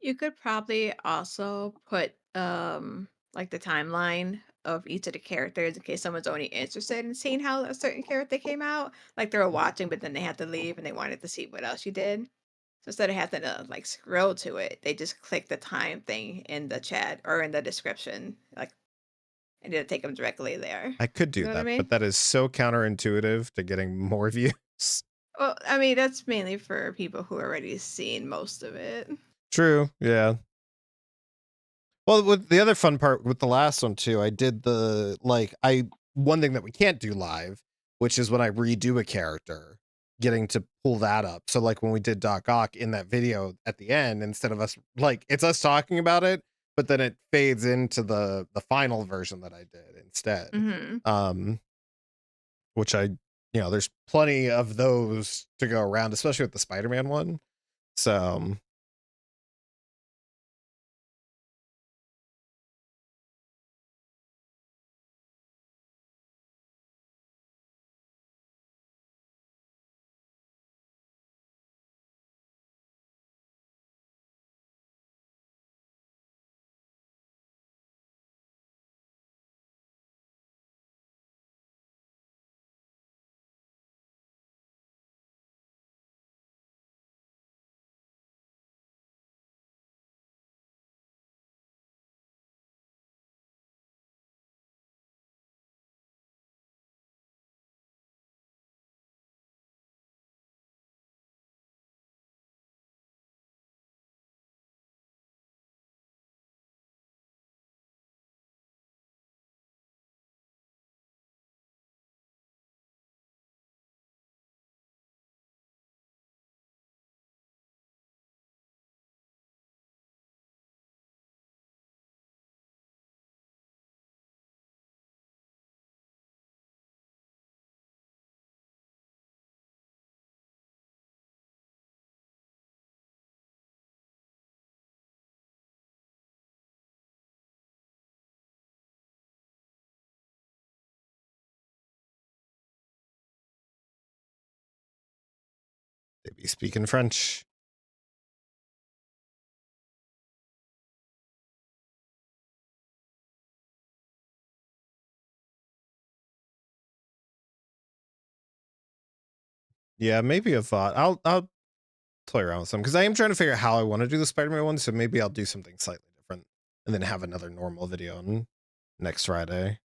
You could probably also put like the timeline of each of the characters in case someone's only interested in seeing how a certain character came out. Like they were watching, but then they had to leave and they wanted to see what else you did. So instead of having to like scroll to it, they just click the time thing in the chat or in the description, like, and it'll take them directly there. I could You do know what I that, mean? but that is so counterintuitive to getting more views. Well, I mean, that's mainly for people who already seen most of it. True, yeah. Well, with the other fun part with the last one too, I did the one thing that we can't do live, which is when I redo a character, getting to pull that up. So like when we did Doc Ock in that video at the end, instead of us like it's us talking about it, but then it fades into the final version that I did instead. Mm-hmm. Which there's plenty of those to go around, especially with the Spider-Man one. So they be speaking French. Yeah, maybe a thought. I'll play around with some because I am trying to figure out how I want to do the Spider-Man one. So maybe I'll do something slightly different and then have another normal video on next Friday.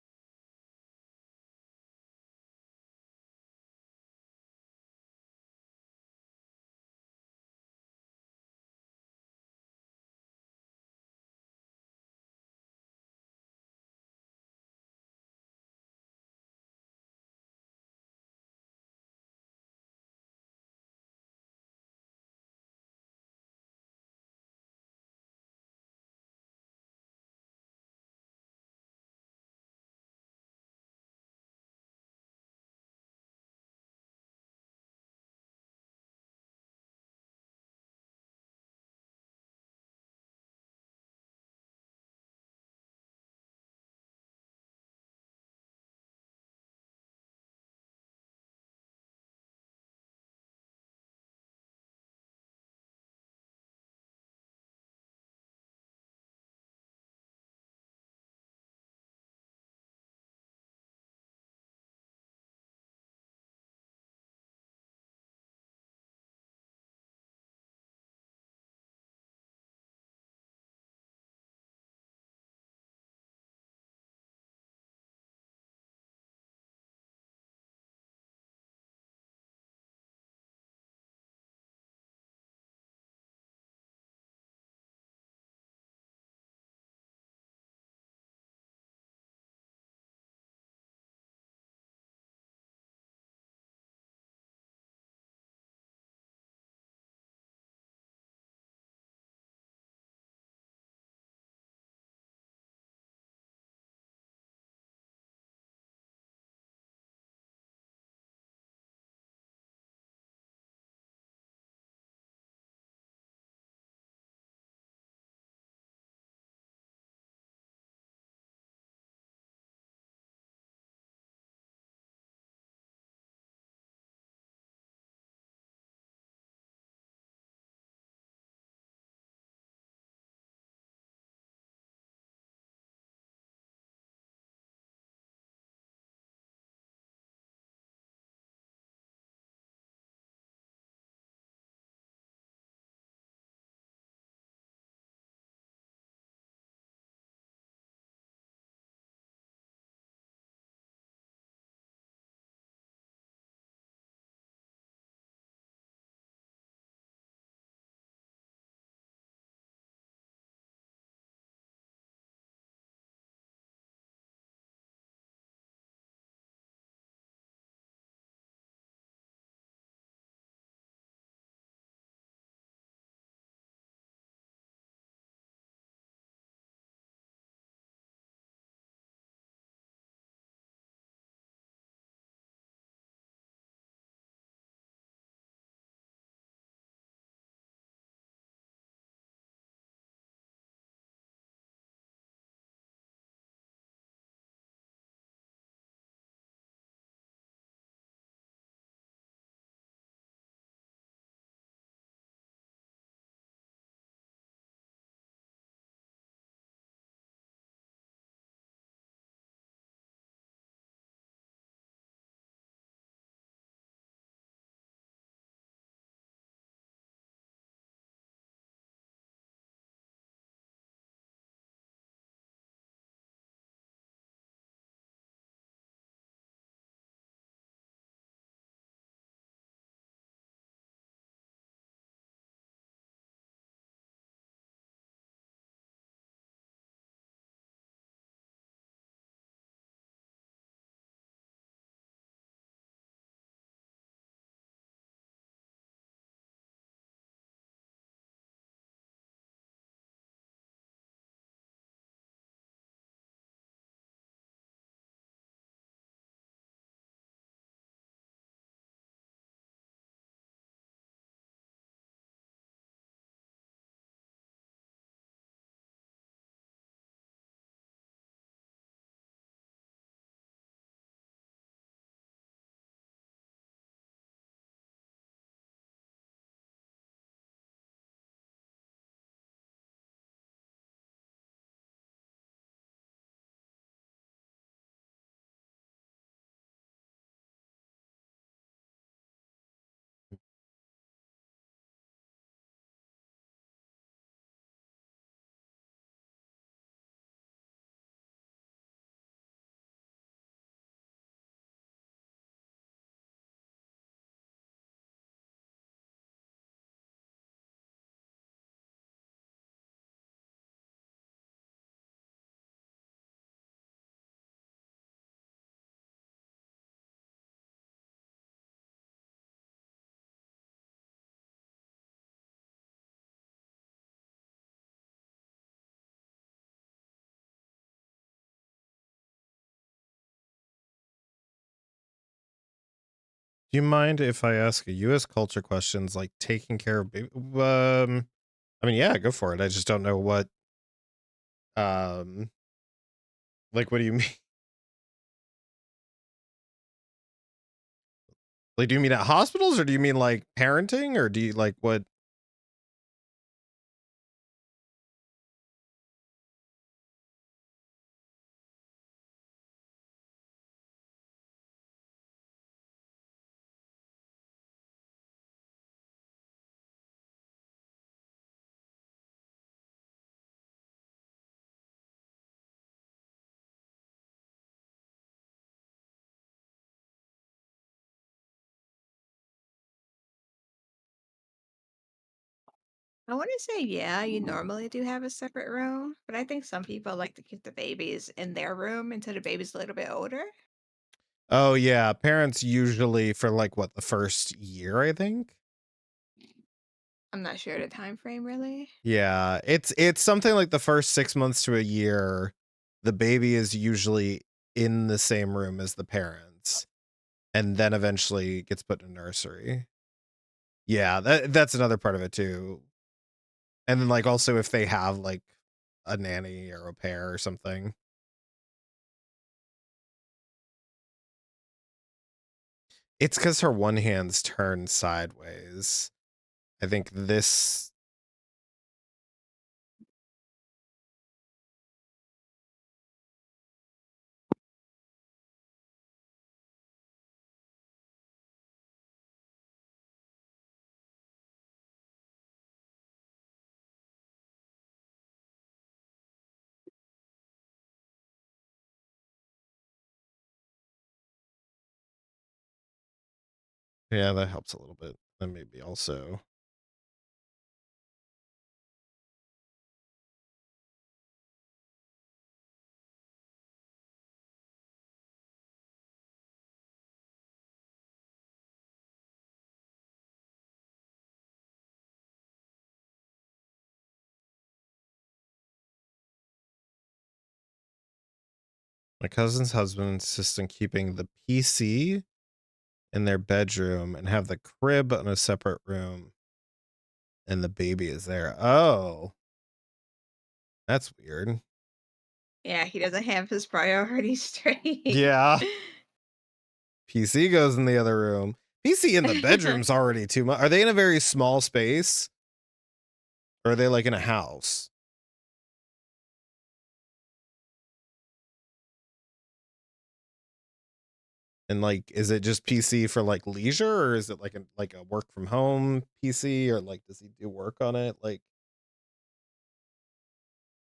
Do you mind if I ask a U.S. culture questions like taking care of baby? I mean, yeah, go for it. I just don't know what. Like, what do you mean? Like, do you mean at hospitals, or do you mean like parenting, or do you like what? I want to say, yeah, you normally do have a separate room, but I think some people like to keep the babies in their room until the baby's a little bit older. Oh yeah, parents usually for like what, the first year, I think. I'm not sure the time frame really. Yeah, it's something like the first 6 months to a year. The baby is usually in the same room as the parents, and then eventually gets put in a nursery. Yeah, that's another part of it too. And then like also if they have like a nanny or a pair or something. It's because her one hand's turned sideways. I think this. Yeah, that helps a little bit. Then maybe also. My cousin's husband insists on keeping the PC in their bedroom and have the crib in a separate room. And the baby is there. Oh, that's weird. Yeah, he doesn't have his priorities straight. Yeah. PC goes in the other room. PC in the bedroom's already too much. Are they in a very small space? Or are they like in a house? And like, is it just PC for like leisure, or is it like a work from home PC, or like does he do work on it? Like,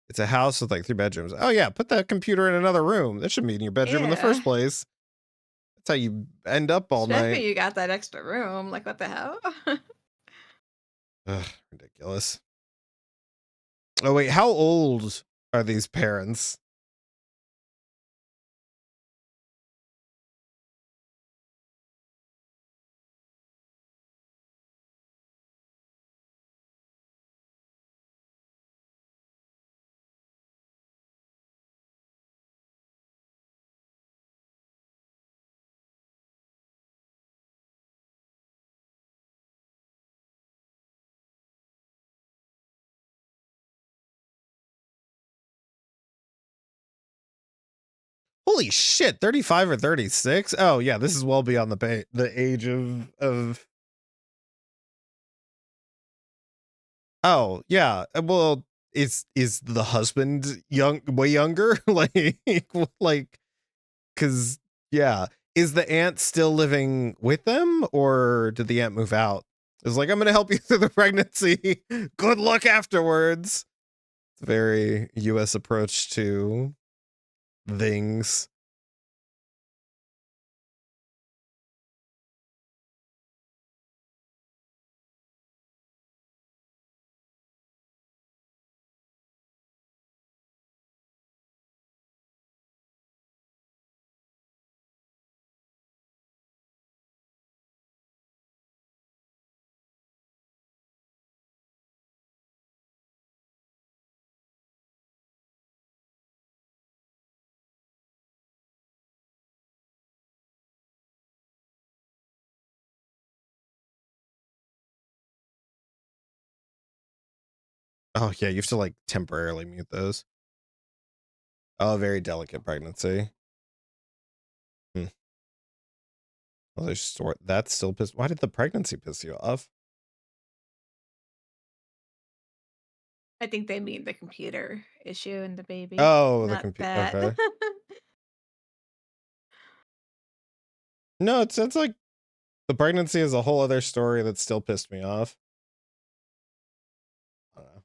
it's a house with like 3 bedrooms. Oh yeah, put that computer in another room. That shouldn't be in your bedroom in the Yeah. first place. That's how you end up all Especially night. you got that extra room. Like, what the hell? Ugh, ridiculous. Oh wait, how old are these parents? Holy shit, 35 or 36? Oh yeah, this is well beyond the age of. Oh yeah, well, is the husband way younger? like, because yeah, is the aunt still living with them, or did the aunt move out? It's like, I'm gonna help you through the pregnancy. Good luck afterwards. It's a very U.S. approach to things. Oh yeah, you have to like temporarily mute those. Oh, very delicate pregnancy. Well, there's store that's still pissed. Why did the pregnancy piss you off? I think they mean the computer issue and the baby, Oh, the not computer. that. Okay. No, it's like the pregnancy is a whole other story that still pissed me off. I don't know.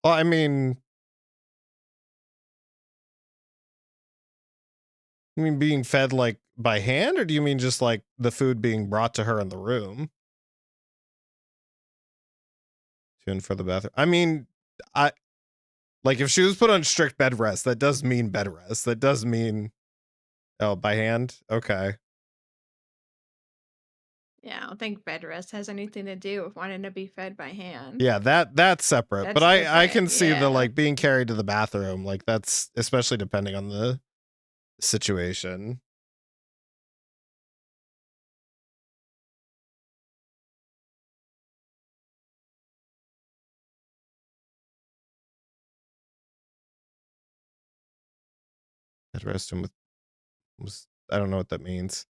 Well, I mean, you mean being fed like by hand, or do you mean just like the food being brought to her in the room? To and for the bathroom. I mean, I like if she was put on strict bed rest, that does mean bed rest. That does mean by hand. Okay. Yeah, I don't think bed rest has anything to do with wanting to be fed by hand. Yeah, that's separate. But That's I can different, see the yeah. like being carried to the bathroom, like that's especially depending on the situation. Bed rest him with was I don't know what that means.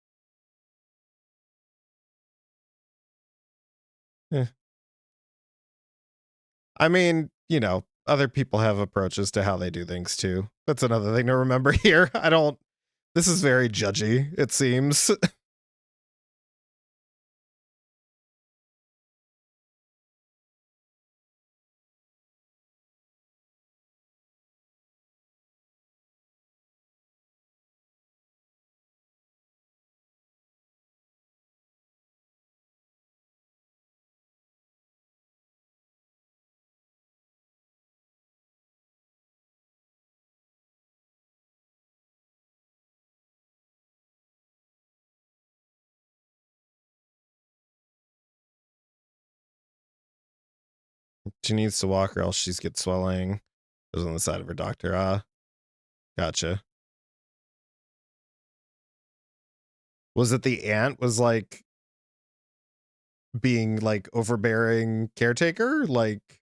Eh. I mean, you know, other people have approaches to how they do things too. That's another thing to remember here. I don't this is very judgy, it seems. She needs to walk or else she's get swelling. It was on the side of her doctor. Gotcha. Was it the aunt was like being like overbearing caretaker? Like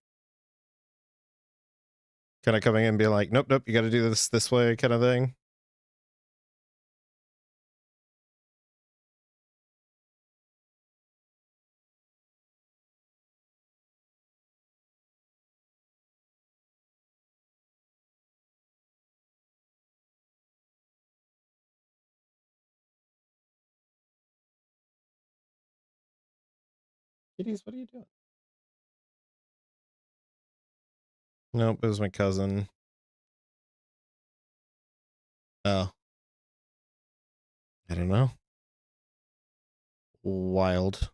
kind of coming in and being like, nope, nope, you got to do this way kind of thing? Kitties, what are you doing? Nope, it was my cousin. Oh. I don't know. Wild.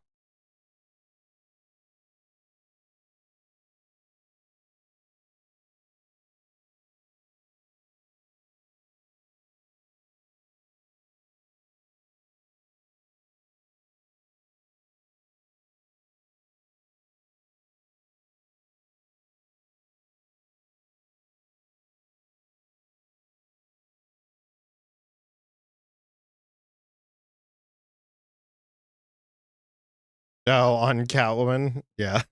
Oh, on Catwoman? Yeah.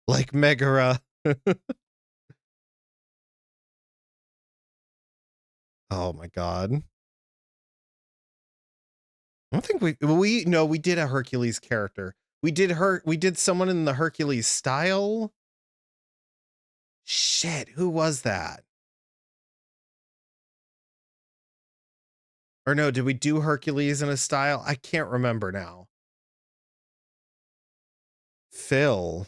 Like Megara. Oh my god. I don't think we no, we did a Hercules character. We did someone in the Hercules style. Shit, who was that? Or no, did we do Hercules in a style? I can't remember now. Phil.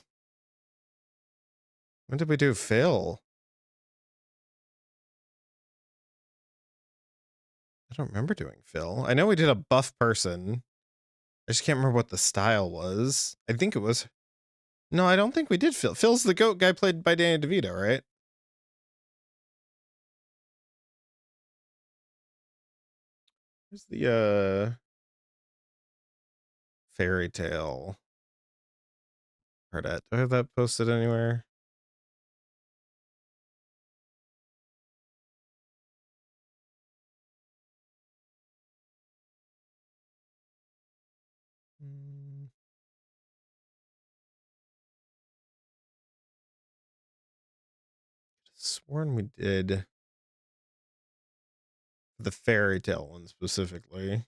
When did we do Phil? I don't remember doing Phil. I know we did a buff person. I just can't remember what the style was. I think it was. No, I don't think we did Phil. Phil's the goat guy played by Danny DeVito, right? Where's the fairy tale? Do I have that posted anywhere? Sworn we did the fairy tale one specifically.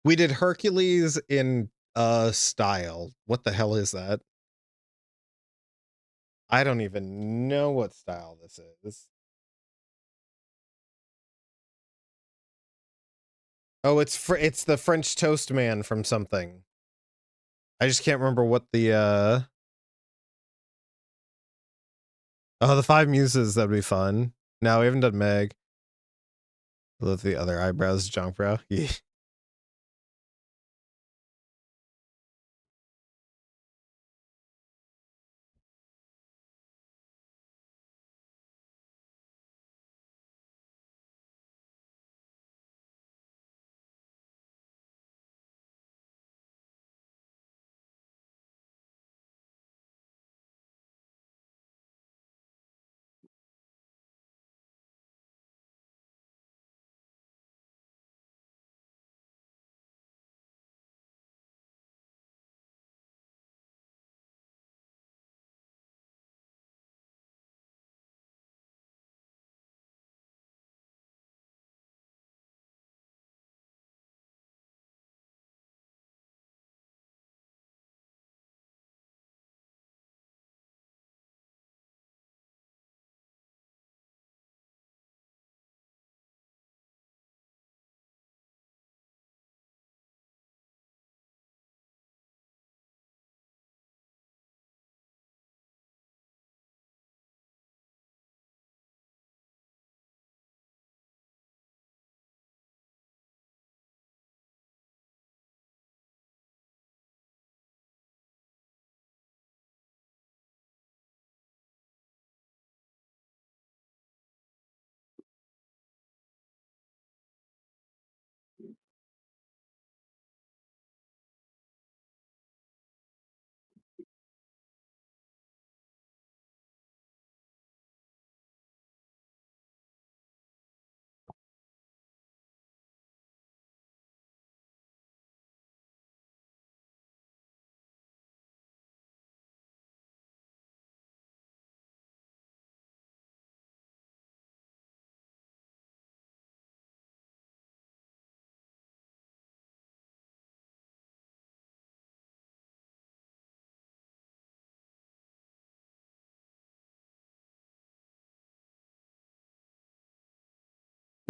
We did Hercules in style. What the hell is that? I don't even know what style this is. Oh, it's the French Toast Man from something. I just can't remember what the oh, the Five Muses, that'd be fun. No, we haven't done Meg. Love the other eyebrows, Jonkbrow. Yeah.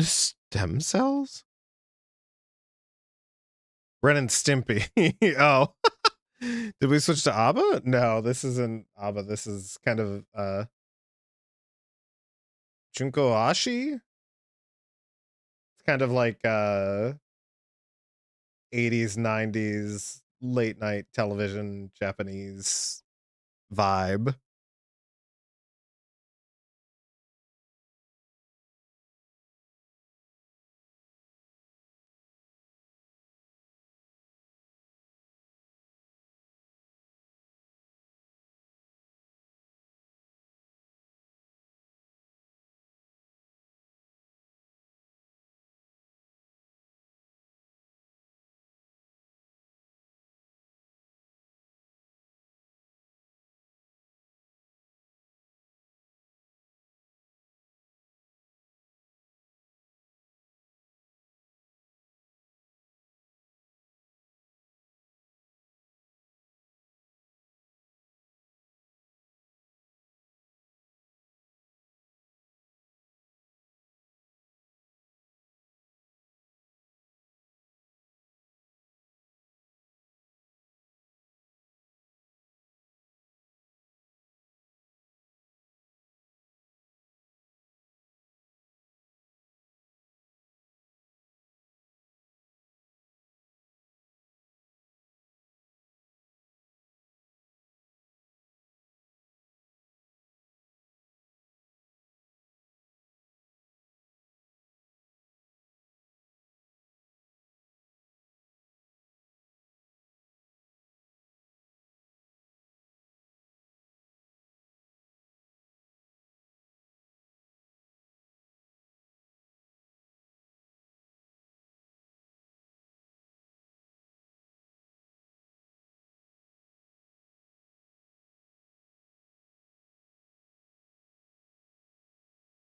Stem cells? Ren and Stimpy. Oh. Did we switch to ABBA? No, this isn't ABBA. This is kind of Junko Ashi. It's kind of like 80s, 90s late night television Japanese vibe.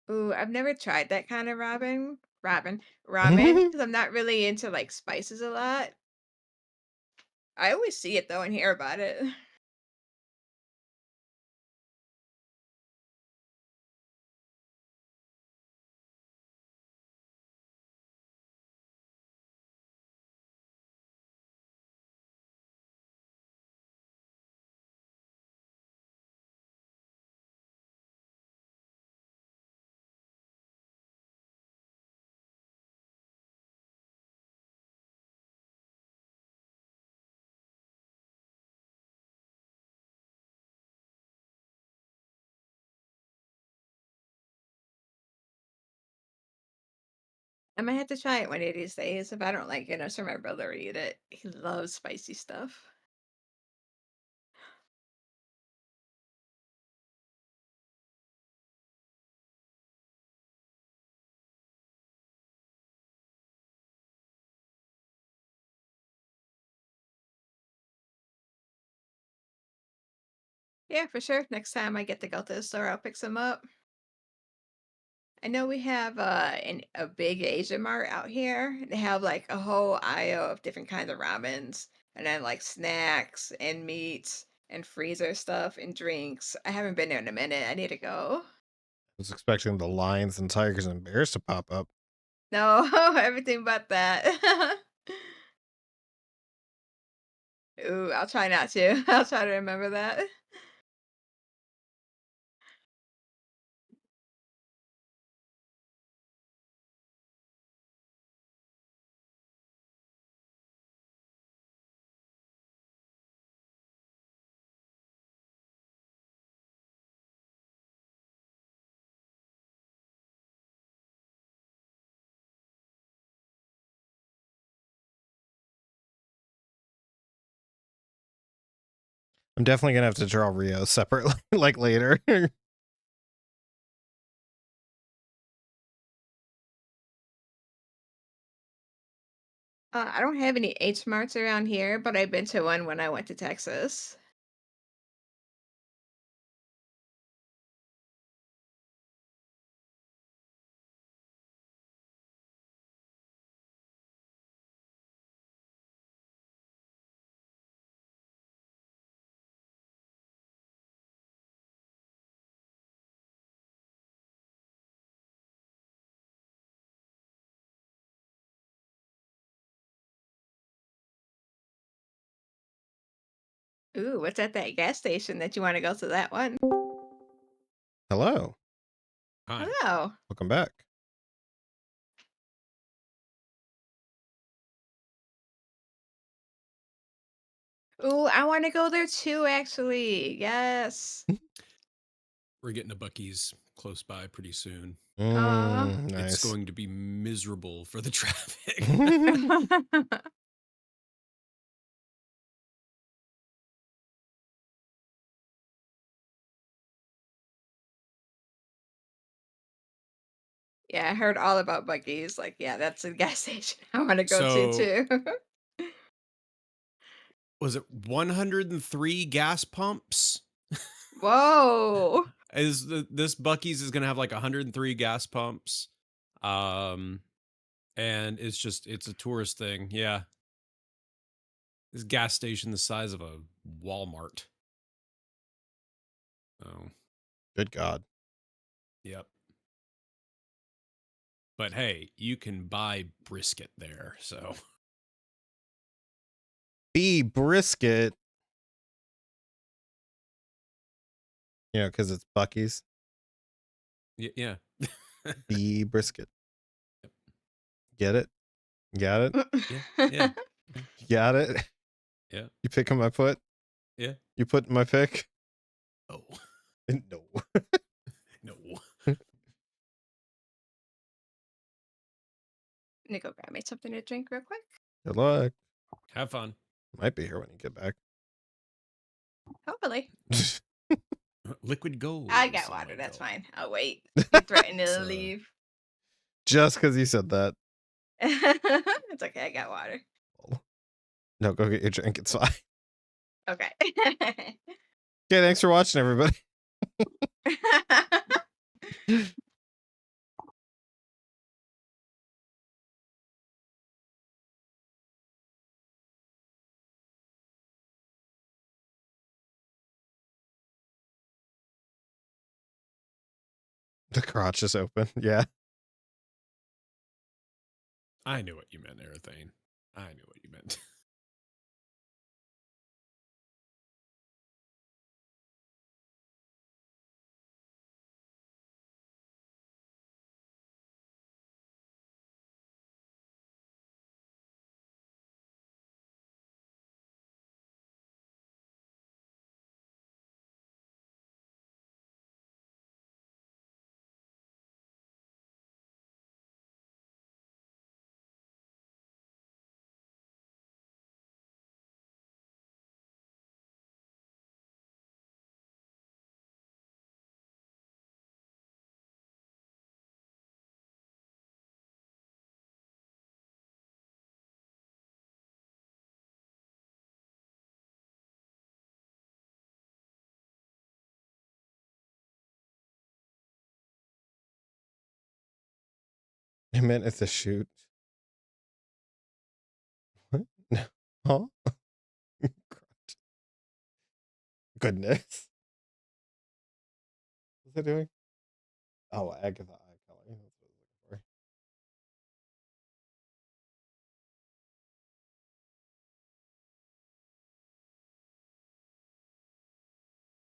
Ooh, I've never tried that kind of ramen, because I'm not really into like spices a lot. I always see it though and hear about it. I might have to try it one of these days. If I don't like it, I'll show my brother eat it. He loves spicy stuff. Yeah, for sure. Next time I get to go to the store, I'll pick some up. I know we have a big Asian mart out here. They have like a whole aisle of different kinds of ramens, and then like snacks and meats and freezer stuff and drinks. I haven't been there in a minute. I need to go. Was expecting the lions and tigers and bears to pop up. No, everything but that. Ooh, I'll try not to. I'll try to remember that. I'm definitely gonna have to draw Rio separately, like later. I don't have any H marts around here, but I've been to one when I went to Texas. Ooh, what's at that gas station that you want to go to that one? Hello, Hi. Hello. welcome back. Ooh, I want to go there too, actually. Yes. We're getting a Bucky's close by pretty soon. Aw. Nice. It's going to be miserable for the traffic. Yeah, I heard all about Buc-ee's. Like, yeah, that's a gas station I want to go to So too. was it 103 gas pumps? Whoa. This Bucky's is gonna have like 103 gas pumps. And it's a tourist thing. Yeah. This gas station the size of a Walmart. Oh, Good God. yep. But hey, you can buy brisket there, so B brisket. You know, because it's Bucky's. yeah. B brisket. Get it? Got it? Yeah. You got it? Yeah. You picking my foot? Yeah. You putting my pick? Oh. No. No. Let me go grab me something to drink real quick. Good luck. Have fun. Might be here when you get back. Hopefully. Liquid gold. I got some water. might That's call it. fine. I'll wait. You threatened to So- leave. Just because you said that. It's okay. I got water. No, go get your drink. It's fine. Okay. Okay, thanks for watching, everybody. The crotch is open. Yeah. I knew what you meant, Arathane. I knew what you meant. I meant it's a shoot. What? No. Huh? Goodness. What's it doing? Oh, Agatha eye color. That's what I was looking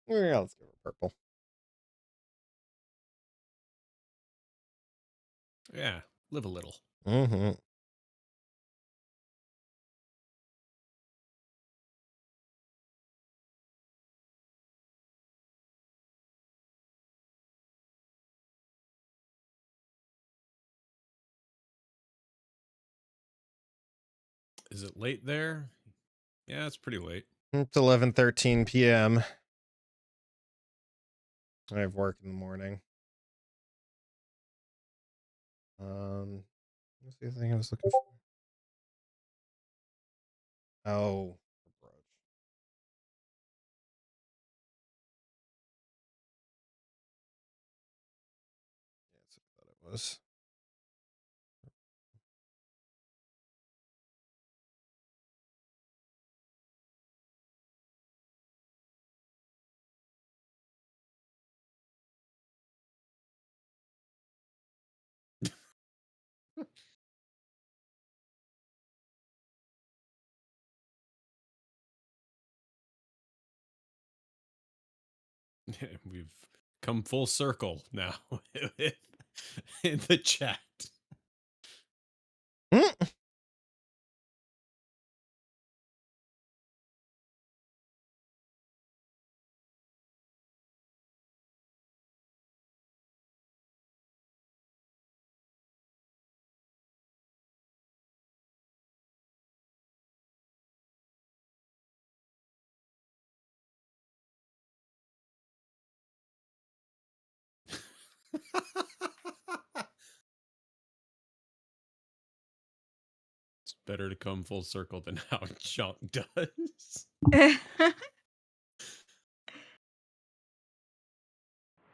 for. Yeah, let's give her purple. Yeah, live a little. Mm-hmm. Is it late there? Yeah, it's pretty late. It's 11:13 p.m. I have work in the morning. What's the thing I was looking for? Oh, approach. Yeah, that's what I thought it was. We've come full circle now in the chat. Mm. It's better to come full circle than how Junk does.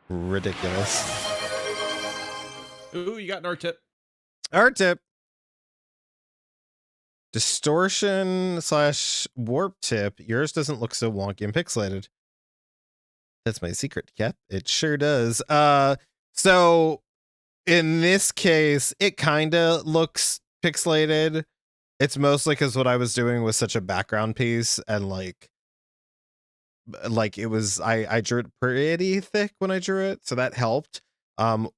Ridiculous. Ooh, you got an art tip. Art tip. Distortion / warp tip. Yours doesn't look so wonky and pixelated. That's my secret, Cap. It sure does. So in this case, it kind of looks pixelated. It's mostly because what I was doing was such a background piece, and like it was, I drew it pretty thick when I drew it, so that helped.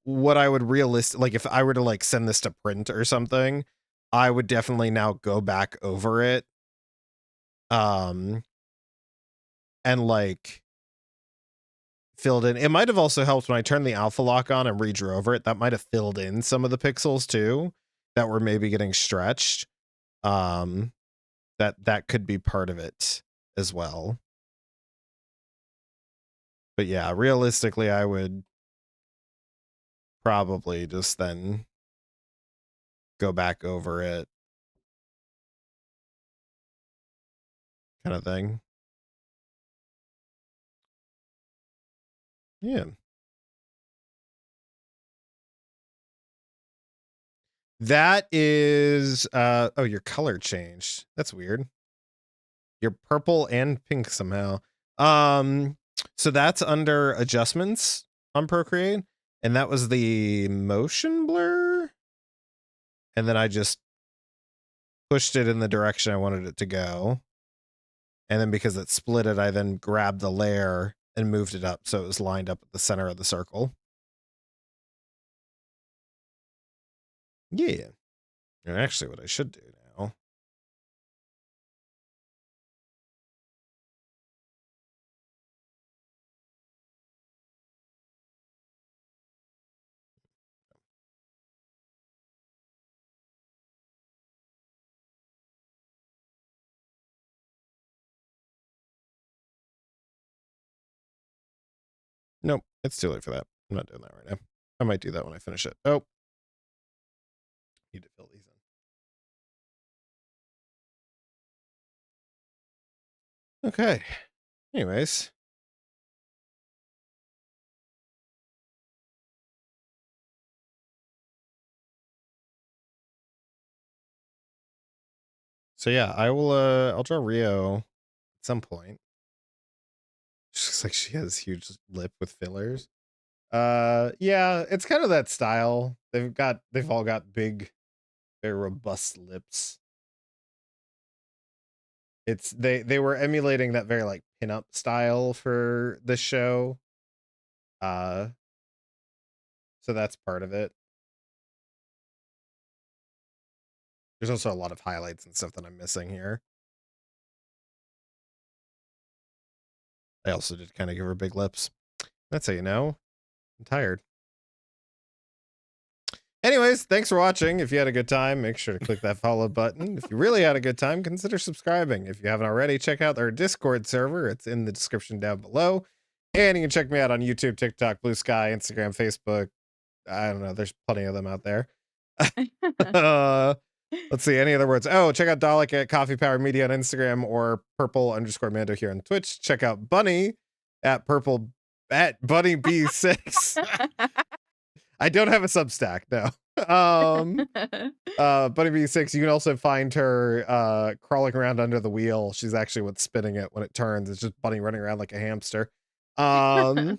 What I would like if I were to like send this to print or something, I would definitely now go back over it. And like filled in. It might have also helped when I turned the alpha lock on and redrew over it. That might have filled in some of the pixels too that were maybe getting stretched. That could be part of it as well. But yeah, realistically, I would probably just then go back over it, kind of thing. Yeah. That is oh, your color changed. That's weird. You're purple and pink somehow. So that's under adjustments on Procreate. And that was the motion blur. And then I just pushed it in the direction I wanted it to go. And then because it split it, I then grabbed the layer and moved it up so it was lined up at the center of the circle. Yeah. And actually what I should do now. Nope, it's too late for that. I'm not doing that right now. I might do that when I finish it. Oh. Need to fill these in. Okay. Anyways. So yeah, I'll draw Rio at some point. She looks like she has huge lip with fillers. Yeah, it's kind of that style. They've all got big, very robust lips. It's they were emulating that very like pinup style for the show. So that's part of it. There's also a lot of highlights and stuff that I'm missing here. I also did kind of give her big lips. That's how you know. I'm tired. Anyways, thanks for watching. If you had a good time, make sure to click that follow button. If you really had a good time, consider subscribing. If you haven't already, check out our Discord server. It's in the description down below. And you can check me out on YouTube, TikTok, Blue Sky, Instagram, Facebook. I don't know. There's plenty of them out there. Let's see. Any other words? Oh, check out Dalek at Coffee Power Media on Instagram or purple_Mando here on Twitch. Check out Bunny at Bunny B6. I don't have a Substack, no. Bunny B6, you can also find her crawling around under the wheel. She's actually what's spinning it when it turns. It's just Bunny running around like a hamster. And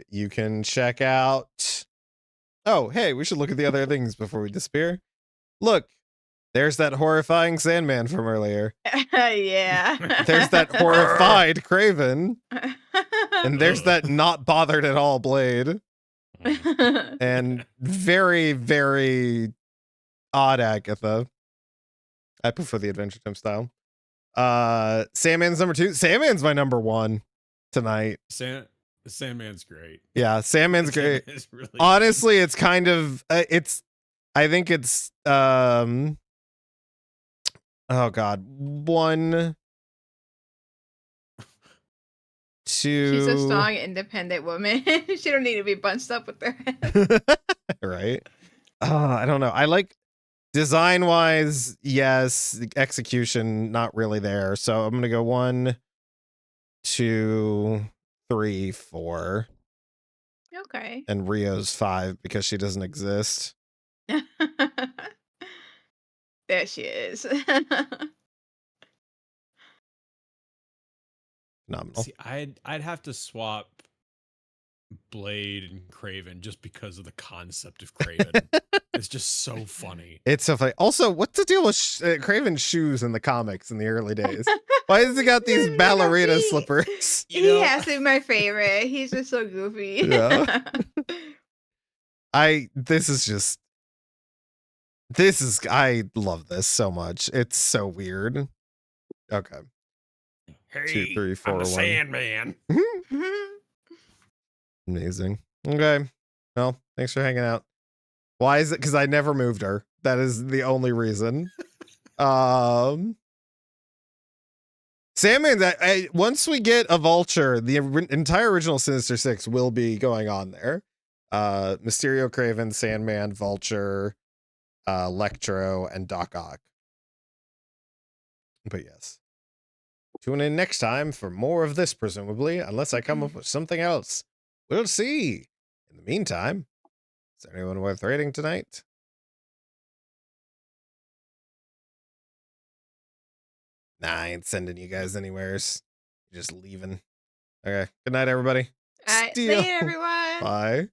you can check out. Oh, hey, we should look at the other things before we disappear. Look, there's that horrifying Sandman from earlier. Yeah. There's that horrified Craven. And there's that not bothered at all Blade. And very, very odd Agatha. I prefer the Adventure Time style. Sandman's number 2. Sandman's my number 1 tonight. Sandman's great. Yeah, Sandman's great. Sandman is really Honestly, it's kind of I think it's oh god, 1 2. She's a strong, independent woman. She don't need to be bunched up with her head. Right. I don't know. I like design wise, yes. Execution, not really there. So I'm gonna go 1, 2, 3, 4. Okay. And Rio's 5 because she doesn't exist. There she is. Phenomenal. See, I'd have to swap Blade and Craven just because of the concept of Craven. It's just so funny. It's so funny. Also, what's the deal with Craven's shoes in the comics in the early days? Why has he got these ballerina slippers? He has to be my favorite. He's just so goofy. Yeah. I love this so much. It's so weird. Okay. Hey, 2, 3, 4, I'm the 1. Sandman. Amazing. Okay. Well, thanks for hanging out. Why is it? Because I never moved her. That is the only reason. Sandman, once we get a Vulture, the entire original Sinister Six will be going on there. Mysterio, Craven, Sandman, Vulture, Electro, and Doc Ock. But yes. Tune in next time for more of this, presumably, unless I come up with something else. We'll see. In the meantime, is there anyone worth rating tonight? Nah, I ain't sending you guys anywheres. You're just leaving. Okay. Good night, everybody. All right, Steal. later, everyone. Bye.